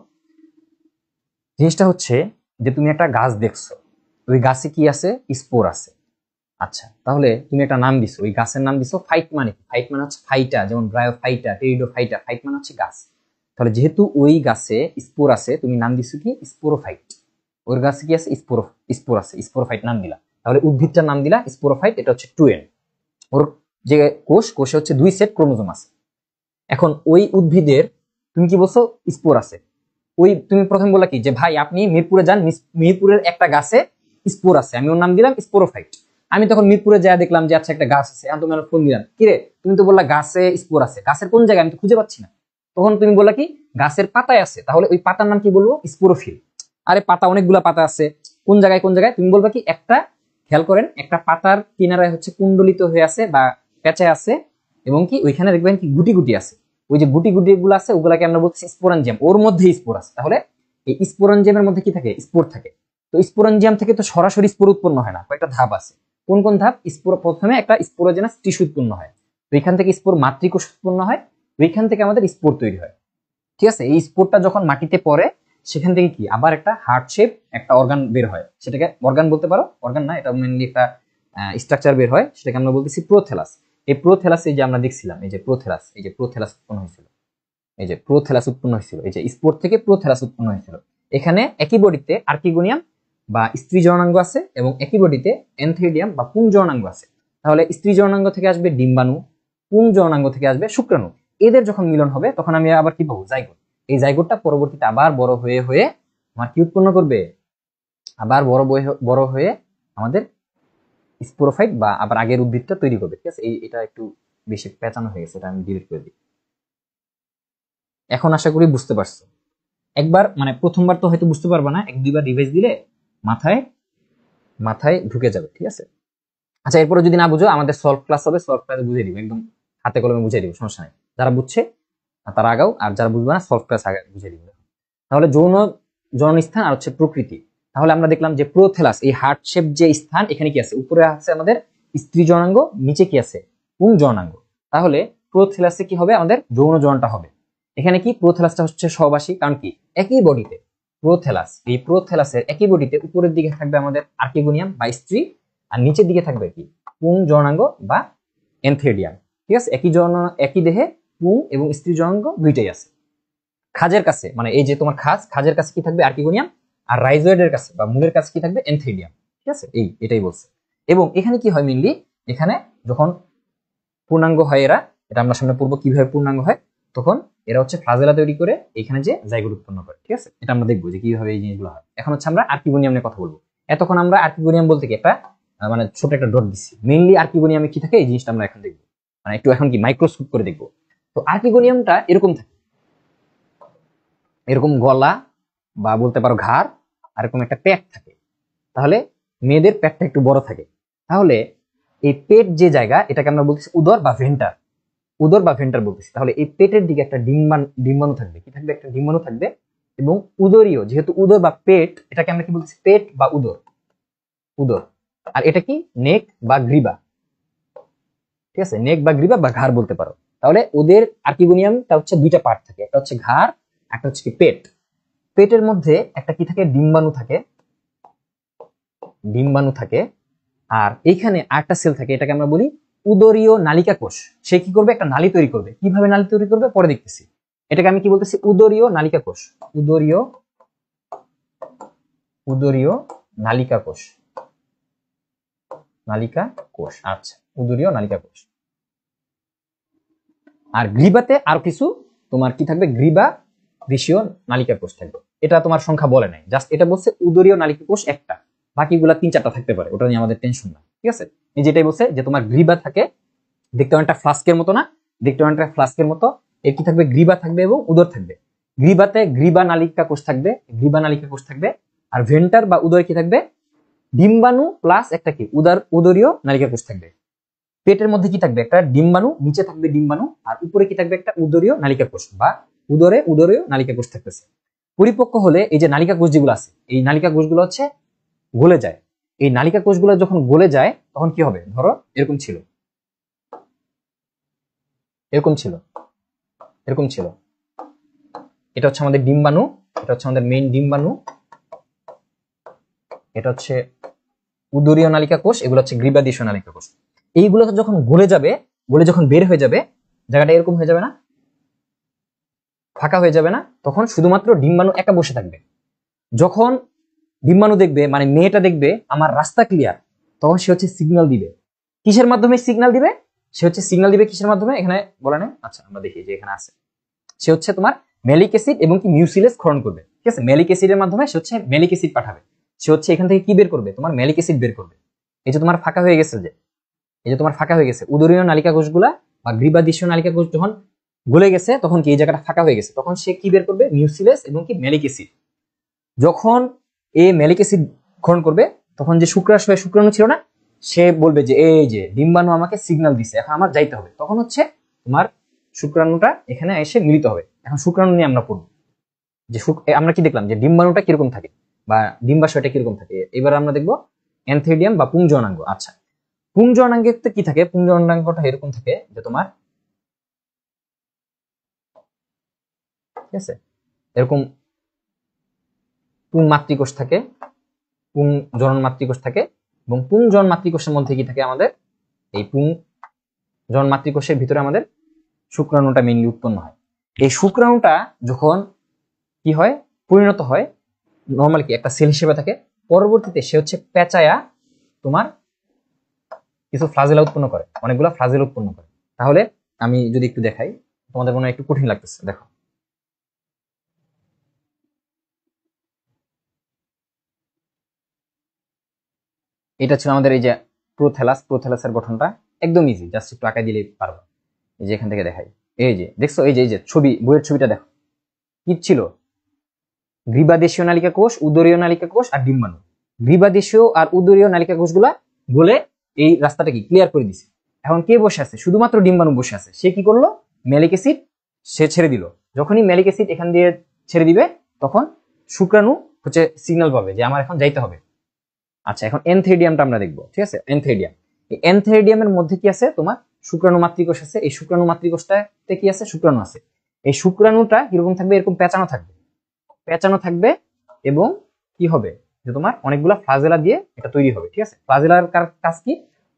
জিনিসটা হচ্ছে যে তুমি একটা গাছ দেখছো, ওই গাছে কি আছে স্পোর আছে। আচ্ছা তাহলে তুমি একটা নাম দিছো, ওই গাছের নাম দিছো ফাইট। মানে কি ফাইট মানে হচ্ছে ফাইটা, যেমন ব্রায়োফাইটা, টেরিডোফাইটা। ফাইট মানে হচ্ছে গাছ। তাহলে যেহেতু ওই গাছে স্পোর আছে তুমি নাম দিছো কি স্পোরোফাইট। ওর গাছে কি আছে স্পোর আছে, স্পোরোফাইট নাম দিলা। তাহলে উদ্ভিদটার নাম দিলা স্পোরোফাইট, এটা হচ্ছে 2n। ওর যে কোষে হচ্ছে 2 সেট ক্রোমোজোম আছে। এখন ওই উদ্ভিদের তুমি কি বলছো স্পোর আছে। ওই তুমি প্রথম বললা কি যে ভাই আপনি মিরপুরে যান, মিরপুরের একটা গাছে স্পোর আছে, আমি ওর নাম দিলাম স্পোরোফাইট। আমি তখন মিরপুরে যা দেখলাম যে আচ্ছা একটা গাছ আছে, আমি তোমার ফোন দিলাম, কিরে তুমি তো বললা গাছে স্পোর আছে, গাছের কোন জায়গায় আমি তো খুঁজে পাচ্ছি না। তখন তুমি বললা কি গাছের পাতায় আছে, তাহলে ওই পাতার নাম কি বলবো স্পোরোফিল। আরে পাতা অনেকগুলা পাতা আছে, কোন জায়গায় কোন জায়গায় তুমি বলবা কি একটা, খেয়াল করেন একটা পাতার কিনারায় হচ্ছে কুণ্ডলিত হয়ে আছে বা পেঁচায় আছে, এবং কি ওইখানে দেখবেন কি গুটি গুটি আছে। ওই যে গুটি গুটি গুলো আছে ওগুলাকে আমরা বলছি স্পোরাঞ্জিয়াম, ওর মধ্যে স্পোর আছে। তাহলে এই স্পোরাঞ্জিয়ামের মধ্যে কি থাকে স্পোর থাকে। তো স্পোরাঞ্জিয়াম থেকে তো সরাসরি স্পোর উৎপন্ন হয় না, কয়েকটা ধাপ আছে। কোন কোন ধাপ? স্পোর প্রথমে একটা স্পোরোজেনাস টিস্যু উৎপন্ন হয়, ওইখান থেকে স্পোর মাতৃকোষ উৎপন্ন হয়, ওইখান থেকে আমাদের স্পোর তৈরি হয়। ঠিক আছে, এই স্পোরটা যখন মাটিতে পড়ে সেখান থেকে কি আবার একটা হার্ট শেপ একটা অর্গান বের হয়, সেটাকে অর্গান বলতে পারো, অর্গান না এটা মেইনলি একটা স্ট্রাকচার বের হয়, সেটাকে আমরা বলতেছি প্রোথ্যালাস। এই প্রোথ্যালাস এই যে আমরা দেখছিলাম, এই যে প্রোথ্যালাস, এই যে প্রোথ্যালাস উৎপন্ন হয়েছিল, এই যে প্রোথ্যালাস উৎপন্ন হয়েছিল, এই যে স্পোর থেকে প্রোথ্যালাস উৎপন্ন হয়েছিল। এখানে একই বডিতে আর্কিগোনিয়াম বা স্ত্রী জননাঙ্গ আছে এবং একই বডিতে এনথ্রিডিয়াম বা পুং জননাঙ্গ আছে। তাহলে স্ত্রী জননাঙ্গ থেকে আসবে ডিম্বাণু, পুং জননাঙ্গ থেকে আসবে শুক্রাণু। এদের যখন মিলন হবে তখন আমি আবার কি পাবো জাইগোট। এই জাইগোটটা পরবর্তীতে আবার বড় হয়ে হয়ে আমার কি উৎপন্ন করবে, আবার বড় হয়ে আমাদের স্পোরোফাইট বা আবার আগের উদ্ভিদটা তৈরি করবে। ঠিক আছে, এটা একটু বেশি পেঁচানো হয়ে গেছে, এটা আমি ডিলিট করে দিই। এখন আশা করি বুঝতে পারছো। একবার মানে প্রথমবার তো হয়তো বুঝতে পারবা না, এক দুইবার রিভাইজ দিলে মাথায় মাথায় ঢুকে যাবে। ঠিক আছে, আচ্ছা এরপরে যদি না বুঝো আমাদের সলভ ক্লাস হবে, সলভ ক্লাসে বুঝিয়ে দিব, একদম হাতে কলমে বুঝিয়ে দিব, সমস্যা নেই। যারা বুঝছে তারা আগাও, আর যারা বুঝবে না সলভ ক্লাস আগে বুঝিয়ে দিব। তাহলে যৌন স্থান আর হচ্ছে প্রকৃতি। তাহলে আমরা দেখলাম যে প্রোথ্যালাস এই হার্ট শেপ যে স্থান, এখানে কি আছে উপরে আছে আমাদের স্ত্রী জননাঙ্গ, নিচে কি আছে পুং জননাঙ্গ। তাহলে প্রোথ্যালাসে কি হবে আমাদের যৌন জননটা হবে। এখানে কি প্রোথ্যালাসটা হচ্ছে সহবাসী, কারণ কি একই বডিতে প্রোথ্যালাস, এই প্রোথ্যালাসের একই বডিতে উপরের দিকে থাকবে আমাদের আর্কিগোনিয়াম বা স্ত্রী, আর নিচের দিকে থাকবে কি পুং জননাঙ্গ বা এনথ্রিডিয়াম। ঠিক আছে, একই দেহে পুং এবং স্ত্রী জননাঙ্গ দুইটাই আছে। খাজের কাছে মানে এই যে তোমার খাজের কাছে কি থাকবে আর্কিগোনিয়াম, আর রাইজয়েডের কাছে বা মূলের কাছে কি থাকবে এনথ্রিডিয়াম। ঠিক আছে, এটাই বলছে। এবং এখানে কি হয় মেইনলি, এখানে যখন পূর্ণাঙ্গ হয় এরা, এটা আমরা সামনে পড়বো কিভাবে পূর্ণাঙ্গ হয়, তখন এরা হচ্ছে ফ্লাজেলা তৈরি করে এখানে যে জাইগোট উৎপন্ন করে। ঠিক আছে, এটা আমরা দেখবো যে কিভাবে এই জিনিসগুলো হয়। এখন হচ্ছে আমরা আর্কিগোনিয়াম নিয়ে কথা বলবো। এতক্ষণ আমরা আর্কিগোনিয়াম বলতে কি একটা মানে ছোট একটা ডট দিচ্ছি। মেইনলি আর্কিগোনিয়ামে কি থাকে এই জিনিসটা আমরা এখন দেখবো, মানে একটু এখন কি মাইক্রোস্কোপ করে দেখবো। তো আর্কিগোনিয়ামটা এরকম থাকে, এরকম গলা বা বলতে পারো ঘাড় আর এরকম একটা পেট থাকে। তাহলে মেয়েদের পেটটা একটু বড় থাকে। তাহলে এই পেট যে জায়গা, এটাকে আমরা বলতেছি উদর বা ভেন্টার, উদর বা ভেন্টার বলতেছি। তাহলে এই পেটের দিকে একটা ডিম্বাণু থাকবে, কি থাকবে, একটা ডিম্বাণু থাকবে। এবং উদরীয়, যেহেতু উদর বা পেট, এটাকে আমরা কি বলতেছি, পেট বা উদর, উদর। আর এটা কি, নেক বা গ্রীবা, ঠিক আছে, নেক বা গ্রীবা বা ঘাড় বলতে পারো। তাহলে ওদের আর্কিগোনিয়ামটা হচ্ছে দুইটা পার্ট থাকে, একটা হচ্ছে ঘাড়, একটা হচ্ছে কি পেট। পেটের মধ্যে একটা কি থাকে, ডিম্বাণু থাকে, ডিম্বাণু থাকে। আর এইখানে আরেকটা সেল থাকে, এটাকে আমরা বলি উদরীয় নালিকা কোষ। সে কি করবে, একটা নালী তৈরি করবে। কিভাবে নালী তৈরি করবে পরে দেখতেছি। এটাকে আমি কি বলতেছি, উদরীয় নালিকা কোষ, উদরীয়, উদরীয় নালিকা কোষ, নালিকা কোষ। আচ্ছা, উদরীয় নালিকা কোষ। আর গ্রীবাতে আর কিছু তোমার কি থাকবে, গ্রীবা দেশীয় নালিকা কোষ থাকবে। এটা তোমার সংখ্যা বলে নাই, জাস্ট এটা বলছে উদরীয় নালিকা কোষ একটা, বাকিগুলা 3-4টা থাকতে পারে, ওটা নিয়ে আমাদের টেনশন না, ঠিক আছে। এই যেটাই বলছে যে তোমার গ্রীবা থাকে, দেখতে অনেকটা ফ্লাস্কের মতো না, দেখতে অনেকটা ফ্লাস্কের মতো। এর কি থাকবে, গ্রীবা থাকবে এবং উদর থাকবে। গ্রীবাতে গ্রীবা নালিকা কোষ থাকবে, গ্রীবা নালিকা কোষ থাকবে। আর ভেন্টার বা উদরে কি থাকবে, ডিম্বাণু প্লাস একটা কি উদরীয় নালিকা কোষ থাকবে। পেটের মধ্যে কি থাকবে, একটা ডিম্বাণু, নিচে থাকবে ডিম্বাণু, আর উপরে কি থাকবে, একটা উদরীয় নালিকা কোষ বা উদরীয় নালিকা কোষ থাকতেছে। পরিপক্ক হলে এই যে নালিকা কোষ যেগুলো আছে, এই নালিকা কোষগুলো হচ্ছে গলে যায়। এই নালিকা কোষগুলো যখন গলে যায় তখন কি হবে, ধরো এরকম ছিল, এরকম ছিল, এরকম ছিল। এটা হচ্ছে আমাদের ডিম্বাণু, এটা হচ্ছে আমাদের মেইন ডিম্বাণু, এটা হচ্ছে উদরীয় নালিকা কোষ, এগুলো হচ্ছে গ্রীবাদেশীয় নালিকা কোষ। এইগুলো যখন গলে যাবে, গলে যখন বের হয়ে যাবে, জায়গাটা এরকম হয়ে যাবে না, ফাঁকা হয়ে যাবে না, তখন শুধুমাত্র ডিম্বাণু একা বসে থাকবে। যখন ডিম্বাণু দেখবে, মানে মেয়েটা দেখবে আমার রাস্তা ক্লিয়ার, তখন সে হচ্ছে সিগন্যাল দিবে। কিসের মাধ্যমে সিগন্যাল দিবে, সে হচ্ছে সিগন্যাল দিবে কিসের মাধ্যমে, এখানে বলা নেই, আচ্ছা আমরা দেখি যে এখানে আছে। সে হচ্ছে তোমার ম্যালিক অ্যাসিড এবং কি মিউসিলেজ ক্ষরণ করবে, ঠিক আছে। ম্যালিক অ্যাসিডের মাধ্যমে সে হচ্ছে ম্যালিক অ্যাসিড পাঠাবে। সে হচ্ছে এখান থেকে কি বের করবে, তোমার ম্যালিক অ্যাসিড বের করবে। এই যে তোমার ফাঁকা হয়ে গেছে, যে এই যে তোমার ফাঁকা হয়ে গেছে উদরীয় নালিকা কোষগুলা বা গ্রীবাদেশীয় নালিকা কোষ যখন গলে গেছে, তখন কি এই জায়গাটা ফাঁকা হয়ে গেছে, তখন সে কি বের করবে, মিউসিলেজ এবং কি ম্যালিক অ্যাসিড। যখন এই ম্যালিক অ্যাসিড ক্ষরণ করবে, তখন যে শুক্রাশয় শুক্রাণু ছিল না, সে বলবে যে এই যে ডিম্বাণু আমাকে সিগন্যাল দিছে, এখন আমার যাইতে হবে। তখন হচ্ছে তোমার শুক্রাণুটা এখানে এসে মিলিত হবে। এখন শুক্রাণু নিয়ে আমরা পড়বো যে আমরা কি দেখলাম যে ডিম্বাণুটা কিরকম থাকে বা ডিম্বাশয়টা কিরকম থাকে। এবার আমরা দেখবো অ্যানথেরিডিয়াম বা পুংজ অনাঙ্গ। আচ্ছা, পুংজ অনাঙ্গে কি থাকে, পুংজ অনাঙ্গটা এরকম থাকে যে তোমার, ঠিক আছে, এরকম পুং মাতৃকোষ থাকে, পুং জনন মাতৃকোষ থাকে। এবং পুং জন মাতৃকোষের মধ্যে কি থাকে, আমাদের এই পুং জন মাতৃকোষের ভিতরে আমাদের শুক্রাণুটা মেইনলি উৎপন্ন হয়। এই শুক্রাণুটা যখন কি হয়, পরিণত হয়, নর্মাল কি একটা সেল হিসেবে থাকে, পরবর্তীতে সে হচ্ছে পেঁচায়া তোমার কিছু ফ্লাজেলা উৎপন্ন করে, অনেকগুলো ফ্লাজেলা উৎপন্ন করে। তাহলে আমি যদি একটু দেখাই, তোমাদের মনে একটু কঠিন লাগতেছে, দেখো এটা ছিল আমাদের এই যে প্রোথ্যালাস, প্রোথ্যালাসের গঠনটা একদম ইজি, জাস্ট একটু আঁকাই দিলেই পারবো। এই যে এখান থেকে দেখাই, এই যে দেখছো, এই যে ছবি, বইয়ের ছবিটা দেখো, কি ছিল, গ্রীবাদেশীয় নালিকা কোষ, উদরীয় নালিকা কোষ আর ডিম্বাণু। গ্রীবাদেশীয় আর উদরীয় নালিকা কোষগুলা বলে এই রাস্তাটা কি ক্লিয়ার করে দিছে। এখন কে বসে আছে, শুধুমাত্র ডিম্বাণু বসে আছে। সে কি করলো, ম্যালিক অ্যাসিড সে ছেড়ে দিল। যখনই ম্যালিক অ্যাসিড এখান দিয়ে ছেড়ে দিবে, তখন শুক্রাণু হচ্ছে সিগন্যাল পাবে যে আমার এখন যাইতে হবে। আচ্ছা, এখন এনথেরিডিয়ামটা আমরা দেখবো, ঠিক আছে। এনথেরিডিয়াম, এই এনথেরিডিয়ামের মধ্যে কি আছে, তোমার শুক্রাণু মাতৃকোষ আছে। এই শুক্রাণু মাতৃকোষটাতে কি আছে, শুক্রাণু আছে। এই শুক্রাণুটা কিরকম থাকবে, এরকম পেঁচানো থাকবে, পেঁচানো থাকবে। এবং কি হবে, যে তোমার অনেকগুলা ফ্লাজেলা দিয়ে এটা তৈরি হবে, ঠিক আছে। ফ্লাজেলার কাজ কি,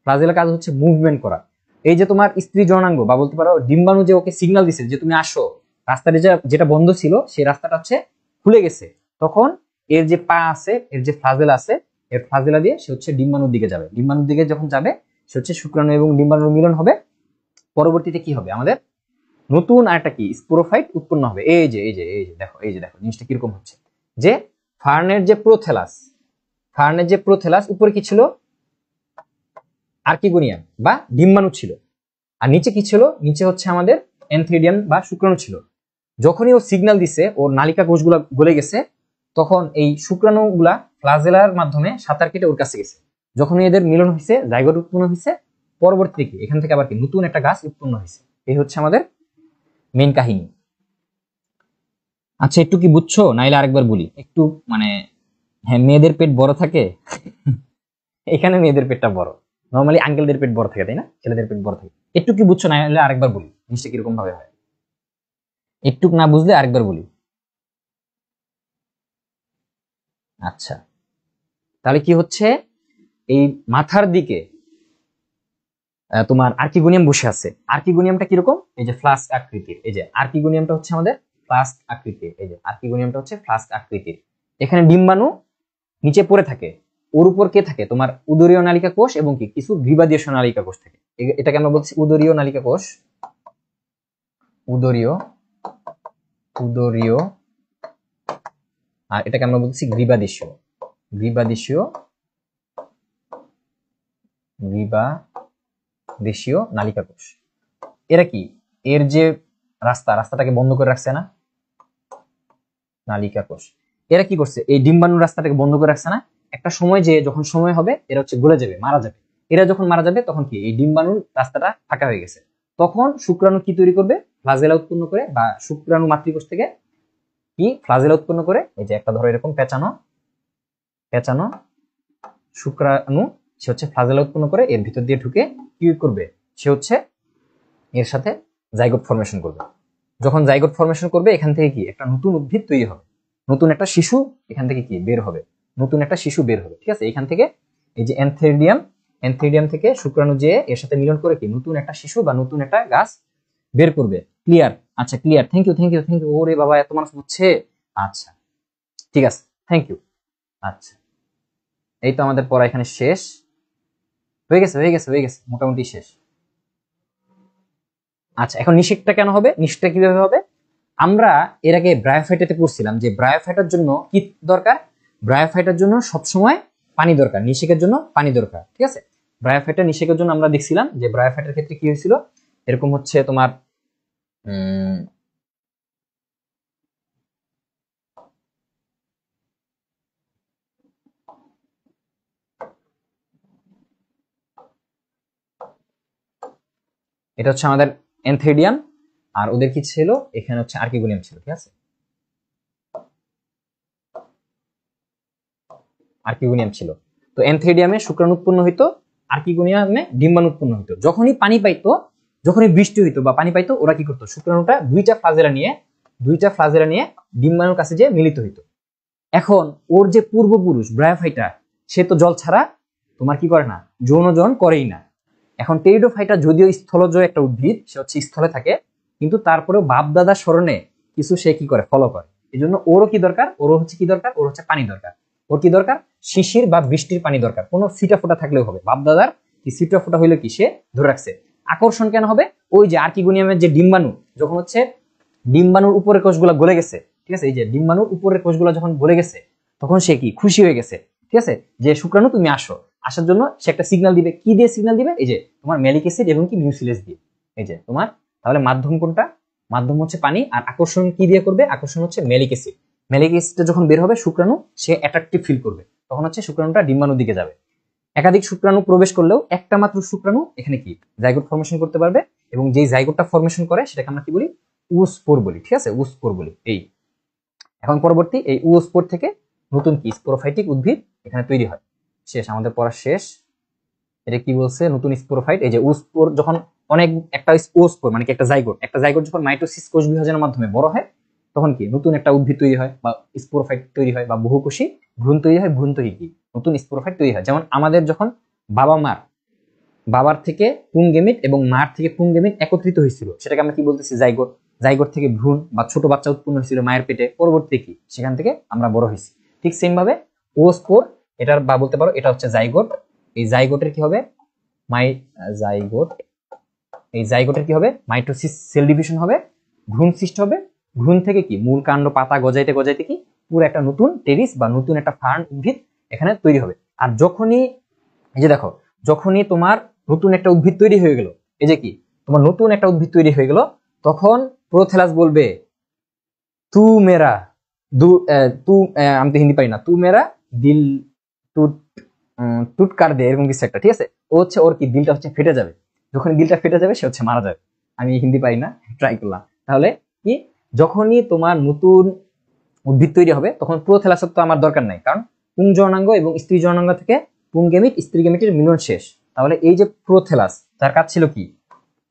ফ্লাজেলার কাজ হচ্ছে মুভমেন্ট করা। এই যে তোমার স্ত্রী জননাঙ্গ বা বলতে পারো ডিম্বাণু যে ওকে সিগন্যাল দিছে যে তুমি আসো, রাস্তাটা যেটা বন্ধ ছিল সেই রাস্তাটা হচ্ছে খুলে গেছে, তখন এর যে পা আছে, এর যে ফ্লাজেলা আছে, এর ফ্লাজেলা দিয়ে সে হচ্ছে ডিম্বাণুর দিকে যাবে। ডিম্বাণুর দিকে যখন যাবে, সে হচ্ছে শুক্রাণু এবং ডিম্বাণুর মিলন হবে। পরবর্তীতে কি হবে, আমাদের নতুন আরেকটা কি স্পোরোফাইট উৎপন্ন হবে। এই যে দেখো, এই যে দেখো জিনিসটা কিরকম হচ্ছে, যে ফার্নের যে প্রোথেলাস, ফার্নের যে প্রোথেলাস উপরে কি ছিল, আর্কিগোনিয়াম বা ডিম্বাণু ছিল। আর নিচে কি ছিল? নিচে হচ্ছে আমাদের এনথ্রিডিয়াম বা শুক্রাণু ছিল। যখনই ও সিগন্যাল দিছে ওর নালিকা কোষগুলা গলে গেছে, তখন এই শুক্রাণুগুলা ফ্লাজেলার মাধ্যমে সাঁতার কেটে ওর কাছে গেছে। যখনই এদের মিলন হয়েছে, জাইগোট উৎপন্ন হয়েছে, পরবর্তী কি এখান থেকে আবার কি নতুন একটা গাছ উৎপন্ন হয়েছে। এই হচ্ছে আমাদের মেইন কাহিনী। আচ্ছা, একটু কি বুঝছো নাইলে আরেকবার বলি একটু, মানে হ্যাঁ, মেয়েদের পেট বড় থাকে এখানে মেয়েদের পেটটা বড়, নর্মালি আঙ্কেলদের পেট বড় থাকে, তাই না? ছেলেদের পেট বড় থাকে। একটু কি বুঝছো নাইলে আরেকবার বলি জিনিসটা কিরকম ভাবে হয়, একটু না বুঝলে আরেকবার বলি। আচ্ছা, তাহলে কি হচ্ছে, এই মাথার দিকে তোমার আর্কিগোনিয়াম বসে আছে। আর্কিগোনিয়ামটা কিরকম? এই যে ফ্লাস্ক আকৃতির। এই যে আর্কিগোনিয়ামটা হচ্ছে আমাদের ফ্লাস্ক আকৃতির। এই যে আর্কিগোনিয়ামটা হচ্ছে ফ্লাস্ক আকৃতির। এখানে ডিম্বাণু নিচে পড়ে থাকে, ওর উপর কে থাকে? তোমার উদরীয় নালিকা কোষ এবং কি কিছু গ্রীবাদীয় নালিকা কোষ থাকে। এটাকে আমরা বলছি উদরীয় নালিকা কোষ। উদরীয় উদরীয় আর এটাকে আমরা বলছি গ্রীবাদেশীয়। গ্রীবাদেশীয় গ্রীবাদেশীয় নালিকা কোষ। এরা কি, এর যে রাস্তাটাকে বন্ধ করে রাখছে না, নালিকা কোষ। এরা কি করছে? এই ডিম্বাণুর রাস্তাটাকে বন্ধ করে রাখছে না। একটা সময় যে যখন সময় হবে এরা হচ্ছে গলে যাবে, মারা যাবে। এরা যখন মারা যাবে তখন কি এই ডিম্বাণুর রাস্তাটা ফাঁকা হয়ে গেছে। তখন শুক্রাণু কি তৈরি করবে? ফ্লাজেলা উৎপন্ন করে, বা শুক্রাণু মাতৃকোষ থেকে কি ফ্লাজেলা উৎপন্ন করে। এই যে একটা ধরো এরকম পেঁচানো পেঁচানো শুক্রাণু, সে হচ্ছে ফ্লাজেলা উৎপন্ন করে, এর ভিতর দিয়ে ঢুকে কি করবে? সে হচ্ছে এর সাথে জাইগোট ফরমেশন করবে। যখন জাইগোট ফরমেশন করবে, এখান থেকে কি একটা নতুন উদ্ভিদ তৈরি হবে, নতুন একটা শিশু এখান থেকে কি বের হবে, নতুন একটা শিশু বের হবে। ঠিক আছে, এখান থেকে এই যে এনথ্রিডিয়াম থেকে শুক্রাণু যে এর সাথে মিলন করে কি নতুন একটা শিশু বা নতুন একটা গাছ বের করবে। ক্লিয়ার? আচ্ছা, ক্লিয়ার। Thank you. ওরে বাবা, এত মানুষ বুঝছে। আচ্ছা, ঠিক আছে, থ্যাংক ইউ। আচ্ছা, এই তো আমাদের পড়া এখানে শেষ হয়ে গেছে, মোটামুটি শেষ। আচ্ছা, এখন নিষেকটা কেন হবে? নিষেকটা কিভাবে হবে? আমরা এর আগে ব্রায়োফাইটাতে পড়ছিলাম যে ব্রায়োফাইটার জন্য কি দরকার? ব্রায়োফাইটার জন্য সবসময় পানি দরকার, নিষেকের জন্য পানি দরকার। ঠিক আছে, ব্রায়োফাইটা নিষেকের জন্য আমরা দেখছিলাম যে ব্রায়োফাইটার ক্ষেত্রে কি হয়েছিল, এরকম হচ্ছে তোমার এটা হচ্ছে আমাদের এনথ্রিডিয়াম, আর ওদের কি ছিল? এখানে হচ্ছে আর্কিগোনিয়াম ছিল। ঠিক আছে, আর্কিগোনিয়াম ছিল। তো এনথ্রিডিয়ামে শুক্রাণু উৎপন্ন হইতো, আর্কিগোনিয়ামে ডিম্বাণু উৎপন্ন হইতো। যখনই পানি পাইতো, যখনই বৃষ্টি হইতো বা পানি পাইতো, ওরা কি করতো? শুক্রাণুটা দুইটা ফ্লাজেলা নিয়ে ডিম্বাণুর কাছে যে মিলিত হইতো। এখন ওর যে পূর্বপুরুষ ব্রায়োফাইটা, সে তো জল ছাড়া তোমার কি করে না, যৌনজন করেই না। এখন টেরিডোফাইটা যদিও স্থলজ একটা উদ্ভিদ, সে হচ্ছে স্থলে থাকে, কিন্তু তারপরেও বাপদাদা স্মরণে কিছু সে কি করে, ফলো করে। এই জন্য ওরও কি দরকার? ওর হচ্ছে পানি দরকার। ওর কি দরকার? শিশির বা বৃষ্টির পানি দরকার। কোনো ছিটা ফোটা থাকলেও হবে, বাপদাদার কি ছিটা ফোটা হইলে কি সে ধরে রাখছে। আকর্ষণ কেন হবে? ওই যে আর্কিগোনিয়ামের যে ডিম্বাণু, যখন হচ্ছে ডিম্বাণুর উপরের কোষগুলো গলে গেছে, ঠিক আছে, এই যে ডিম্বাণুর উপরের কোষগুলো যখন গলে গেছে, তখন সে কি খুশি হয়ে গেছে। ঠিক আছে, যে শুক্রাণু তুমি আসো, আসার জন্য সে একটা সিগন্যাল দিবে। কি দিয়ে সিগন্যাল দিবে? এই যে তোমার ম্যালিক অ্যাসিড এবং কি মিউসিলেজ দিয়ে। এই যে তোমার, তাহলে মাধ্যম কোনটা? মাধ্যম হচ্ছে পানি। আর আকর্ষণ কি দিয়ে করবে? আকর্ষণ হচ্ছে ম্যালিক অ্যাসিড। ম্যালিক অ্যাসিডটা যখন বের হবে, শুক্রাণু সে অ্যাট্রাকটিভ ফিল করবে, তখন হচ্ছে শুক্রাণুটা ডিম্বাণুর দিকে যাবে। একাধিক শুক্রাণু প্রবেশ করলেও একটা মাত্র শুক্রাণু এখানে কি জাইগোট ফর্মেশন করতে পারবে, এবং যেই জাইগোটটা ফর্মেশন করে সেটাকে আমরা কি বলি? উস্পোর বলি। ঠিক আছে, উস্পোর বলি। এই এখন পরবর্তী এই উস্পোর থেকে নতুন কি স্পোরোফাইটিক উদ্ভিদ এখানে তৈরি হয়। শেষ, আমাদের পড়া শেষ। এটা কি বলছে? নতুন স্পোরোফাইট। এই যে উস্পোর যখন অনেক একটা ওস্পোর মানে কি একটা জাইগোট যখন মাইটোসিস কোষ বিভাজনের মাধ্যমে বড় হয়, তখন কি নতুন একটা উদ্ভিদ তৈরি হয় বা স্পোরোফাইট তৈরি হয়, বা বহুকোষী ভ্রূণ তৈরি হয়। ভ্রূণ থেকে কি নতুন স্পোরোফাইট তৈরি হয়। যেমন আমাদের যখন বাবার থেকে পুংগেমিট এবং মার থেকে পুংগেমিট একত্রিত হয়েছিল, সেটাকে আমরা কি বলতেছি? জাইগোট। জাইগোট থেকে ভ্রূণ বা ছোট বাচ্চা উৎপন্ন হয়েছিল মায়ের পেটে, পরবর্তী কি সেখান থেকে আমরা বড় হয়েছি। ঠিক সেম ভাবে ওস্পোর, এটার বা বলতে পারো এটা হচ্ছে জাইগোট। এই জাইগোটের কি হবে? এই জাইগোটের কি হবে? মাইটোসিস সেল ডিভিশন হবে, ভ্রূণ সৃষ্টি হবে। ভ্রূণ থেকে কি মূল কাণ্ড পাতা গজাইতে কি পুরো একটা নতুন টেরিস বা নতুন একটা ফার্ন উদ্ভিদ এখানে তৈরি হবে। আর যখনই, এই যে দেখো, যখনই তোমার নতুন একটা উদ্ভিদ তৈরি হয়ে গেল, এই যে কি তোমার নতুন একটা উদ্ভিদ তৈরি হয়ে গেল, তখন প্রোথেলাস বলবে তু মেরা আমি তো হিন্দি পাই না, তু মেরা দিল টুট টুট কার দে, এরকম কিছু একটা, ঠিক আছে। ও হচ্ছে ওর কি দিলটা হচ্ছে ফেটে যাবে, যখন দিলটা ফেটে যাবে সে হচ্ছে মারা যাবে। আমি হিন্দি পাই না, ট্রাই করলাম। তাহলে কি, যখনই তোমার নতুন উদ্ভিদ তৈরি হবে তখন প্রোথেলাসের তো আমার দরকার নাই, কারণ পুংজননাঙ্গ এবং স্ত্রী জননাঙ্গ থেকে পুংগেমিট স্ত্রী গেমিটের মিলন শেষ। তাহলে এই যে প্রোথেলাস, তার কাজ ছিল কি,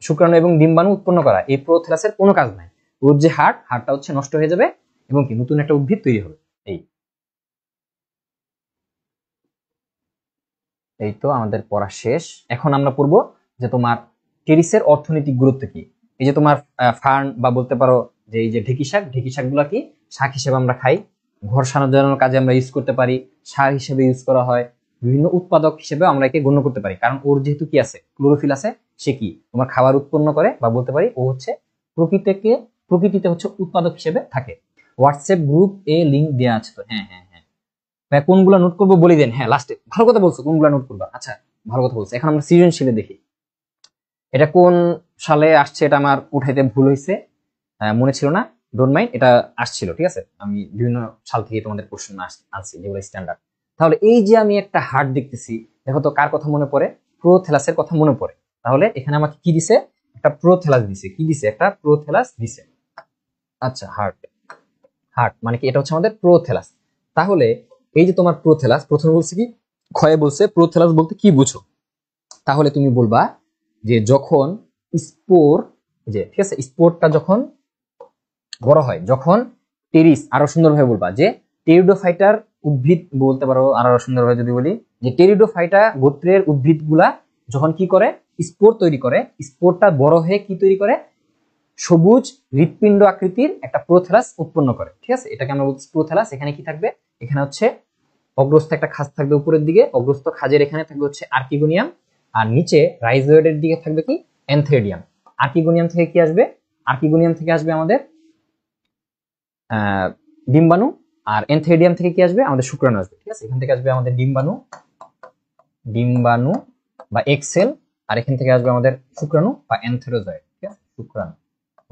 শুক্রাণু এবং ডিম্বাণু উৎপন্ন করা। এই প্রোথেলাসের কোনো কাজ নাই, ওর যে হাড়টা হচ্ছে নষ্ট হয়ে যাবে এবং কি নতুন একটা উদ্ভিদ তৈরি হবে। এই তো আমাদের পড়া শেষ। এখন আমরা পড়বো যে তোমার টেরিসের অর্থনৈতিক গুরুত্ব কি। এই যে তোমার ফার্ন বা বলতে পারো যে এই যে ঢেঁকি শাক গুলা কি শাক হিসেবে আমরা খাই, ঘর সাজানোর কাজে আমরা ইউজ করতে পারি, সার হিসেবে ইউজ করা হয়, বিভিন্ন উৎপাদক হিসেবে আমরা একে গণ্য করতে পারি, কারণ ওর যেহেতু কি আছে, ক্লোরোফিল আছে, সে কি তোমার খাবার উৎপন্ন করে, বা বলতে পারি ও হচ্ছে প্রকৃতিতে হচ্ছে উৎপাদক হিসেবে থাকে। হোয়াটসঅ্যাপ গ্রুপ এ লিঙ্ক দেওয়া আছে তো, হ্যাঁ হ্যাঁ হ্যাঁ, কোনগুলা নোট করবো বলে দেন। হ্যাঁ লাস্টে ভালো কথা বলছো, কোনগুলা নোট করবা। আচ্ছা ভালো কথা বলছো। এখন আমরা সৃজনশীলে দেখি, এটা কোন সালে আসছে, এটা আমার উঠাইতে ভুল হয়েছে, মনে ছিল না, ডোন্ট মাইন্ড, এটা আসছিল, ঠিক আছে। আমি বিভিন্ন সাল থেকে তোমাদের কোশ্চেন আনছি যেগুলো স্ট্যান্ডার্ড। তাহলে এই যে আমি একটা হার্ট দেখতেছি, দেখো তো কার কথা মনে পড়ে, প্রোথেলাসের কথা মনে পড়ে। তাহলে এখানে আমাকে কি দিছে, একটা প্রোথেলাস দিছে, কি দিছে, একটা প্রোথেলাস দিছে। আচ্ছা হার্ট, মানে কি এটা হচ্ছে আমাদের প্রোথেলাস। তাহলে এই যে তোমার প্রোথেলাস, প্রথমে বলছে কি, ক্ষয়ে বলছে প্রোথেলাস বলতে কি বুঝো, তাহলে তুমি বলবা যে যখন স্পোর, যে ঠিক আছে, স্পোরটা যখন বড় হয়, যখন টেরিস, আরো সুন্দরভাবে বলবা যে টেরিডোফাইটার উদ্ভিদ, বলতে পারো আরো সুন্দরভাবে যদি বলি যে টেরিডোফাইটা গোত্রের উদ্ভিদ গুলা যখন কি করে, স্পোর তৈরি করে, স্পোরটা বড় হয়ে কি তৈরি করে, সবুজ হৃৎপিণ্ড আকৃতির একটা প্রোথেলাস উৎপন্ন করে, ঠিক আছে। এটাকে আমরা বলছি প্রোথেলাস। এখানে কি থাকবে, এখানে হচ্ছে অগ্রস্থ একটা খাঁজ থাকবে উপরের দিকে, অগ্রস্থ খাঁজের এখানে থাকবে হচ্ছে আর্কিগোনিয়াম, আর নিচে রাইজোয়েডের দিকে থাকবে কি এনথেরিডিয়াম। আর্কিগোনিয়াম থেকে কি আসবে, আর্কিগোনিয়াম থেকে আসবে আমাদের ডিম্বাণু, আর এনথেরিডিয়াম থেকে কি আসবে, আমাদের শুক্রাণু আসবে, ঠিক আছে। এখান থেকে আসবে আমাদের ডিম্বাণু বা এক্সেল, আর এখান থেকে আসবে আমাদের শুক্রাণু বা এনথেরোজয়েড, ঠিক আছে, শুক্রাণু।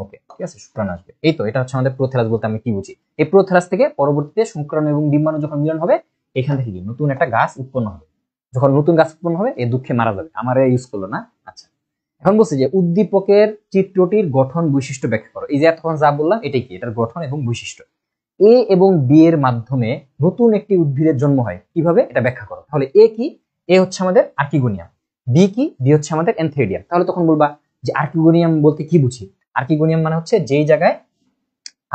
ওকে, ঠিক আছে, শুক্রাণু আসবে। এই তো এটা হচ্ছে আমাদের প্রোথেলাস বলতে আমি কি বুঝি। এই প্রোথেলাস থেকে পরবর্তীতে শুক্রাণু এবং ডিম্বাণু যখন মিলন হবে, এখান থেকে কি নতুন একটা গাছ উৎপন্ন হবে। যখন নতুন গাছ উৎপন্ন হবে, এই দুঃখে মারা যাবে, আমার ইউজ করলো না। আচ্ছা, এখন বলছি যে উদ্দীপকের চিত্রটির গঠন বৈশিষ্ট্য ব্যাখ্যা করো। এই যে এতক্ষণ যা বললাম এটাই কি, এটার গঠন এবং বৈশিষ্ট্য। এ এবং বি এর মাধ্যমে নতুন একটি উদ্ভিদের জন্ম হয়, কিভাবে এটা ব্যাখ্যা করো। তাহলে এ কি, এ হচ্ছে আমাদের আর্কিগোনিয়াম, বি কি, বি হচ্ছে আমাদের এনথেরিডিয়াম। তাহলে তখন বলবা যে আর্কিগোনিয়াম বলতে কি বুঝি। আর্কিগোনিয়াম মানে হচ্ছে যেই জায়গায়,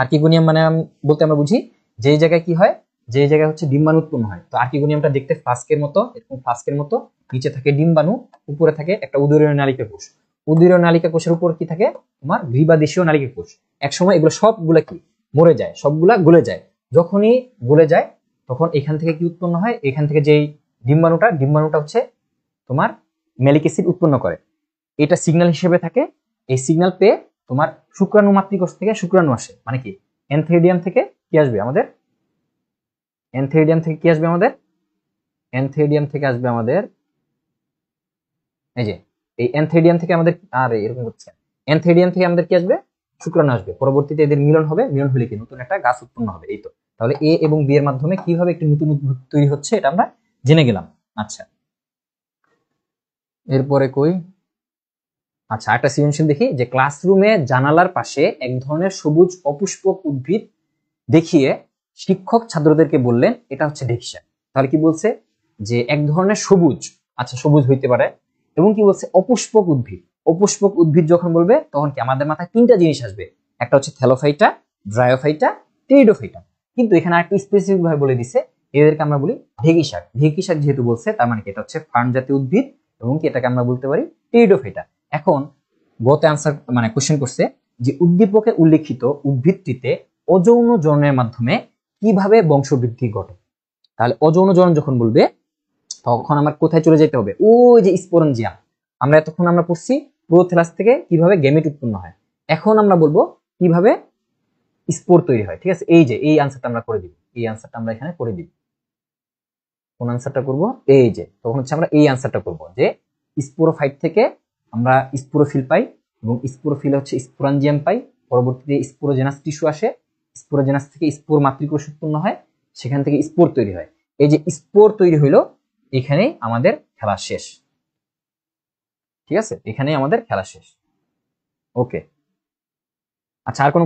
আর্কিগোনিয়াম মানে বলতে আমরা বুঝি যেই জায়গায় কি হয়, যেই জায়গায় হচ্ছে ডিম্বাণু উৎপন্ন হয়। তো আর্কিগোনিয়ামটা দেখতে ফ্লাস্কের মতো, এরকম ফ্লাস্কের মতো, নিচে থাকে ডিম্বাণু, উপরে থাকে একটা উদরীয় নালিকা কোষ। উদরীয় নালিকা কোষের উপর কি থাকে, তোমার গ্রীবাদেশীয় নালিকা কোষ। একসময় এগুলো সবগুলা কি মরে যায়, সবগুলা গলে যায়। যখনই গলে যায় তখন এখান থেকে কি উৎপন্ন হয়, এখান থেকে যেই ডিম্বাণুটা হচ্ছে তোমার ম্যালিক অ্যাসিড উৎপন্ন করে, এটা সিগন্যাল হিসেবে থাকে। এই সিগন্যাল পেয়ে তোমার শুক্রাণু মাতৃকোষ থেকে শুক্রাণু আসে, মানে কি এনথেরিডিয়াম থেকে কি আসবে আমাদের, এনথেরিডিয়াম থেকে কি আসবে আমাদের, এনথেরিডিয়াম থেকে আসবে আমাদের, এই যে এই এনথেরিডিয়াম থেকে আমাদের, আর এরকম হচ্ছে এনথেরিডিয়াম থেকে আমাদের কি আসবে, শুক্রাণু আসবে। পরবর্তীতে এদের মিলন হবে, মিলন হলে কি নতুন একটা গাছ উৎপন্ন হবে। এই তো, তাহলে এ এবং বি এর মাধ্যমে কিভাবে একটি নতুন উদ্ভিদ তৈরি হচ্ছে এটা আমরা জেনে গেলাম। আচ্ছা এরপরে কই, আচ্ছা একটা সৃজনশীল দেখি যে ক্লাসরুমে জানালার পাশে এক ধরনের সবুজ অপুষ্পক উদ্ভিদ দেখিয়ে শিক্ষক ছাত্রদেরকে বললেন এটা হচ্ছে ঢেঁকি শাক। তাহলে কি বলছে যে এক ধরনের সবুজ, আচ্ছা সবুজ হইতে পারে, এবং কি বলছে অপুষ্পক উদ্ভিদ। অপুষ্পক উদ্ভিদ যখন বলবে তখন কি আমাদের মাথায় তিনটা জিনিস আসবে, একটা হচ্ছে থ্যালোফাইটা, ব্রায়োফাইটা, টেরিডোফাইটা। কিন্তু এখানে একটু স্পেসিফিক ভাবে বলে দিছে এদেরকে আমরা বলি ঢেঁকি শাক। ঢেঁকি শাক যেহেতু বলছে তার মানে কি এটা হচ্ছে ফার্ন জাতীয় উদ্ভিদ, এবং কি এটাকে আমরা বলতে পারি টেরিডোফাইটা। এখন গত আনসার মানে কোশ্চেন করছে যে উদ্দীপকে উল্লেখিত উদ্ভিদটিতে অযৌন জননের মাধ্যমে কিভাবে বংশবৃদ্ধি ঘটে। তাহলে অযৌন জনন যখন বলবে তখন আমার কোথায় চলে যেতে হবে, ওই যে স্পোরেঞ্জিয়াম। আমরা এতক্ষণ আমরা পড়ছি প্রোথেলাস থেকে কিভাবে গেমেট উৎপন্ন হয়, এখন আমরা বলবো কিভাবে স্পোর তৈরি হয়। ঠিক আছে, এই যে এই আনসারটা আমরা করে দিব, এই আনসারটা আমরা এখানে করে দিব। কোন আনসারটা করব, এই যে তখন হচ্ছে আমরা এই আনসারটা করব যে স্পোরোফাইট থেকে আমরা স্পোরোফিল পাই, এবং স্পোরোফিল হচ্ছে স্পোরাঞ্জিয়াম পাই। পরবর্তীতে স্পোরোজেনাস টিস্যু আসে, স্পোরোজেনাস থেকে স্পোর মাতৃকোষ উৎপন্ন হয়, সেখান থেকে স্পোর তৈরি হয়। এই যে স্পোর তৈরি হইলো, এখানেই আমাদের খেলা শেষ। ঠিক আছে, এখানেই আমাদের খেলা শেষ। ওকে, আচ্ছা, আর কোনো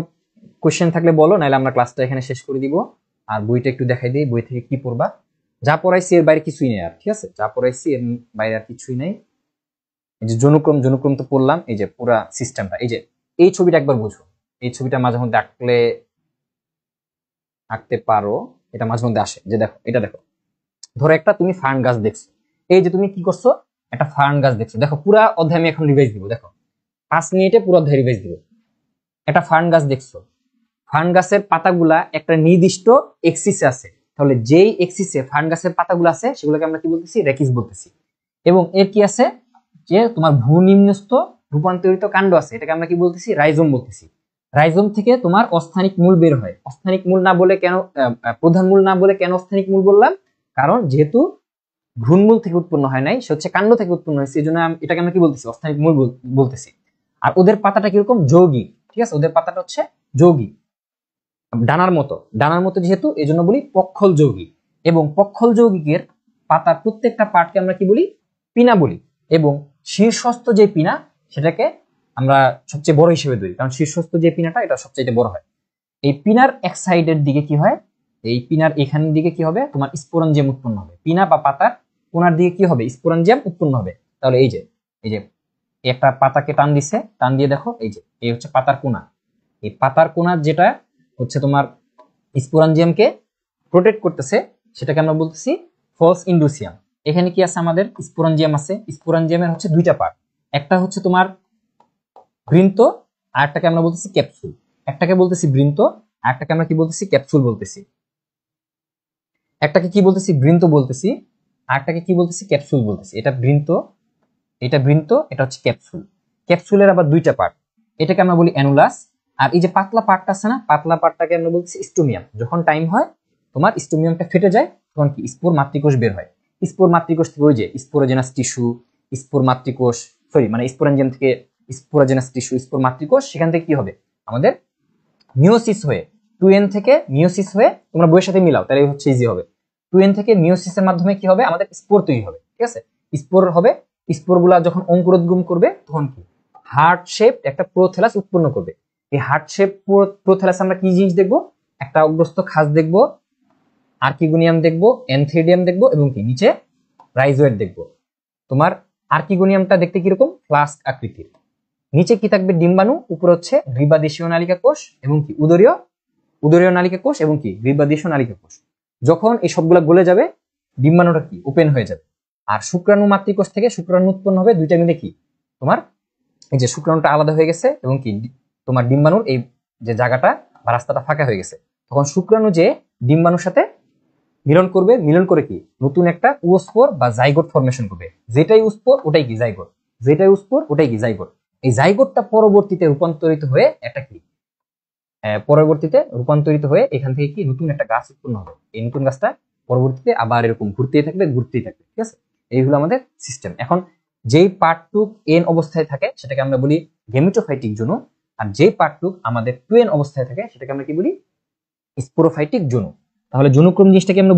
কোশ্চেন থাকলে বলো, নাহলে আমরা ক্লাসটা এখানে শেষ করে দিব। আর বইটা একটু দেখাই দিই, বই থেকে কি পড়বা। যা পড়াইছি এর বাইরে কিছুই নেই আর, ঠিক আছে, যা পড়াইছি এর বাইরে আর কিছুই নেই। এই যে জনুক্রম তো পড়লাম, এই যে পুরা সিস্টেমটা, এই যে এই ছবিটা একবার বুঝো। এই ছবিটা মাঝে মধ্যে আঁকতে পারো, এটা মাঝে মধ্যে আসে। যে দেখো, এটা দেখো, ধরো একটা তুমি ফার্ন গাছ দেখছো, এই যে তুমি কি করছো, একটা ফার্ন গাছ দেখছো। দেখো পুরা অধ্যায় আমি এখন রিভাইজ দিব, দেখো 5 মিনিটে পুরো অধ্যায় রিভাইজ দিব। একটা ফার্ন গাছ দেখছো, ফার্ন গাছের পাতাগুলা একটা নির্দিষ্ট এক্সিসে আছে, তাহলে যেই এক্সিসে ফার্ন গাছের পাতাগুলো আছে সেগুলোকে আমরা কি বলতেছি, রেকিস বলতেছি। এবং এর কি আছে, যে তোমার ভূনিম্নস্থ রূপান্তরিত কাণ্ড আছে, এটাকে আমরা কি বলতেছি, রাইজোম বলতেছি। রাইজোম থেকে তোমার অস্থানিক মূল বের হয়। অস্থানিক মূল না বলে কেন, প্রধান মূল না বলে কেন অস্থানিক মূল বললাম, কারণ যেহেতু ভ্রূণমূল থেকে উৎপন্ন হয় নাই, সে হচ্ছে কাণ্ড থেকে উৎপন্ন হয়েছে, এই জন্য এটাকে আমরা কি বলতেছি, অস্থানিক মূল বলতেছি। আর ওদের পাতাটা কিরকম, যৌগিক। ঠিক আছে, ওদের পাতাটা হচ্ছে যৌগিক, ডানার মতো যেহেতু, এই জন্য বলি পক্ষল যৌগিক। এবং পক্ষল যৌগিকের পাতার প্রত্যেকটা পার্টকে আমরা কি বলি, পিনা বলি। এবং শীর্ষস্থ যে পিনা, সেটাকে আমরা সবচেয়ে বড় হিসেবে ধরি, কারণ শীর্ষস্থ যে পিনাটা এটা সবচেয়ে বড় হয়। এই পিনার এক সাইডের দিকে কি হয়, এই পিনার এখানের দিকে কি হবে, তোমার স্পোরাঞ্জিয়াম উৎপন্ন হবে। পিনা বা পাতার কোনার দিকে কি হবে, স্পোরাঞ্জিয়াম উৎপন্ন হবে। তাহলে এই যে একটা পাতাকে টান দিছে, টান দিয়ে দেখো, এই হচ্ছে পাতার কোনা। এই পাতার কোনার যেটা হচ্ছে তোমার স্পোরাঞ্জিয়ামকে প্রোটেক্ট করতেছে, সেটাকে আমরা বলতেছি ফলস ইন্ডুসিয়াম। এখানে কি আছে, আমাদের স্পোরাঞ্জিয়াম আছে। স্পোরাঞ্জিয়ামের হচ্ছে দুইটা পার্ট, একটা হচ্ছে তোমার বৃন্ত, আর একটাকে আমরা বলতেছি ক্যাপসুল। একটাকে বলতেছি বৃন্ত, আর একটাকে আমরা কি বলতেছি, ক্যাপসুল বলতেছি। একটাকে কি বলতেছি, বৃন্ত বলতেছি, আর একটাকে কি বলতেছি, ক্যাপসুল বলতেছি। এটা বৃন্ত, এটা হচ্ছে ক্যাপসুল। ক্যাপসুলের আবার দুইটা পার্ট, এটাকে আমরা বলি অ্যানুলাস। আর এই যে পাতলা পার্টটা আছে না, পাতলা পার্টটাকে আমরা বলছি স্টোমিয়াম। যখন টাইম হয় তোমার স্টোমিয়ামটা ফেটে যায়, তখন কি স্পোর মাতৃকোষ বের হয়। স্পোর মাতৃকোষ থেকে ওই যে স্পোরোজেনাস টিস্যু, স্পোর মাতৃকোষ, মানে স্পোরাঞ্জিয়াম থেকে স্পোরোজেনাস টিস্যু, স্পোর মাতৃকোষ, সেখান থেকে কি হবে, আমাদের মিওসিস হয়ে 2n থেকে মিওসিস হয়ে, তোমরা বইয়ের সাথে মিলাও তাহলে হচ্ছে ইজি হবে। 2n থেকে মিওসিসের মাধ্যমে কি হবে, আমাদের স্পোর তৈরি হবে। ঠিক আছে, স্পোর হবে, স্পোর গুলা যখন অঙ্কুরোদ্গম করবে, তখন কি হার্ট শেপ একটা প্রোথেলাস উৎপন্ন করবে। এই হার্ট শেপ প্রোথেলাস আমরা কি জিনিস দেখবো, একটা অগ্রস্ত খাস দেখবো, আর্কিগোনিয়াম দেখবো, এনথিডিয়াম দেখবো, এবং কি নিচে রাইজোয়েড দেখবো। তোমার আর্কিগোনিয়ামটা দেখতে কিরকম, ফ্লাস্ক আকৃতির। নিচে কি থাকবে, ডিম্বাণু, উপরে হচ্ছে গ্রীবাদেশীয় নালিকা কোষ, এবং কি উদরীয় নালিকা কোষ, এবং কি গ্রীবাদেশীয় নালিকা কোষ। যখন এই সবগুলা গলে যাবে, ডিম্বাণুটা কি ওপেন হয়ে যাবে। আর শুক্রাণু মাতৃকোষ থেকে শুক্রাণু উৎপন্ন হবে, দুইটা মিলে কি তোমার এই যে শুক্রাণুটা আলাদা হয়ে গেছে, এবং কি তোমার ডিম্বাণুর এই যে জায়গাটা বা রাস্তাটা ফাঁকা হয়ে গেছে, তখন শুক্রাণু যে ডিম্বাণুর সাথে মিলন করবে, মিলন করে কি নতুন একটা উস্পোর বা জাইগোট ফরমেশন করবে। যেটাই উস্পোর ওটাই কি জাইগোট, যেটাই উস্পোর ওটাই কি জাইগোট। এই জাইগোটটা পরবর্তীতে রূপান্তরিত হয়ে একটা কি এখান থেকে কি নতুন একটা গাছ উৎপন্ন হবে। এই নতুন গাছটা পরবর্তীতে আবার এরকম ঘুরতেই থাকবে। ঠিক আছে, এই হলো আমাদের সিস্টেম। এখন যেই পার্টটুক এন অবস্থায় থাকে সেটাকে আমরা বলি গেমেটোফাইটিক জনু, আর যেই পার্টটুক আমাদের 2n অবস্থায় থাকে সেটাকে আমরা কি বলি, স্পোরোফাইটিক জনু। তাহলে জনুক্রম জিনিসটাকে আমরা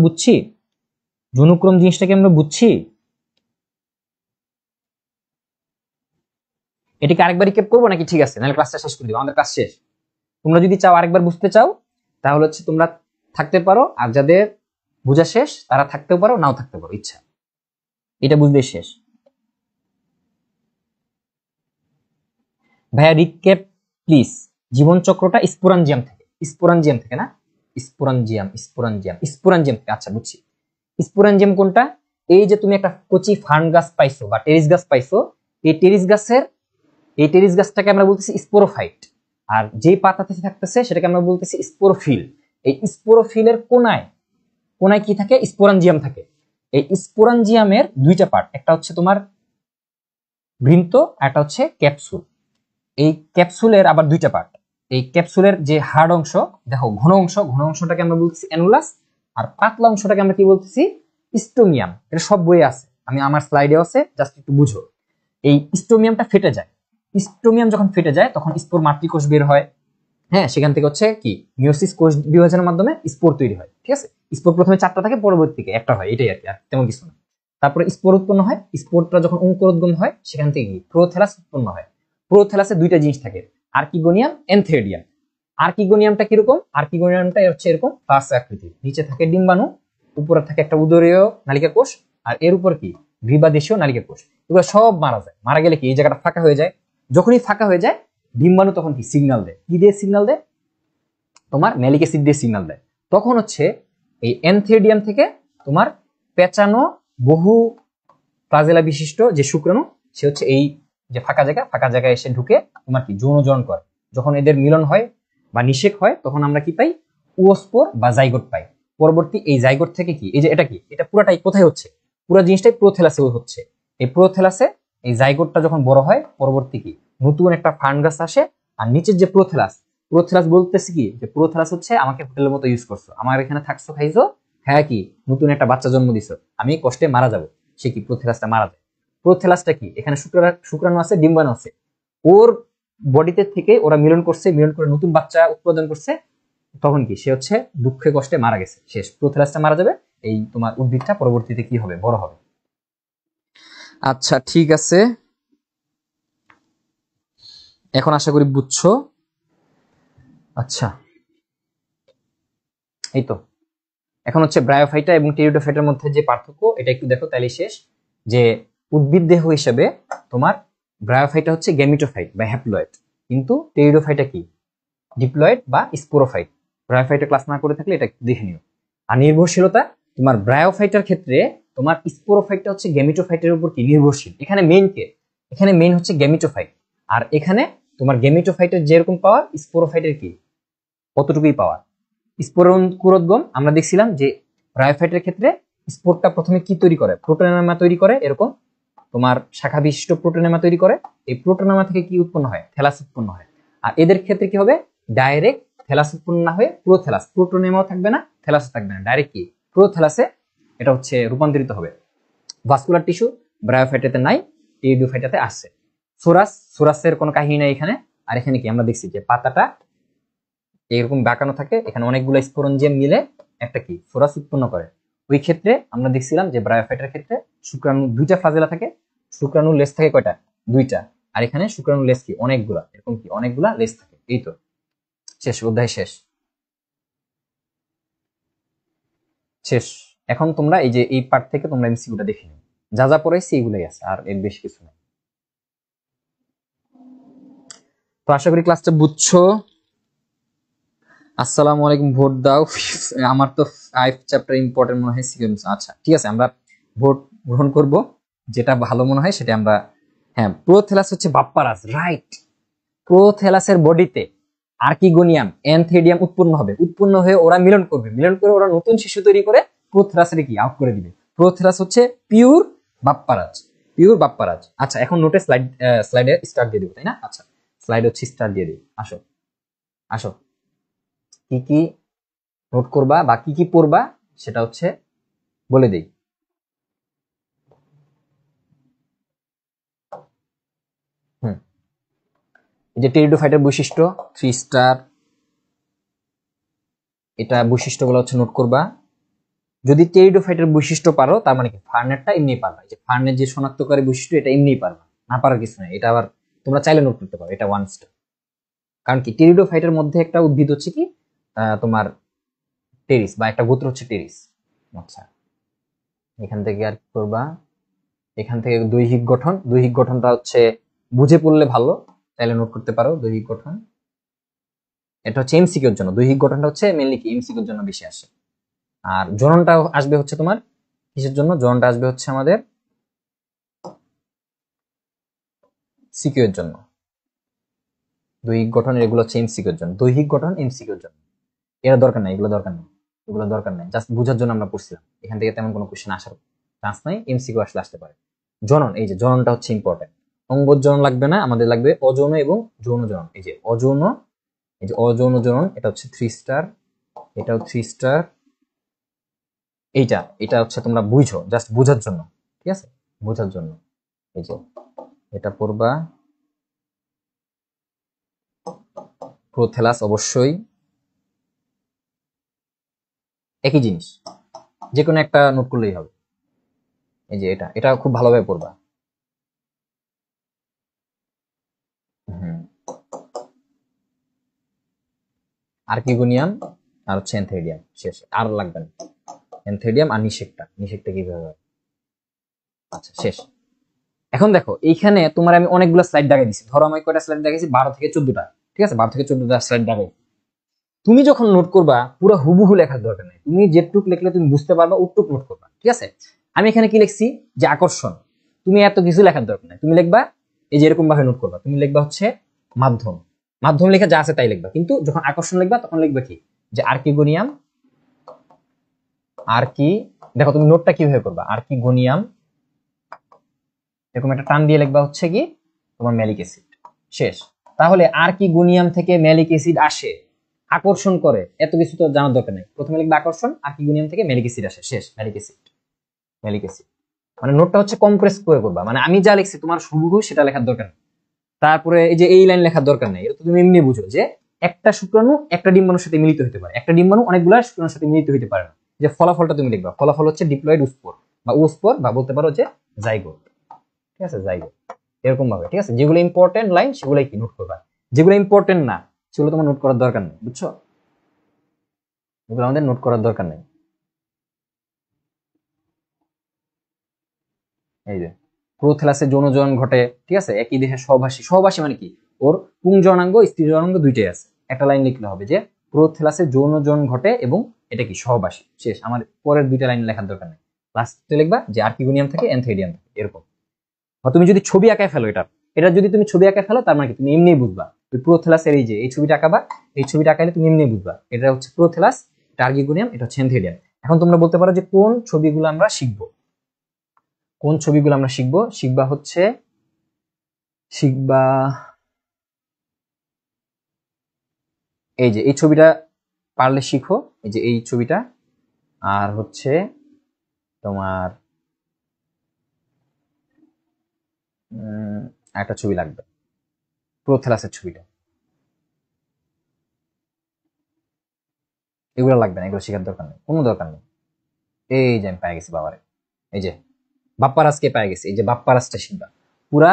বুঝছি, এটাকে আরেকবার রিক্যাপ করবো নাকি, ঠিক আছে, নাহলে ক্লাসটা শেষ করে দিব, আমাদের ক্লাস শেষ। তোমরা যদি চাও আরেকবার বুঝতে চাও, তাহলে হচ্ছে তোমরা থাকতে পারো, আর যাদের বোঝা শেষ তারা থাকতেও পারো, নাও থাকতে পারো, ইচ্ছা। এটা বুঝলে শেষ। ভাইয়া রিক্যাপ প্লিজ। জীবন চক্রটা স্পোরাঞ্জিয়াম থেকে না, স্পোরাঞ্জিয়াম থেকে। আচ্ছা, বুঝছি। স্পোরাঞ্জিয়াম কোনটা, এই যে তুমি একটা কচি ফার্ন গাছ পাইছো বা টেরিস গাছ পাইছো, এই টেরিস গাছটাকে আমরা বলতেছি স্পোরোফাইট। আর যে পাতাতে থাকতেছে সেটাকে আমরা বলতেছি স্পোরোফিল। এই স্পোরোফিলের কোনায় কি থাকে, স্পোরাঞ্জিয়াম থাকে। এই স্পোরাঞ্জিয়ামের দুইটা পার্ট, একটা হচ্ছে তোমার বৃন্ত, একটা হচ্ছে ক্যাপসুল। এই ক্যাপসুলের আবার দুইটা পার্ট। এই ক্যাপসুলের যে হার্ড অংশ দেখো, ঘন অংশটাকে আমরা বলতেছি অ্যানুলাস, আর পাতলা অংশটাকে আমরা কি বলতেছি, স্টোমিয়াম। এটা সব বইয়ে আছে, আমি আমার স্লাইডে আছে, জাস্ট একটু বুঝো। এই স্টোমিয়ামটা ফেটে যায়। স্টোমিয়াম যখন ফেটে যায় তখন স্পোর মাতৃকোষ বের হয়। হ্যাঁ, সেখান থেকে হচ্ছে কি মিওসিস কোষ বিভাজনের মাধ্যমে স্পোর তৈরি হয়। ঠিক আছে, স্পোর প্রথমে 4টা থাকে, পরবর্তীতে একটা হয়, এটাই আর কি, আর তেমন কিছু না। তারপরে স্পোর উৎপন্ন হয়, স্পোরটা যখন অঙ্কুরোদ্গম হয় সেখান থেকে কি প্রোথ্যালাস উৎপন্ন হয়। প্রোথ্যালাসে দুইটা জিনিস থাকে, আর্কিগোনিয়াম, এনথেরিডিয়াম। আর্কিগোনিয়ামটা কিরকম? আর্কিগোনিয়ামটা হচ্ছে এরকম প্লাস আকৃতির, নিচে থাকে ডিম্বাণু, উপরে থাকে একটা উদরীয় নালিকা কোষ, আর এর উপর কি গ্রীবাদেশীয় নালিকা কোষ। এগুলো সব মারা যায়। মারা গেলে কি এই জায়গাটা ফাঁকা হয়ে যায়। যখনই ফাঁকা হয়ে যায় ডিম্বাণু তখন কি সিগন্যাল দেয়, কি দিয়ে সিগন্যাল দেয়? তোমার ম্যালিক অ্যাসিড দিয়ে সিগন্যাল দেয়। তখন হচ্ছে এই এনথেরিডিয়াম থেকে তোমার পেঁচানো বহু ফ্লাজেলা বিশিষ্ট যে শুক্রাণু, সে হচ্ছে এই যে ফাঁকা জায়গায় এসে ঢুকে তোমার কি যৌনজনন করে। যখন এদের মিলন হয় বা নিষেক হয় তখন আমরা কি পাই? ওস্পোর বা জাইগোট পাই। পরবর্তী এই জাইগোট থেকে কি এই যে এটা কি, এটা পুরাটাই কোথায় হচ্ছে? পুরো জিনিসটাই প্রোথ্যালাসে হচ্ছে। এই প্রোথ্যালাসে এই জাইগোটটা যখন বড় হয়, পরবর্তী কি নতুন একটা ফান্গাস আসে। আর নিচের যে প্রোথ্যালাস বলতেছি কি যে প্রোথ্যালাস হচ্ছে আমাকে হোটেলের মতো ইউজ করছো, আমার এখানে থাকছো, খাইছো, হ্যাঁ কি নতুন একটা বাচ্চা জন্ম দিছো, আমি কষ্টে মারা যাবো, সে কি প্রোথ্যালাসটা মারা যায়। প্রোথ্যালাসটা কি এখানে শুক্রাণু আছে, ডিম্বাণু আছে, ওর বডিতে থেকে ওরা মিলন করছে, মিলন করে নতুন বাচ্চা উৎপাদন করছে, তখন কি সে হচ্ছে দুঃখে কষ্টে মারা গেছে, শেষ, প্রোথ্যালাসটা মারা যাবে। এই তোমার উদ্ভিদটা পরবর্তীতে কি হবে? বড় হবে। আচ্ছা ঠিক আছে, এখন আশা করি বুঝছো। আচ্ছা এই তো, এখন হচ্ছে ব্রায়োফাইটা এবং টেরিডোফাইটার মধ্যে যে পার্থক্য এটা একটু দেখো, তাহলে শেষ। যে উদ্ভিদ দেহ হিসেবে তোমার ব্রায়োফাইটা হচ্ছে গ্যামিটোফাইট বা হ্যাপ্লয়েড, কিন্তু টেরিডোফাইটা কি ডিপ্লয়েড বা স্পোরোফাইট। ব্রায়োফাইটা ক্লাস না করে থাকলে এটা একটু দেখে নিও। আর নির্ভরশীলতা, তোমার ব্রায়োফাইটার ক্ষেত্রে তোমার স্পোরোফাইটটা হচ্ছে গ্যামিটোফাইটের উপর কি নির্ভরশীল। এখানে মেইন কে? এখানে মেইন হচ্ছে গ্যামিটোফাইট। আর এখানে তোমার গ্যামিটোফাইটের যেরকম পাওয়ার, স্পোরোফাইটের কি কতটুকুই পাওয়ার। স্পোরোঙ্কুরোদ্গম আমরা দেখছিলাম যে ব্রায়োফাইটের ক্ষেত্রে স্পোরটা প্রথমে কি তৈরি করে? প্রোটোনেমা তৈরি করে, এরকম তোমার শাখা বিশিষ্ট প্রোটোনেমা তৈরি করে। এই প্রোটোনেমা থেকে কি উৎপন্ন হয়? থ্যালাস উৎপন্ন হয়। আর এদের ক্ষেত্রে কি হবে? ডাইরেক্ট থ্যালাস উৎপন্ন না হয়ে প্রোথ্যালাস, প্রোটোনেমাও থাকবে না, থ্যালাসও থাকবে না, ডাইরেক্ট কি প্রোথ্যালাসে এটা হচ্ছে রূপান্তরিত হবে। ভাস্কুলার টিস্যু ব্রায়োফাইটাতে নাই, টেরিডোফাইটাতে আছে। সোরাসের কোনো কাহিনী নাই এখানে। আর এখানে কি আমরা দেখছি যে পাতাটা এরকম বাঁকানো থাকে, এখানে অনেকগুলো স্পোরঞ্জিয়াম মিলে একটা কি ফোরাস উৎপন্ন করে। ওই ক্ষেত্রে আমরা দেখছিলাম যে ব্রায়োফাইটার ক্ষেত্রে শুক্রাণু দুইটা ফ্লাজেলা থাকে, শুক্রাণু লেস থাকে কয়টা? দুইটা। আর এখানে শুক্রাণু লেস কি অনেকগুলা, এরকম কি অনেকগুলা লেস থাকে। এই তো, শেষ, অধ্যায় শেষ। শেষ। এখন তোমরা এই যে এই পার্ট থেকে তোমরা এমসিকিউটা দেখে নিও, যা যা পড়াইছি এগুলাই আছে, আর এর বেশি কিছু নেই। তো আশা করি ক্লাসটা বুঝছো। আসসালামু আলাইকুম। ভোট দাও। আমার তো 5 চ্যাপ্টার ইম্পর্টেন্ট মনে হয় সিকিউরিটি। আচ্ছা ঠিক আছে, আমরা ভোট গ্রহণ করব, যেটা ভালো মনে হয় সেটা আমরা। হ্যাঁ, প্রোথ্যালাস হচ্ছে বাপ্পারাজ, রাইট। প্রোথ্যালাসের বডিতে আর্কিগোনিয়াম, এনথেরিডিয়াম উৎপন্ন হবে, উৎপন্ন হয়ে ওরা মিলন করবে, মিলন করে ওরা নতুন শিশু তৈরি করে প্রোথ্যালাসের কি আউট করে দিবে। প্রোথ্যালাস হচ্ছে পিওর বাপ্পারাজ, পিওর বাপ্পারাজ। আচ্ছা এখন নোটে স্লাইডে স্টার্ট দিয়ে দিব, তাই না? আচ্ছা স্লাইড হচ্ছে স্টার্ট দিয়ে দিই। আসো আসো, কি কি নোট করবা বা কি কি পড়বা সেটা হচ্ছে বলে দেই। এই যে টেরিডোফাইটের বৈশিষ্ট্য 3 স্টার, এটা বৈশিষ্ট্যগুলো হচ্ছে নোট করবা। যদি টেরিডোফাইটের বৈশিষ্ট্য পারো তার মানে কি ফার্নেরটা এমনি পারবা। যে ফার্নের যে শনাক্তকারী বৈশিষ্ট্য এটা এমনি পারবা, না পারার কিছু নাই। এটা আবার তোমরা চাইলে নোট করতে পারো, এটা 1 স্টার। কারণ কি টেরিডোফাইটের মধ্যে একটা উদ্ভিদ হচ্ছে কি তোমার টেরিস, বা একটা গোত্র হচ্ছে টেরিস। আচ্ছা এখান থেকে আর কি করবা? এখান থেকে দৈহিক গঠন, দৈহিক গঠনটা হচ্ছে বুঝে পড়লে ভালো, চাইলে নোট করতে পারো। দৈহিক গঠন এটা হচ্ছে এমসিকিউর জন্য, দৈহিক গঠনটা হচ্ছে মেইনলি কি এমসিকিউর জন্য বেশি আসে। আর জননটা আসবে হচ্ছে তোমার কিসের জন্য? জননটা আসবে হচ্ছে আমাদের সিকিউর জন্য। দৈহিক গঠন এগুলো হচ্ছে এমসিকিউর জন্য, দৈহিক গঠন এমসিকিউর জন্য। এরা দরকার নাই, এগুলো দরকার নেই, এগুলো দরকার নাই, জাস্ট বোঝার জন্য আমরা পড়ছিলাম। এখান থেকে তেমন কোনো কোশ্চেন আসার চান্স নাই, এমসিকিউ আসলে আসতে পারে। জনন, এই যে জননটা হচ্ছে ইম্পর্টেন্ট। অঙ্গজনন লাগবে না, আমাদের লাগবে অযৌন এবং যৌন জনন। এই যে অযৌন, এই যে অযৌন জনন, এটা হচ্ছে 3 স্টার, এটাও 3 স্টার। এটা হচ্ছে তোমরা বুঝো, জাস্ট বোঝার জন্য, ঠিক আছে, বোঝার জন্য। এই যে এটা পড়বা। প্রোথেলাস অবশ্যই একই জিনিস, যে কোনো একটা নোট করলেই হবে। এই যে এটা এটা খুব ভালোভাবে পড়বা। আর্কিগোনিয়াম আর হচ্ছে এনথেরিডিয়াম, শেষ, আর লাগবে না। এনথেরিডিয়াম আর নিষেকটা কিভাবে হয়। আচ্ছা শেষ। এখন দেখো এইখানে তোমার আমি অনেকগুলো স্লাইড দেখাই দিচ্ছি। ধরো আমি কয়টা স্লাইড দেখাইছি, 12 থেকে 14টা, ঠিক আছে, 12 থেকে 14টা স্লাইড দেখাই। তুমি যখন নোট করবা পুরো হুবহু লেখার দরকার নেই, তুমি যেটুক লিখলে তুমি বুঝতে পারবা ওটুক নোট করবা, ঠিক আছে। আমি এখানে কি লিখছি যে আকর্ষণ, তুমি এত কিছু লেখার দরকার নেই, তুমি লিখবা এই যে এরকম ভাবে নোট করবা। তুমি লিখবা হচ্ছে মাধ্যম, মাধ্যম লেখা যা আছে তাই লিখবা, কিন্তু যখন আকর্ষণ লিখবা তখন লিখবা কি যে আর্কিগোনিয়াম। আর কি দেখো তুমি নোটটা কিভাবে করবা, আর্কিগোনিয়াম এরকম একটা টান দিয়ে লিখবা হচ্ছে কি তোমার ম্যালিক অ্যাসিড, শেষ। তাহলে আর্কিগোনিয়াম থেকে ম্যালিক অ্যাসিড আসে, আকর্ষণ করে, এত কিছু তো জানার দরকার নেই। প্রথমে লিখবা আকর্ষণ, আর্কিগোনিয়াম থেকে ম্যালিক অ্যাসিড আসে, শেষ। ম্যালিক অ্যাসিড মানে নোটটা হচ্ছে কম্প্রেস করে করবা, মানে আমি যা লিখছি তোমার হুবহু সেটা লেখার দরকার নেই। তারপরে এই যে এই লাইন লেখার দরকার নেই, এটা তুমি এমনি বুঝো যে একটা শুক্রাণু একটা ডিম্বাণুর সাথে মিলিত হতে পারে, একটা ডিম্বাণু অনেকগুলো শুক্রাণুর সাথে মিলিত হতে পারে না। যে ফলাফলটা তুমি লিখবা, ফলাফল হচ্ছে ডিপ্লয়েড ওস্পোর বা ওস্পোর, বা বলতে পারো যে জাইগোট, ঠিক আছে, জাইগোট, এরকম ভাবে, ঠিক আছে। যেগুলো ইম্পর্টেন্ট লাইন সেগুলাই কি নোট করবা, যেগুলো ইম্পর্টেন্ট না সেগুলো তোমার নোট করার দরকার নেই, বুঝছো, এগুলো আমাদের নোট করার দরকার নেই। এই যে প্রোথেলাসে যৌনজন ঘটে, ঠিক আছে, একই দেহে সহবাসী, সহবাসী মানে কি ওর পুংজননাঙ্গ স্ত্রী জননাঙ্গ দুইটাই আছে। একটা লাইন লিখলে হবে যে প্রোথেলাসে যৌনজন ঘটে এবং এটা কি সহবাসী, শেষ। আমার পরের দুইটা লাইন লেখার দরকার নেই, লাস্টে লিখবা যে আর্কিগোনিয়াম থেকে এনথেরিডিয়াম থেকে, এরকম। বা তুমি যদি ছবি আঁকায় ফেলো, এটা যদি তুমি ছবি আঁকায় ফেলো তার মানে কি তুমি এমনিই বুঝবা। তুই প্রোথেলাসের এই যে এই ছবিটা আঁকাবা, এই ছবিটা আঁকাইলে তুমি এমনি বুঝবা এটা হচ্ছে প্রোথেলাস, এটা আর্কিগোনিয়াম, এটা হচ্ছে এনথেরিডিয়াম। এখন তোমরা বলতে পারো যে কোন ছবিগুলো আমরা শিখবো, কোন ছবিগুলো আমরা শিখবো, শিখবা এই যে এই ছবিটা পারলে শিখো, এই যে এই ছবিটা, আর হচ্ছে তোমার একটা ছবি লাগবে, প্রোথেলাসের ছবিটা, এগুলো লাগবে না, এগুলো শেখার দরকার নেই, কোনো দরকার নেই। এই যে আমি পেয়ে গেছি বাবারে, এই যে বাপ্পারাজকে পেয়ে গেছি, এই যে বাপ্পারাজটা শিখবা। পুরা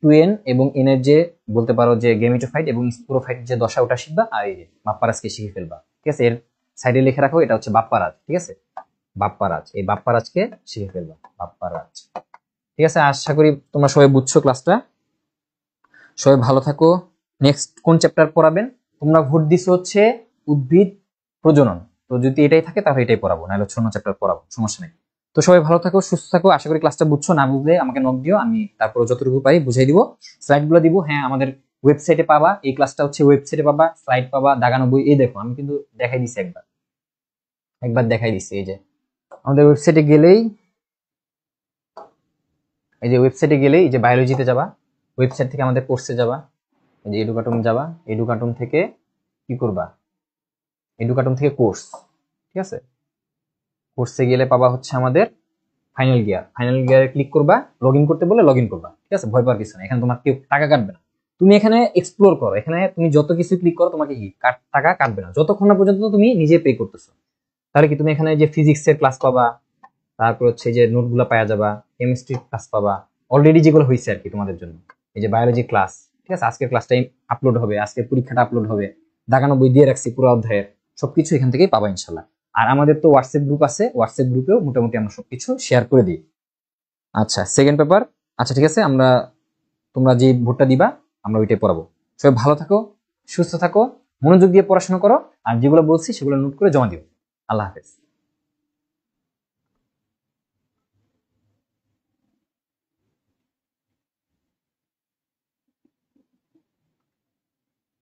টুয়েন এবং এনের যে বলতে পারো যে গেমিটোফাইট এবং স্পোরোফাইট যে দশা, ওটা শিখবা। আর এই যে বাপ্পারাজকে শিখে ফেলবা, ঠিক আছে। এর সাইডে লিখে রাখো এটা হচ্ছে বাপ্পারাজ, ঠিক আছে, বাপ্পারাজ, এই বাপ্পারাজকে শিখে ফেলবা, বাপ্পারাজ, ঠিক আছে। আশা করি তোমরা সবাই বুঝছো ক্লাসটা, সবাই ভালো থাকো। নেক্সট কোন চ্যাপ্টার পড়াবেন? তোমরা ভোট দিছো হচ্ছে উদ্ভিদ প্রজনন, তো যদি এটাই থাকে তাহলে এটাই পড়াবো, নাহলে অন্য চ্যাপ্টার পড়াবো, সমস্যা নেই। তো সবাই ভালো থাকো, সুস্থ থাকো। আশা করি ক্লাসটা বুঝছো, না বুঝলে আমাকে নক দিও, আমি তারপর যতটুকু পারি বুঝাই দিব, স্লাইড গুলো দিব। হ্যাঁ, আমাদের ওয়েবসাইটে পাবা, এই ক্লাসটা হচ্ছে ওয়েবসাইটে পাবা, স্লাইড পাবা, দাগানো বই। এই দেখো আমি কিন্তু দেখাই দিছি, একবার একবার দেখাই দিছি। এই যে আমাদের ওয়েবসাইটে গেলেই, এই যে ওয়েবসাইটে গেলেই এই যে বায়োলজিতে যাবা, ওয়েবসাইট থেকে আমাদের কোর্সে যাবা, এই যে এডুকাটুম যাবা, এডুকাটুম থেকে কি করবা, এডুকাটুম থেকে কোর্স, ঠিক আছে, কোর্সে গেলে পাবা হচ্ছে আমাদের ফাইনাল গিয়ার, ফাইনাল গিয়ারে ক্লিক করবা, লগ ইন করতে বলে লগ ইন করবা, ঠিক আছে। ভয় পাওয়ার কিছু না, এখানে তোমার কেউ টাকা কাটবে না। তুমি এখানে এক্সপ্লোর করো, এখানে তুমি যত কিছু ক্লিক করো তোমাকে কি টাকা কাটবে না, যতক্ষণ না পর্যন্ত তুমি নিজে পে করতেছো। তাহলে কি তুমি এখানে যে ফিজিক্সের ক্লাস পাবা, তারপর হচ্ছে যে নোটগুলো পাওয়া যাবা, কেমিস্ট্রির ক্লাস পাবা, অলরেডি যেগুলো হয়েছে আর কি তোমাদের জন্য। এই যে বায়োলজি ক্লাস, ঠিক আছে, আজকের ক্লাসটাই আপলোড হবে, আজকের পরীক্ষাটা আপলোড হবে, দাগানো বই দিয়ে রাখছি পুরো অধ্যায়ের, সবকিছু এখান থেকেই পাবা ইনশাল্লাহ। আর আমাদের তো হোয়াটসঅ্যাপ গ্রুপ আছে, হোয়াটসঅ্যাপ গ্রুপেও মোটামুটি আমরা সবকিছু শেয়ার করে দিই। আচ্ছা, সেকেন্ড পেপার, আচ্ছা ঠিক আছে, তোমরা যে ভোটটা দিবা আমরা ওইটাই পড়াবো। সবাই ভালো থাকো, সুস্থ থাকো, মনোযোগ দিয়ে পড়াশোনা করো, আর যেগুলো বলছি সেগুলো নোট করে জমা দিও। আল্লাহ হাফেজ।